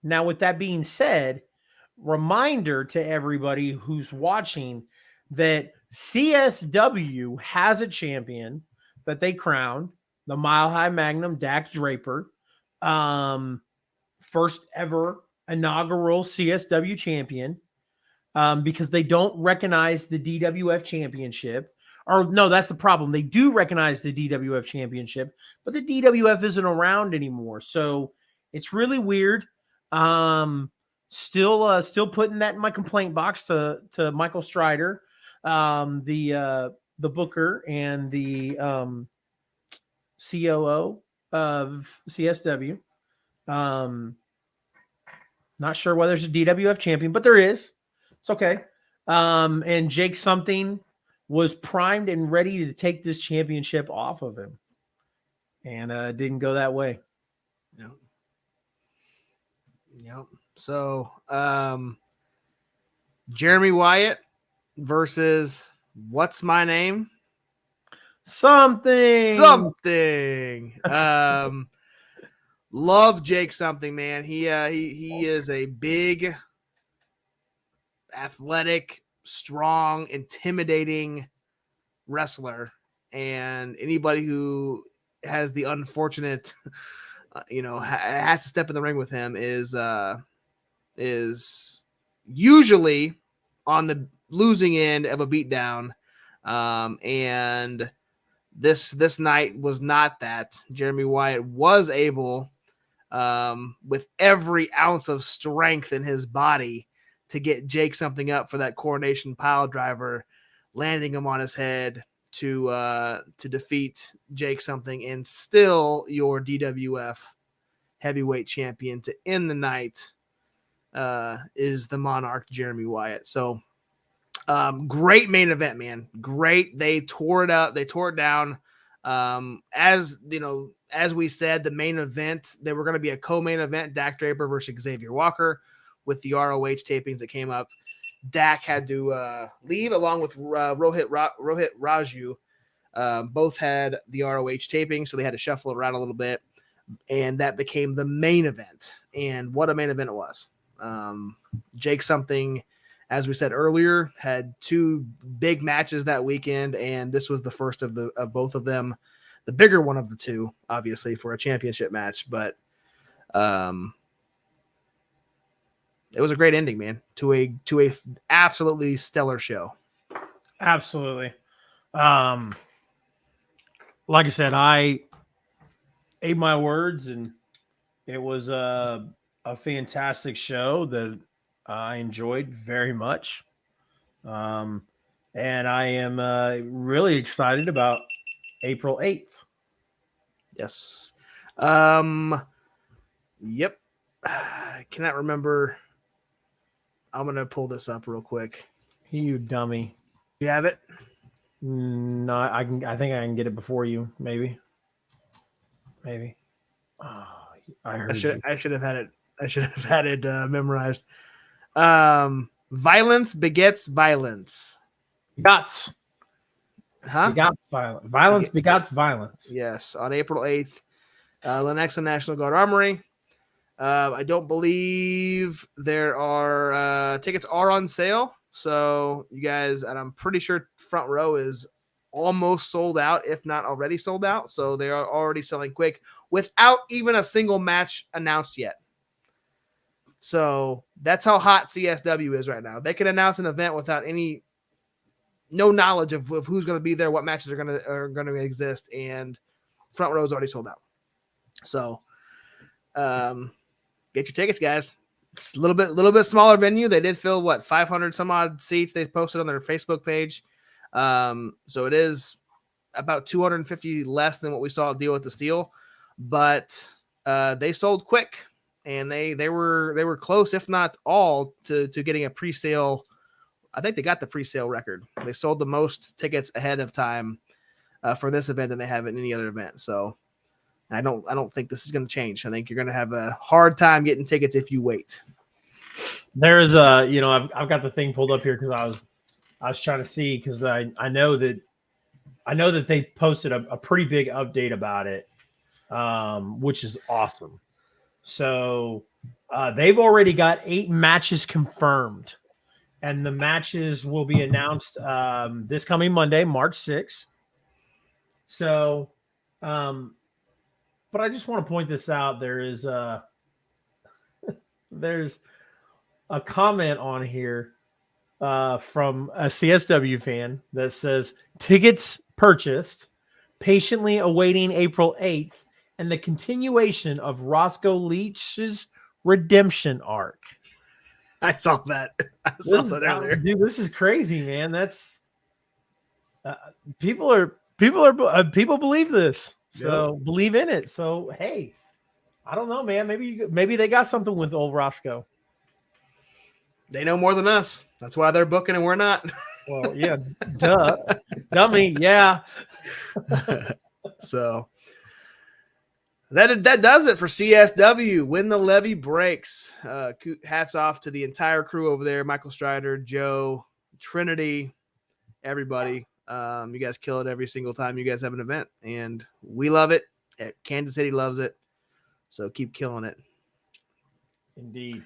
with that being said, reminder to everybody who's watching that CSW has a champion that they crowned, the Mile High Magnum Dax Draper, first ever inaugural CSW champion, because they don't recognize the DWF championship. Or no, that's the problem. They do recognize the DWF championship, but the DWF isn't around anymore. So it's really weird. Still putting that in my complaint box to Michael Strider, the booker and the COO of CSW. Not sure why there's a DWF champion, but there is. It's okay. And Jake something was primed and ready to take this championship off of him, and didn't go that way. Yep. So, Jeremy Wyatt versus what's my name? Something. Love Jake something, man. He is a big, athletic, strong, intimidating wrestler, and anybody who has the unfortunate has to step in the ring with him is usually on the losing end of a beatdown, and this night was not that. Jeremy Wyatt was able, with every ounce of strength in his body, to get Jake something up for that coronation pile driver, landing him on his head to defeat Jake something, and still your DWF heavyweight champion to end the night is the Monarch Jeremy Wyatt. So great main event, man. Great. They tore it up. They tore it down. As you know, as we said, the main event, they were going to be a co-main event, Dak Draper versus Xavier Walker, with the ROH tapings that came up. Dak had to leave along with Rohit Raju. Both had the ROH taping, so they had to shuffle it around a little bit, and that became the main event. And what a main event it was. Jake something, as we said earlier, had two big matches that weekend, and this was the first of both of them, the bigger one of the two, obviously, for a championship match. But it was a great ending, man, to a absolutely stellar show. Absolutely. Like I said, I ate my words, and it was a fantastic show that I enjoyed very much. And I am really excited about April 8th. Yes. Yep. I cannot remember. I'm going to pull this up real quick. You dummy. You have it? No, I think I can get it before you. Maybe. Oh, I should have had it. I should have had it memorized. Violence begets violence. Begots. Huh? Begots violence. Violence begots violence. Yes, on April 8th, Lenexa National Guard Armory. I don't believe there are tickets are on sale. So you guys, and I'm pretty sure front row is almost sold out, if not already sold out. So they are already selling quick without even a single match announced yet. So that's how hot CSW is right now. They can announce an event without no knowledge of who's going to be there, what matches are going to exist, and front row is already sold out. So get your tickets, guys. It's a little bit smaller venue. They did fill 500 some odd seats. They posted on their Facebook page. So it is about 250 less than what we saw at Deal with the Steel, but they sold quick, and they were close, if not all, to getting a pre-sale. I think they got the pre-sale record. They sold the most tickets ahead of time for this event than they have at any other event. So I don't think this is going to change. I think you're going to have a hard time getting tickets if you wait. There's I've got the thing pulled up here because I was trying to see because I know that they posted a pretty big update about it, which is awesome. So they've already got 8 matches confirmed, and the matches will be announced this coming Monday, March 6th. So, but I just want to point this out. There's a comment on here from a CSW fan that says tickets purchased, patiently awaiting April 8th and the continuation of Roscoe Leach's redemption arc. I saw that. I saw that earlier. Dude, this is crazy, man. That's people believe this. So believe in it. So hey, I don't know, man. Maybe they got something with old Roscoe. They know more than us. That's why they're booking and we're not. Well, yeah, duh, dummy, yeah. So that does it for CSW. Win the Levee Breaks. Hats off to the entire crew over there: Michael Strider, Joe, Trinity, everybody. You guys kill it every single time you guys have an event, and we love it. Kansas City loves it. So keep killing it. Indeed.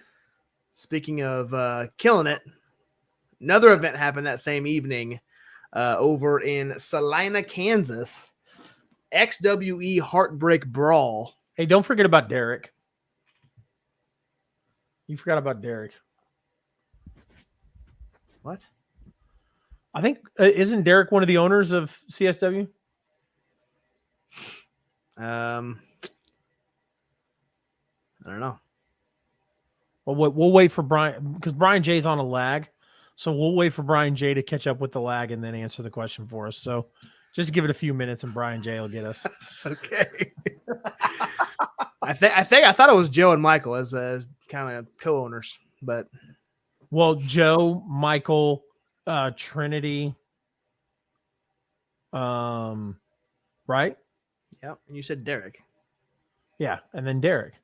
Speaking of killing it, another event happened that same evening over in Salina, Kansas. XWE Hearbreak Brawl. Hey, don't forget about Derek. You forgot about Derek. What? I think isn't Derek one of the owners of CSW? I don't know. Well, we'll wait for Brian because Brian J's on a lag, so we'll wait for Brian J to catch up with the lag and then answer the question for us. So just give it a few minutes and Brian J will get us. Okay. I thought it was Joe and Michael as kind of co-owners, but Joe, Michael, Trinity, right? Yeah, and you said Derek. Yeah, and then Derek.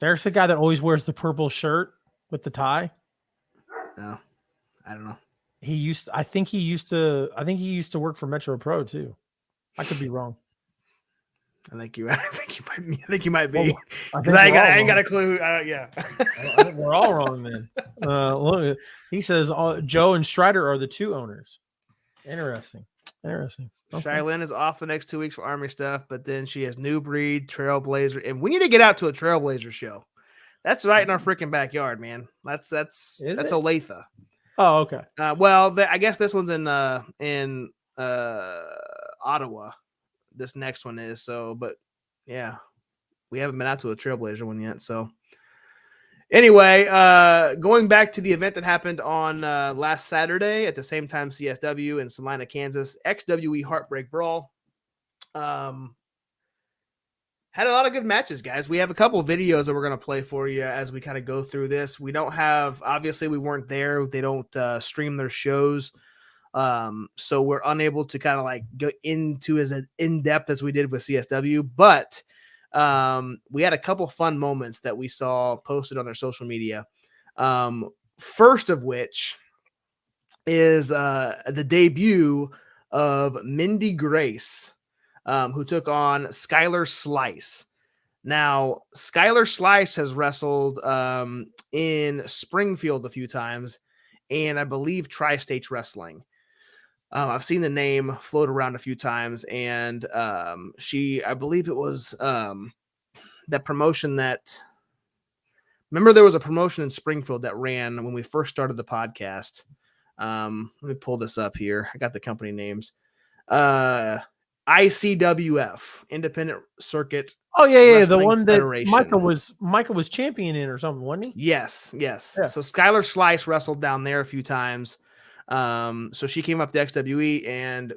Derek's the guy that always wears the purple shirt with the tie. No, I don't know. I think he used to work for Metro Pro too. I could be wrong. I think you might be. Because I ain't got a clue. Yeah. We're all wrong then. Look, he says Joe and Strider are the 2 owners. Interesting. Okay. Shylin is off the next 2 weeks for Army stuff, but then she has New Breed, Trailblazer, and we need to get out to a Trailblazer show. That's right in our freaking backyard, man. That's Olathe. Oh, okay. I guess this one's in Ottawa. This next one is but yeah, we haven't been out to a Trailblazer one yet. So anyway, going back to the event that happened on last Saturday at the same time CSW in Salina, Kansas, XWE Hearbreak Brawl. Had a lot of good matches, guys. We have a couple of videos that we're going to play for you as we kind of go through this. We don't have, obviously we weren't there. They don't stream their shows. So we're unable to kind of like go into as in depth as we did with CSW, but we had a couple fun moments that we saw posted on their social media. First of which is the debut of Mindy Grace, who took on Skylar Slice. Now, Skylar Slice has wrestled in Springfield a few times, and I believe Tri-States Wrestling. I've seen the name float around a few times, and I believe it was that promotion that, remember there was a promotion in Springfield that ran when we first started the podcast. Let me pull this up here. I got the company names. ICWF, Independent Circuit. Oh yeah, the Wrestling one that Federation. Michael was champion in or something, wasn't he? Yes. Yeah. So Skylar Slice wrestled down there a few times. So she came up to XWE and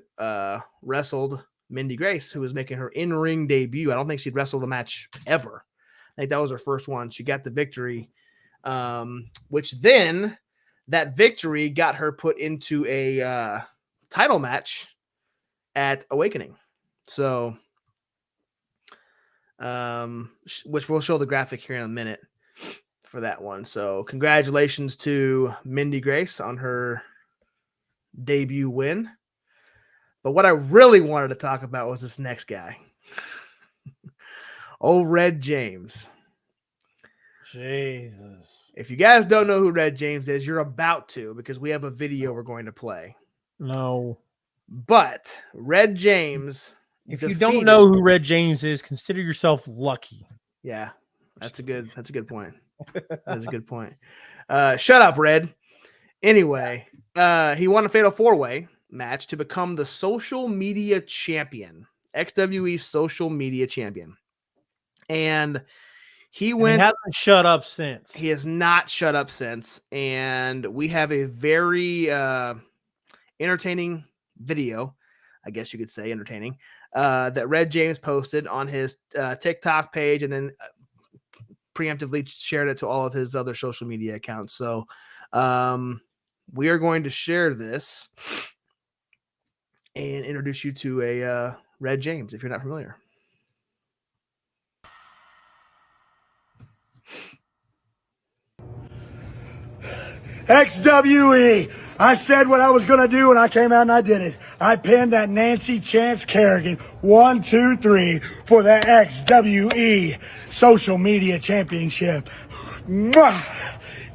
wrestled Mindy Grace, who was making her in-ring debut. I don't think she'd wrestled a match ever. I think that was her first one. She got the victory, which then that victory got her put into a title match at Awakening. So, which we'll show the graphic here in a minute. for that one. So congratulations to Mindy Grace on her debut win. But what I really wanted to talk about was this next guy. Old Red James. Jesus. If you guys don't know who Red James is, you're about to, because we have a video we're going to play. No. But Red James. If you don't know who Red James is, consider yourself lucky. Yeah, that's a good point. That's a good point. Shut up, Red. Anyway, he won a Fatal 4-Way match to become the social media champion, XWE social media champion. And he hasn't shut up since. He has not shut up since. And we have a very entertaining video, I guess you could say entertaining, that Red James posted on his TikTok page and then preemptively shared it to all of his other social media accounts. So we are going to share this and introduce you to a Red James if you're not familiar. XWE. I said what I was going to do when I came out and I did it. I pinned that Nancy Chance Kerrigan 1, 2, 3 for the XWE Social Media Championship. Mwah!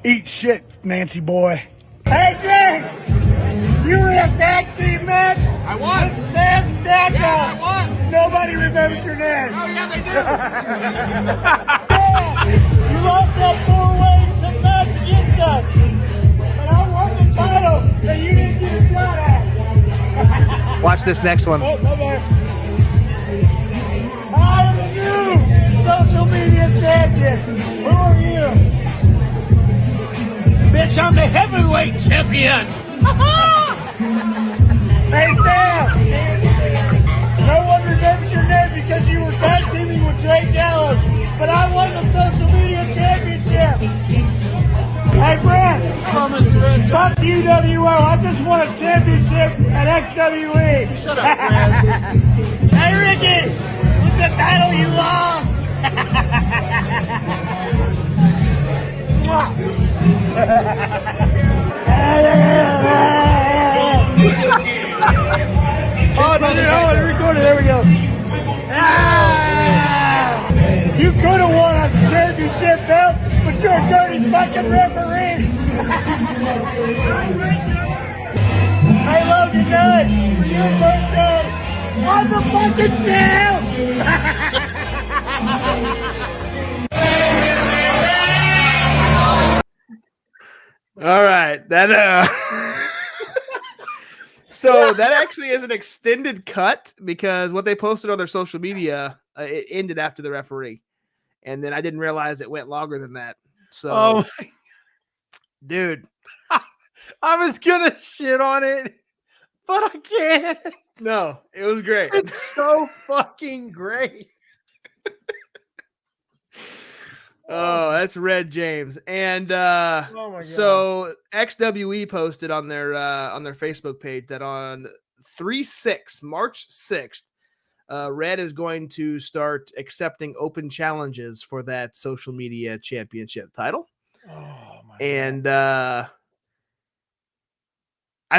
Eat shit, Nancy boy. Hey, Jay! You were in a tag team match? I won. With Sam Stacko. Yeah, I won. Nobody remembers your name. Oh, yeah, they do. Yeah, you lost that 4-way to match against us. Title that you didn't get a shot at. Watch this next one. Oh, I am the new social media champion. Who are you? Bitch, I'm the heavyweight champion. Hey, Sam. No one remembers your name because you were tag teaming with Drake Gallows, but I won the social media championship. Hey, Brad. Fuck UWO. I just won a championship at XWE. Shut up, Brad. Hey, Ricky. What's the title you lost? Oh, no, it recorded. There we go. You could have won a championship belt, but you're a dirty fucking referee. Hey, Logan Knight, for your birthday, I'm the fucking champ. All right, that so that actually is an extended cut because what they posted on their social media it ended after the referee, and then I didn't realize it went longer than that. So, dude, I was gonna shit on it, but I can't. No, it was great. It's so fucking great. Oh, that's Red James. And so XWE posted on their Facebook page that on March 6th, Red is going to start accepting open challenges for that social media championship title. And I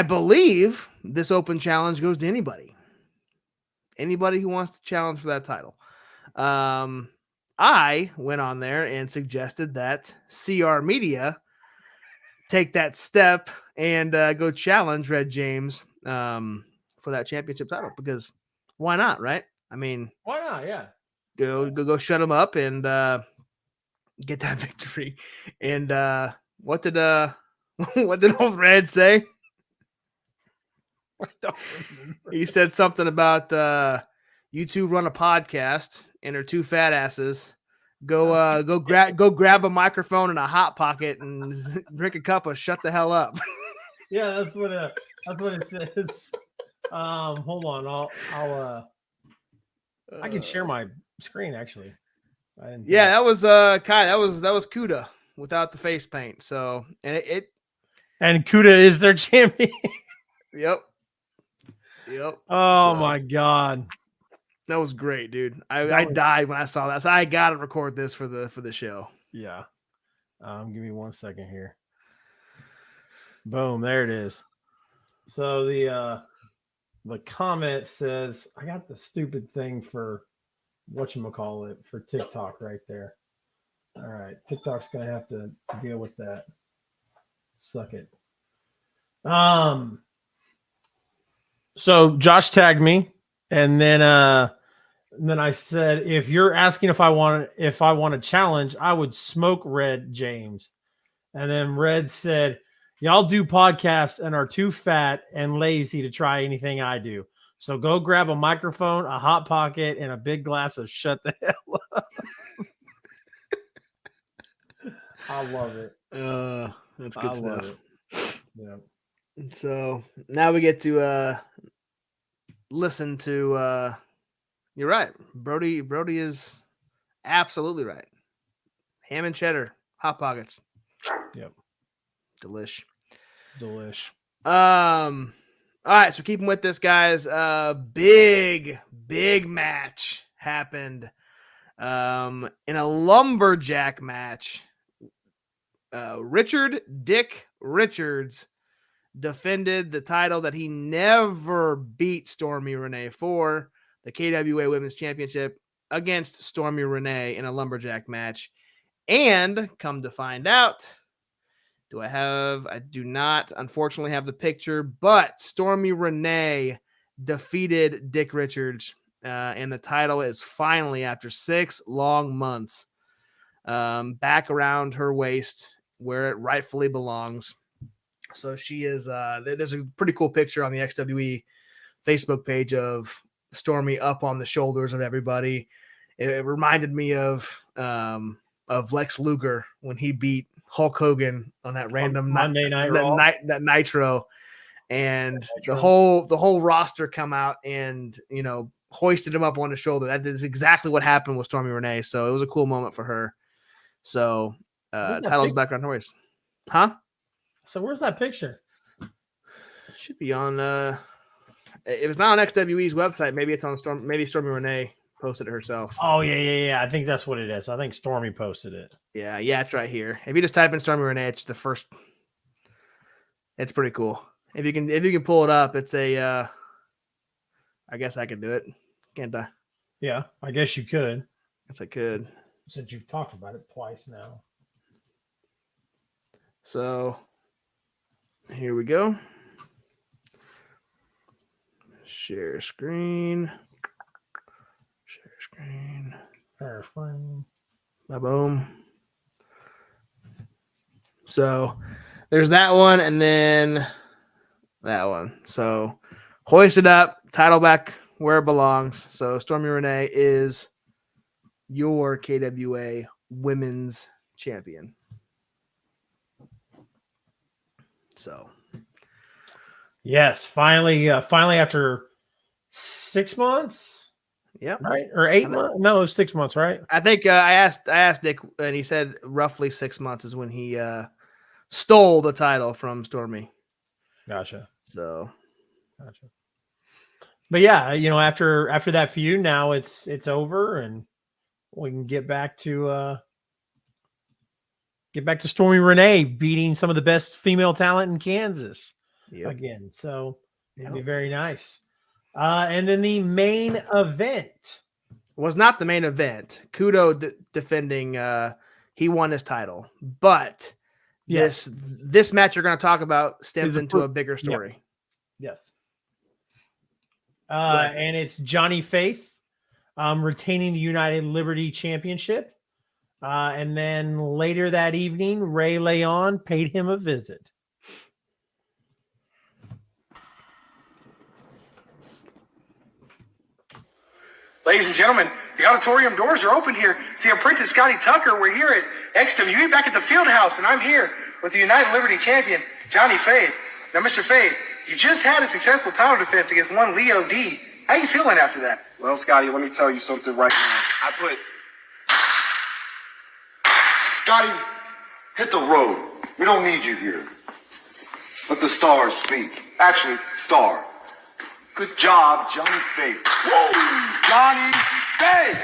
believe this open challenge goes to anybody who wants to challenge for that title. I went on there and suggested that CR Media take that step and go challenge Red James for that championship title, because why not, right? I mean, why not? Yeah. Go shut him up and get that victory. And what did old Red say? I don't remember. He said something about you two run a podcast and are two fat asses. Go grab a microphone and a hot pocket and drink a cup of shut the hell up. Yeah, that's what it says. Hold on, I can share my screen actually. That was Kai. That was Kuda without the face paint. So and Kuda is their champion. Yep. Oh my god. That was great, dude. I died when I saw that. So I gotta record this for the show. Yeah. Give me 1 second here. Boom, there it is. So the comment says, I got the stupid thing for whatchamacallit for TikTok right there. All right, TikTok's gonna have to deal with that. Suck it. So Josh tagged me, and then I said, if you're asking if I want a challenge, I would smoke Red James. And then Red said, y'all do podcasts and are too fat and lazy to try anything I do. So go grab a microphone, a hot pocket, and a big glass of shut the hell up. I love it. That's good stuff. Yeah. So now we get to listen to you're right. Brody is absolutely right. Ham and cheddar, hot pockets. Yep. Delish. All right, so keeping with this, guys. Big match happened. In a lumberjack match. Dick Richards defended the title that he never beat Stormy Renee for, the KWA Women's Championship, against Stormy Renee in a lumberjack match. And come to find out, I do not, unfortunately, have the picture, but Stormy Renee defeated Dick Richards, and the title is finally, after 6 long months, back around her waist where it rightfully belongs. So she is, there's a pretty cool picture on the XWE Facebook page of Stormy up on the shoulders of everybody. It reminded me of Lex Luger when he beat Hulk Hogan on that random Monday Night Raw. that Nitro, and the whole roster come out and hoisted him up on his shoulder. That is exactly what happened with Stormy Renee. So it was a cool moment for her. So title's back on her waist. Huh? So where's that picture? It should be on. If it's not on XWE's website, maybe it's on Storm. Maybe Stormy Renee posted it herself. Oh yeah. I think that's what it is. I think Stormy posted it. Yeah, it's right here. If you just type in Stormy Renee, it's the first. It's pretty cool. If you can pull it up, it's a. I guess I could do it. Can't I? Yeah, I guess you could. Yes, I could. Since you've talked about it twice now. So here we go. Share screen. Boom. So there's that one, and then that one. So hoist it up, title back where it belongs. So Stormy Renee is your KWA Women's Champion. So yes, finally after 6 months. Yep. Right. Or 8 months. No, it was 6 months, right? I think I asked Dick, and he said roughly 6 months is when he stole the title from Stormy. Gotcha. So but yeah, after that feud, now it's over, and we can get back to Stormy Renee beating some of the best female talent in Kansas again. So that'd be very nice. And then the main event was not the main event. Kudo defending, he won his title, but this match you're going to talk about stems into a bigger story. Yes. And it's Johnny Faith retaining the United Liberty Championship. And then later that evening, Ray Leon paid him a visit. Ladies and gentlemen, the auditorium doors are open here. See, Apprentice Scotty Tucker. We're here at XWE back at the field house, and I'm here with the United Liberty champion, Johnny Faith. Now, Mr. Faith, you just had a successful title defense against one Leo D. How you feeling after that? Well, Scotty, let me tell you something right now. Scotty, hit the road. We don't need you here. Let the stars speak. Actually, Star. Good job, Johnny Faith. Whoa! Johnny Faith!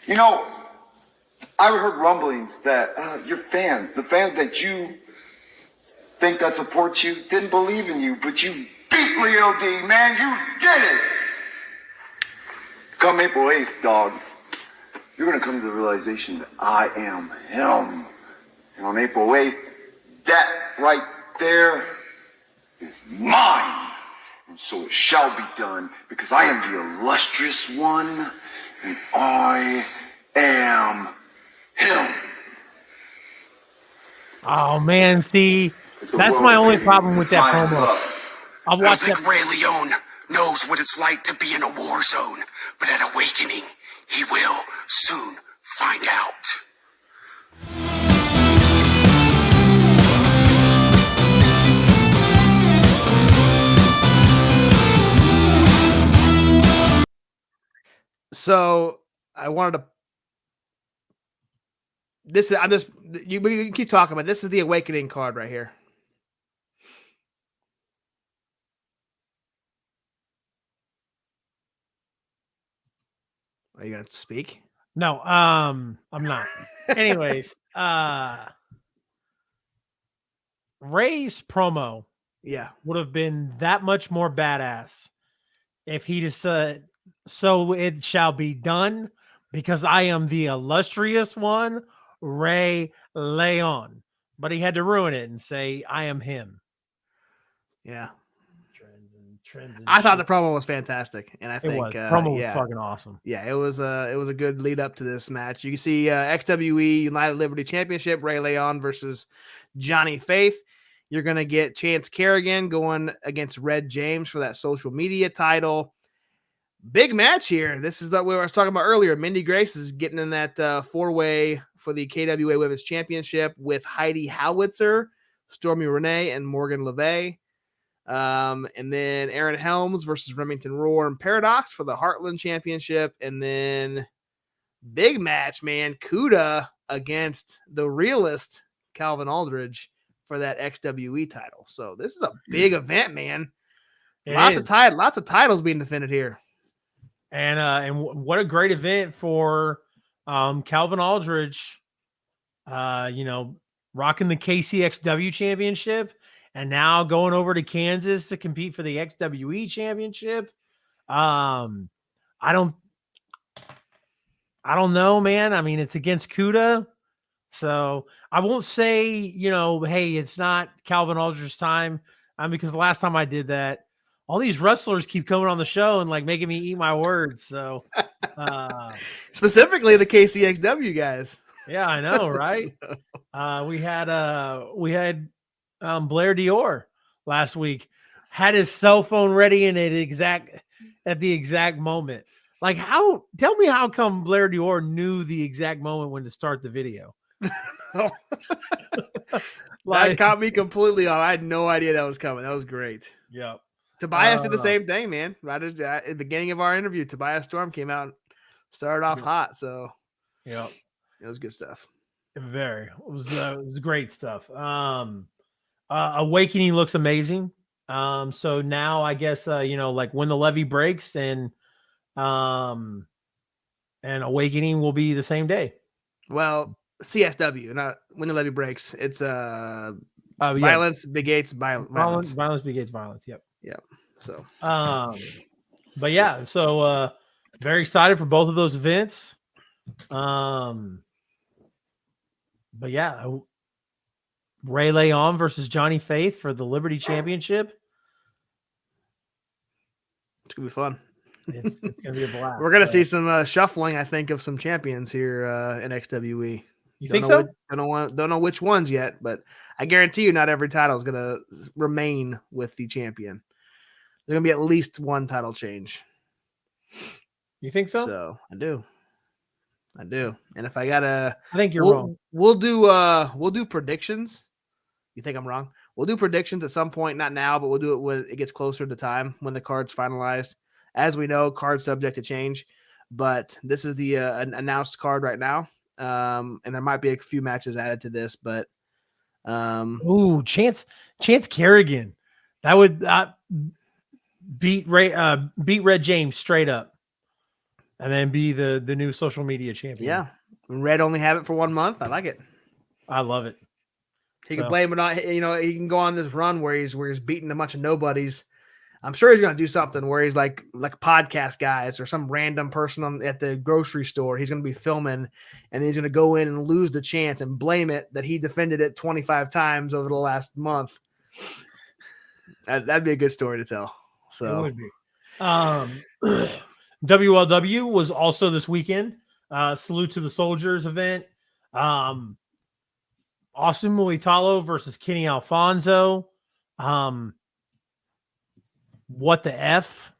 You know, I heard rumblings that your fans, the fans that you think that support you, didn't believe in you, but you beat Leo D, man. You did it. Come April 8th, dog, you're going to come to the realization that I am him. And on April 8th, that right there is mine. And so it shall be done, because I am the illustrious one, and I am him. Oh man, see, that's my only problem with that promo. I've watched that. Ray Leon knows what it's like to be in a war zone, but at Awakening, he will soon find out. So I wanted to. This is. I'm just. You can keep talking, but this is the Awakening card right here. Are you gonna speak? No, I'm not. Anyways, Ray's promo, would have been that much more badass if he just said, "So it shall be done, because I am the illustrious one, Ray Leon." But he had to ruin it and say, "I am him." Yeah. Trends. I thought the promo was fantastic, and I think promo was fucking awesome. Yeah, it was a good lead up to this match. You can see XWE United Liberty Championship, Ray Leon versus Johnny Faith. You're gonna get Chance Kerrigan going against Red James for that social media title. Big match here. This is what I was talking about earlier. Mindy Grace is getting in that 4-way for the KWA Women's Championship with Heidi Howitzer, Stormy Renee, and Morgan Levee. And then Aaron Helms versus Remington Roar and Paradox for the Heartland Championship. And then big match, man, Kuda against the realist Calvin Aldridge for that XWE title. So this is a big event, man. Lots of titles being defended here. And what a great event for Calvin Aldridge, rocking the KCXW championship and now going over to Kansas to compete for the XWE championship. I don't know, man. I mean, it's against Kuda. So I won't say, hey, it's not Calvin Aldridge's time. Because the last time I did that, all these wrestlers keep coming on the show and like making me eat my words. So specifically the KCXW guys. Yeah, I know, right? We had Blair Dior last week, had his cell phone ready at the exact moment. Like, tell me how come Blair Dior knew the exact moment when to start the video? That caught me completely off. I had no idea that was coming. That was great. Yeah. Tobias did the same thing, man. Right at the beginning of our interview, Tobias Storm came out and started off hot. So, yeah, it was good stuff. It was great stuff. Awakening looks amazing. So now I guess like when the levee breaks and Awakening will be the same day. Well, CSW, not when the levee breaks. It's violence begates violence. Violence begates violence. Yep. Yep. So, but yeah, so very excited for both of those events. But yeah, Ray Leon versus Johnny Faith for the Liberty Championship. It's gonna be fun. It's gonna be a blast. We're gonna see some shuffling, I think, of some champions here in XWE. You think so? Don't know which ones yet, but I guarantee you, not every title is gonna remain with the champion. There's gonna be at least one title change. You think so? So I do. And if I gotta, I think you're wrong. We'll do predictions. You think I'm wrong? We'll do predictions at some point, not now, but we'll do it when it gets closer to time, when the card's finalized. As we know, card's subject to change, but this is the announced card right now. And there might be a few matches added to this, but Chance Kerrigan, that would beat Red James straight up, and then be the new social media champion. Yeah, Red only have it for 1 month. I like it. I love it. He can blame it on, he can go on this run where he's beating a bunch of nobodies. I'm sure he's going to do something where he's like podcast guys or some random person at the grocery store. He's going to be filming, and he's going to go in and lose the chance and blame it that he defended it 25 times over the last month. That'd be a good story to tell. So it would be. WLW was also this weekend. Salute to the Soldiers event. Austin Muitalo versus Kenny Alfonso. What the F?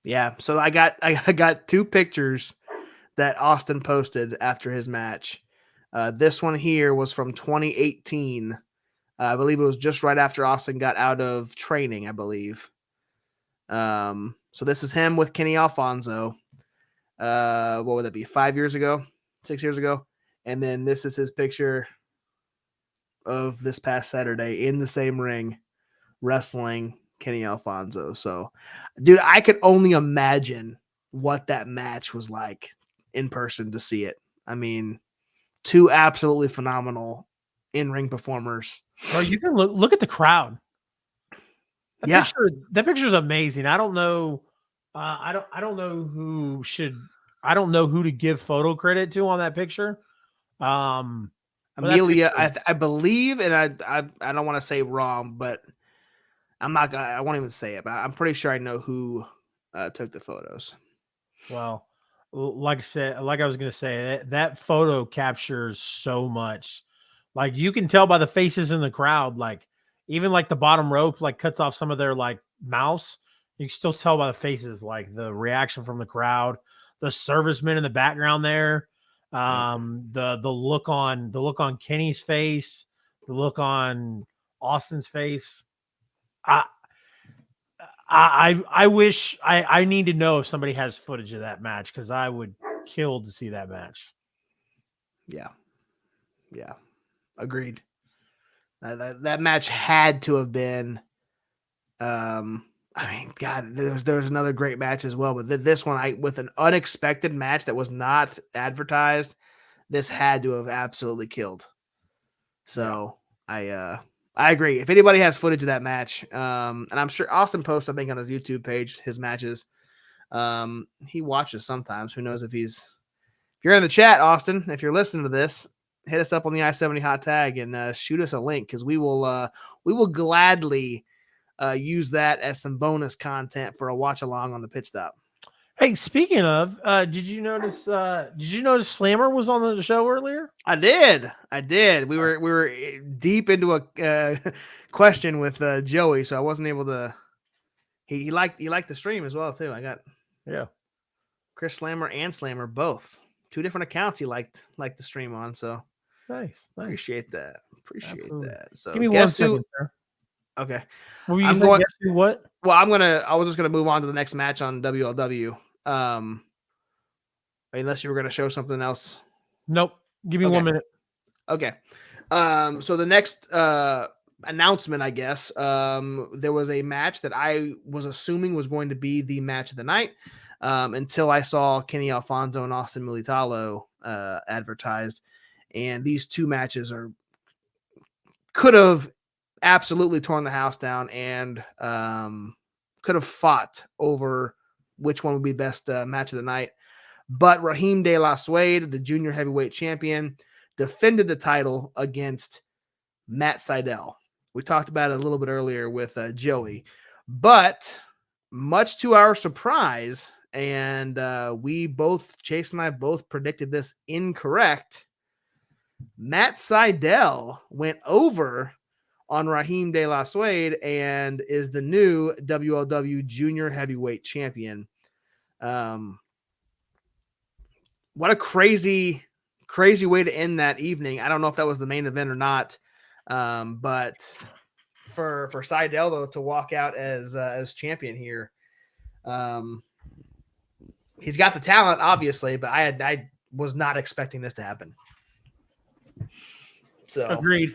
Yeah. So I got 2 pictures that Austin posted after his match. This one here was from 2018. I believe it was just right after Austin got out of training, I believe. So this is him with Kenny Alfonso. What would that be? 5 years ago, 6 years ago. And then this is his picture of this past Saturday in the same ring, wrestling Kenny Alfonso. So, dude, I could only imagine what that match was like in person to see it. I mean, 2 absolutely phenomenal in-ring performers. Bro, you can look at the crowd. That picture is amazing. I don't know. I don't know who to give photo credit to on that picture. Amelia, I believe, and I don't want to say wrong, but I won't even say it, but I'm pretty sure I know who took the photos. Well, like I was going to say, that photo captures so much. Like, you can tell by the faces in the crowd, like even like the bottom rope, like cuts off some of their like mouths. You can still tell by the faces, like the reaction from the crowd, the servicemen in the background there, the look on Kenny's face, the look on Austin's face. I wish I need to know if somebody has footage of that match, because I would kill to see that match. Yeah. Agreed. That match had to have been. I mean, God, there was another great match as well, but this one, with an unexpected match that was not advertised, this had to have absolutely killed. So I agree. If anybody has footage of that match, and I'm sure Austin posts, I think, on his YouTube page, his matches. He watches sometimes. Who knows if you're in the chat, Austin, if you're listening to this, hit us up on the I-70 hot tag and shoot us a link, because we will gladly use that as some bonus content for a watch along on the pit stop. Hey, speaking of, did you notice Slammer was on the show earlier? I did. We were deep into a question with Joey, so I wasn't able to. He liked the stream as well too. I got Chris Slammer and Slammer both, 2 different accounts he liked the stream on. So nice. Appreciate that. That. So give me 1 second, sir. Okay. I'm going to what? Well, I was just gonna move on to the next match on WLW. Unless you were gonna show something else. Nope. Give me 1 minute. Okay. So the next announcement, I guess, there was a match that I was assuming was going to be the match of the night, until I saw Kenny Alfonso and Austin Muitalo advertised, and these 2 matches could have absolutely torn the house down, and could have fought over which one would be best match of the night. But Raheem De La Suede, the junior heavyweight champion, defended the title against Matt Sydal. We talked about it a little bit earlier with Joey, but much to our surprise, and Chase and I both predicted this incorrect, Matt Sydal went over on Raheem De La Suede and is the new WLW junior heavyweight champion. What a crazy way to end that evening. I don't know if that was the main event or not. But for Sydal, though, to walk out as champion here, he's got the talent, obviously, but I was not expecting this to happen. So agreed.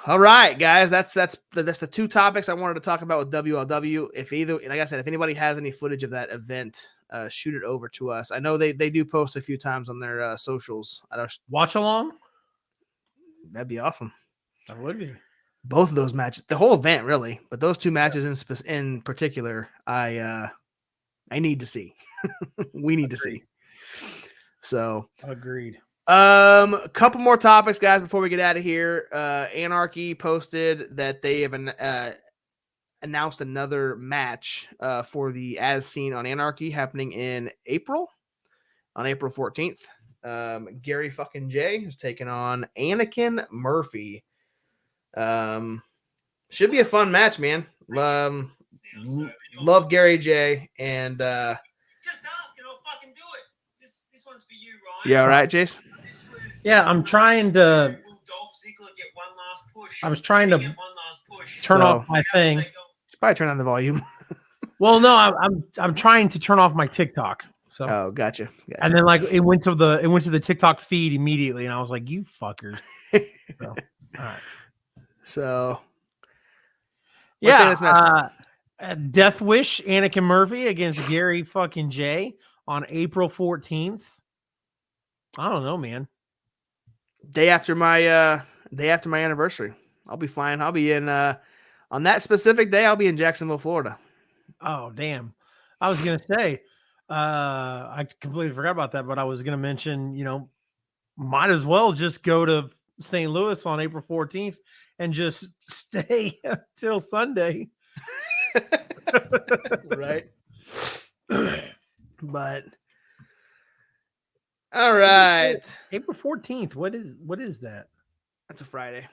All right, guys, that's the 2 topics I wanted to talk about with WLW. Like I said, if anybody has any footage of that event, shoot it over to us. I know they do post a few times on their socials. I don't watch along. That'd be awesome. That would be. Both of those matches, the whole event really, but those two matches in particular, I need to see. We need to see. So agreed. A couple more topics, guys, before we get out of here. Anarchy posted that they have announced another match for the As Seen on Anarchy happening in April, on April 14th. Gary fucking J is taking on Anakin Murphy. Should be a fun match, man. Love Gary J, and Just ask and I'll fucking do it. This one's for you, Ryan. you all right, Jace? Yeah, I'm trying to. I was trying to turn off my thing. Probably turn on the volume. Well, no, I'm trying to turn off my TikTok. So gotcha. And then like it went to the TikTok feed immediately, and I was like, "You fuckers!" So, all right. So yeah, Death Wish Anakin Murphy against Gary fucking J on April 14th. I don't know, man. Day after my anniversary. I'll be flying. I'll be in on that specific day. I'll be in Jacksonville, Florida. Oh, damn. I was gonna say, I completely forgot about that, but I was gonna mention, might as well just go to St. Louis on April 14th and just stay till Sunday. Right. But all right. April 14th. What is that? That's a Friday.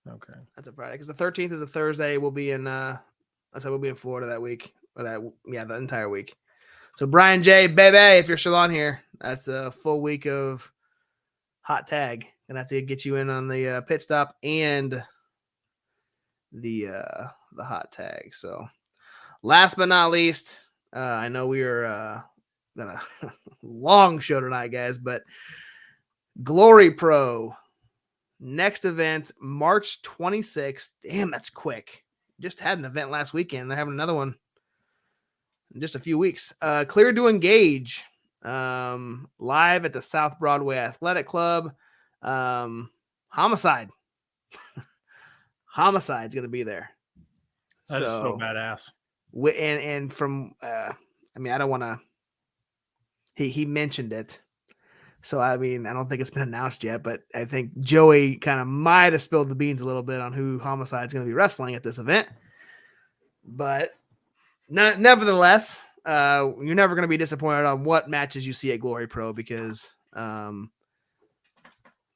Okay. That's a Friday because the 13th is a Thursday. We'll be in we'll be in Florida that week. Or the entire week. So Brian J, baby, if you're still on here, that's a full week of hot tag. Gonna have to get you in on the pit stop and the hot tag. So last but not least, I know we are gonna long show tonight, guys, but Glory Pro next event March 26th. Damn, that's quick. Just had an event last weekend. They're having another one in just a few weeks. Clear to Engage live at the South Broadway Athletic Club. Homicide. Homicide's going to be there. That is so badass. And from, I don't want to, he mentioned it. So, I don't think it's been announced yet, but I think Joey kind of might have spilled the beans a little bit on who Homicide's going to be wrestling at this event. But nevertheless, you're never going to be disappointed on what matches you see at Glory Pro because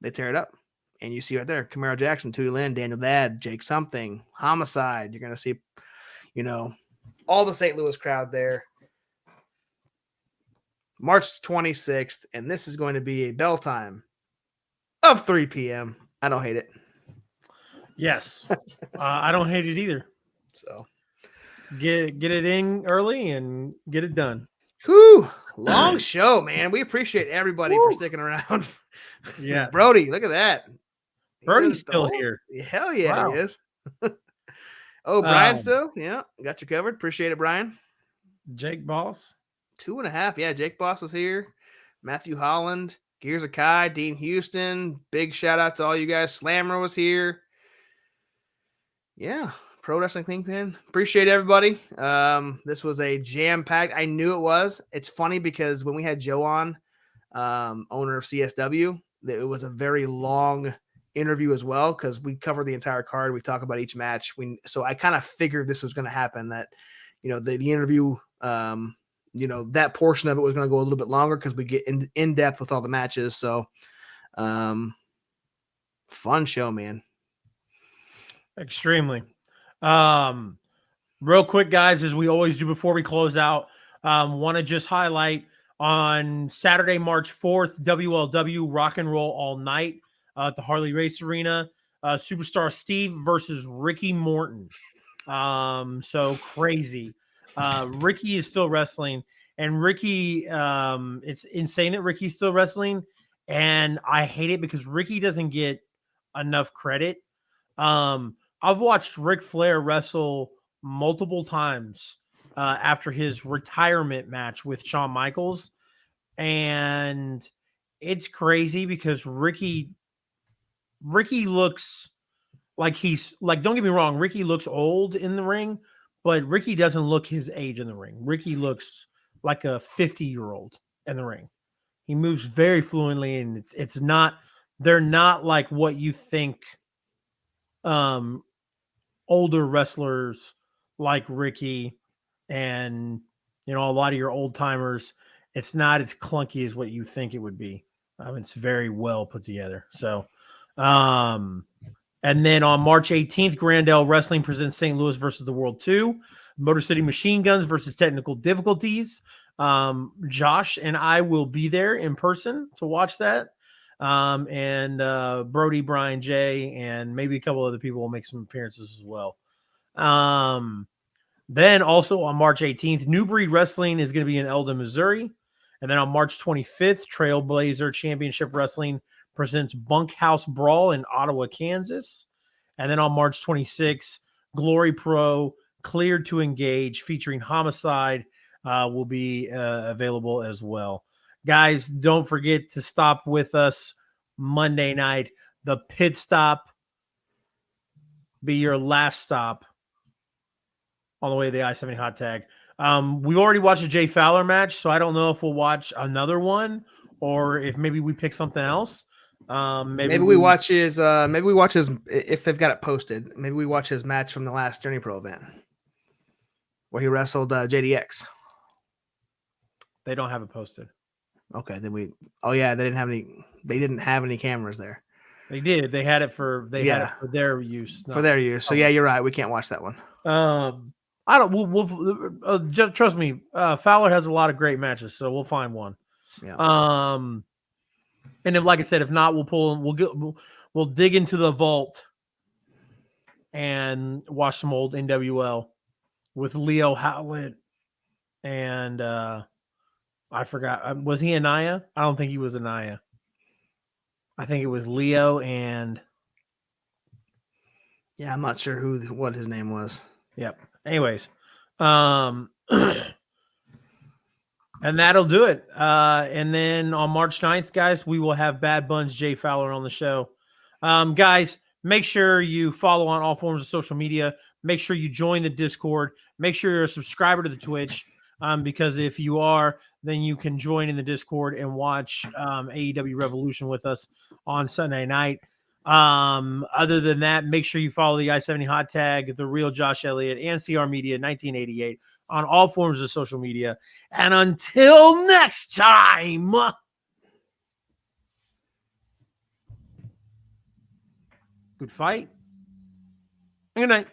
they tear it up. And you see right there, Camaro Jackson, Tootie Lynn, Daniel Dad, Jake Something, Homicide. You're going to see, all the St. Louis crowd there. March 26th, and this is going to be a bell time of 3 p.m. I don't hate it. Yes. I don't hate it either. So get it in early and get it done. Whew. Long show, man. We appreciate everybody for sticking around. Yeah. Brody, look at that. Brody's still here. Hell yeah, he is. Oh, Brian still? Yeah. Got you covered. Appreciate it, Brian. Jake Boss. 2.5. Yeah, Jake Boss is here. Matthew Holland, Gears of Kai, Dean Houston. Big shout out to all you guys. Slammer was here. Yeah, Pro Wrestling Kingpin. Appreciate everybody. This was a jam-packed. I knew it was. It's funny because when we had Joe on, owner of CSW, it was a very long interview as well because we covered the entire card. We talk about each match. So I kind of figured this was going to happen. That the interview. That portion of it was going to go a little bit longer because we get in depth with all the matches. So, fun show, man. Extremely. Real quick, guys, as we always do before we close out, want to just highlight on Saturday, March 4th, WLW Rock and Roll All Night at the Harley Race Arena. Superstar Steve versus Ricky Morton. So crazy. Ricky is still wrestling, and Ricky, it's insane that Ricky's still wrestling, and I hate it because Ricky doesn't get enough credit. I've watched Ric Flair wrestle multiple times, after his retirement match with Shawn Michaels. And it's crazy because Ricky looks like he's like, don't get me wrong, Ricky looks old in the ring, but Ricky doesn't look his age in the ring. Ricky looks like a 50-year-old in the ring. He moves very fluently, and it's not, they're not like what you think older wrestlers like Ricky and a lot of your old timers. It's not as clunky as what you think it would be. It's very well put together. So and then on March 18th, Grandel Wrestling presents St. Louis versus the World 2, Motor City Machine Guns versus Technical Difficulties. Josh and I will be there in person to watch that. And Brody, Brian, Jay, and maybe a couple other people will make some appearances as well. Then also on March 18th, New Breed Wrestling is going to be in Eldon, Missouri. And then on March 25th, Trailblazer Championship Wrestling presents Bunkhouse Brawl in Ottawa, Kansas. And then on March 26th, Glory Pro Cleared to Engage featuring Homicide will be available as well. Guys, don't forget to stop with us Monday night. The pit stop be your last stop on the way to the I-70 hot tag. We already watched a Jay Fowler match, so I don't know if we'll watch another one or if maybe we pick something else. Maybe we watch his if they've got it posted. Maybe we watch his match from the last Journey Pro event where he wrestled JDX. They don't have it posted. Okay, then they didn't have any cameras there. They did. They had it for their use. For their use. So yeah, you're right. We can't watch that one. I don't. We'll just trust me. Fowler has a lot of great matches, so we'll find one. Yeah. And then, like I said, if not, we'll dig into the vault and watch some old NWL with Leo Howlett and I forgot. Was he Anaya? I don't think he was Anaya. I think it was Leo and. Yeah, I'm not sure what his name was. Yep. Anyways, and that'll do it. And then on March 9th, guys, we will have Bad Buns Jay Fowler on the show. Guys, make sure you follow on all forms of social media. Make sure you join the Discord. Make sure you're a subscriber to the Twitch, because if you are, then you can join in the Discord and watch AEW Revolution with us on Sunday night. Other than that, make sure you follow the I-70 hot tag, the real Josh Elliott, and CR Media 1988 on all forms of social media. And until next time, good fight. Good night.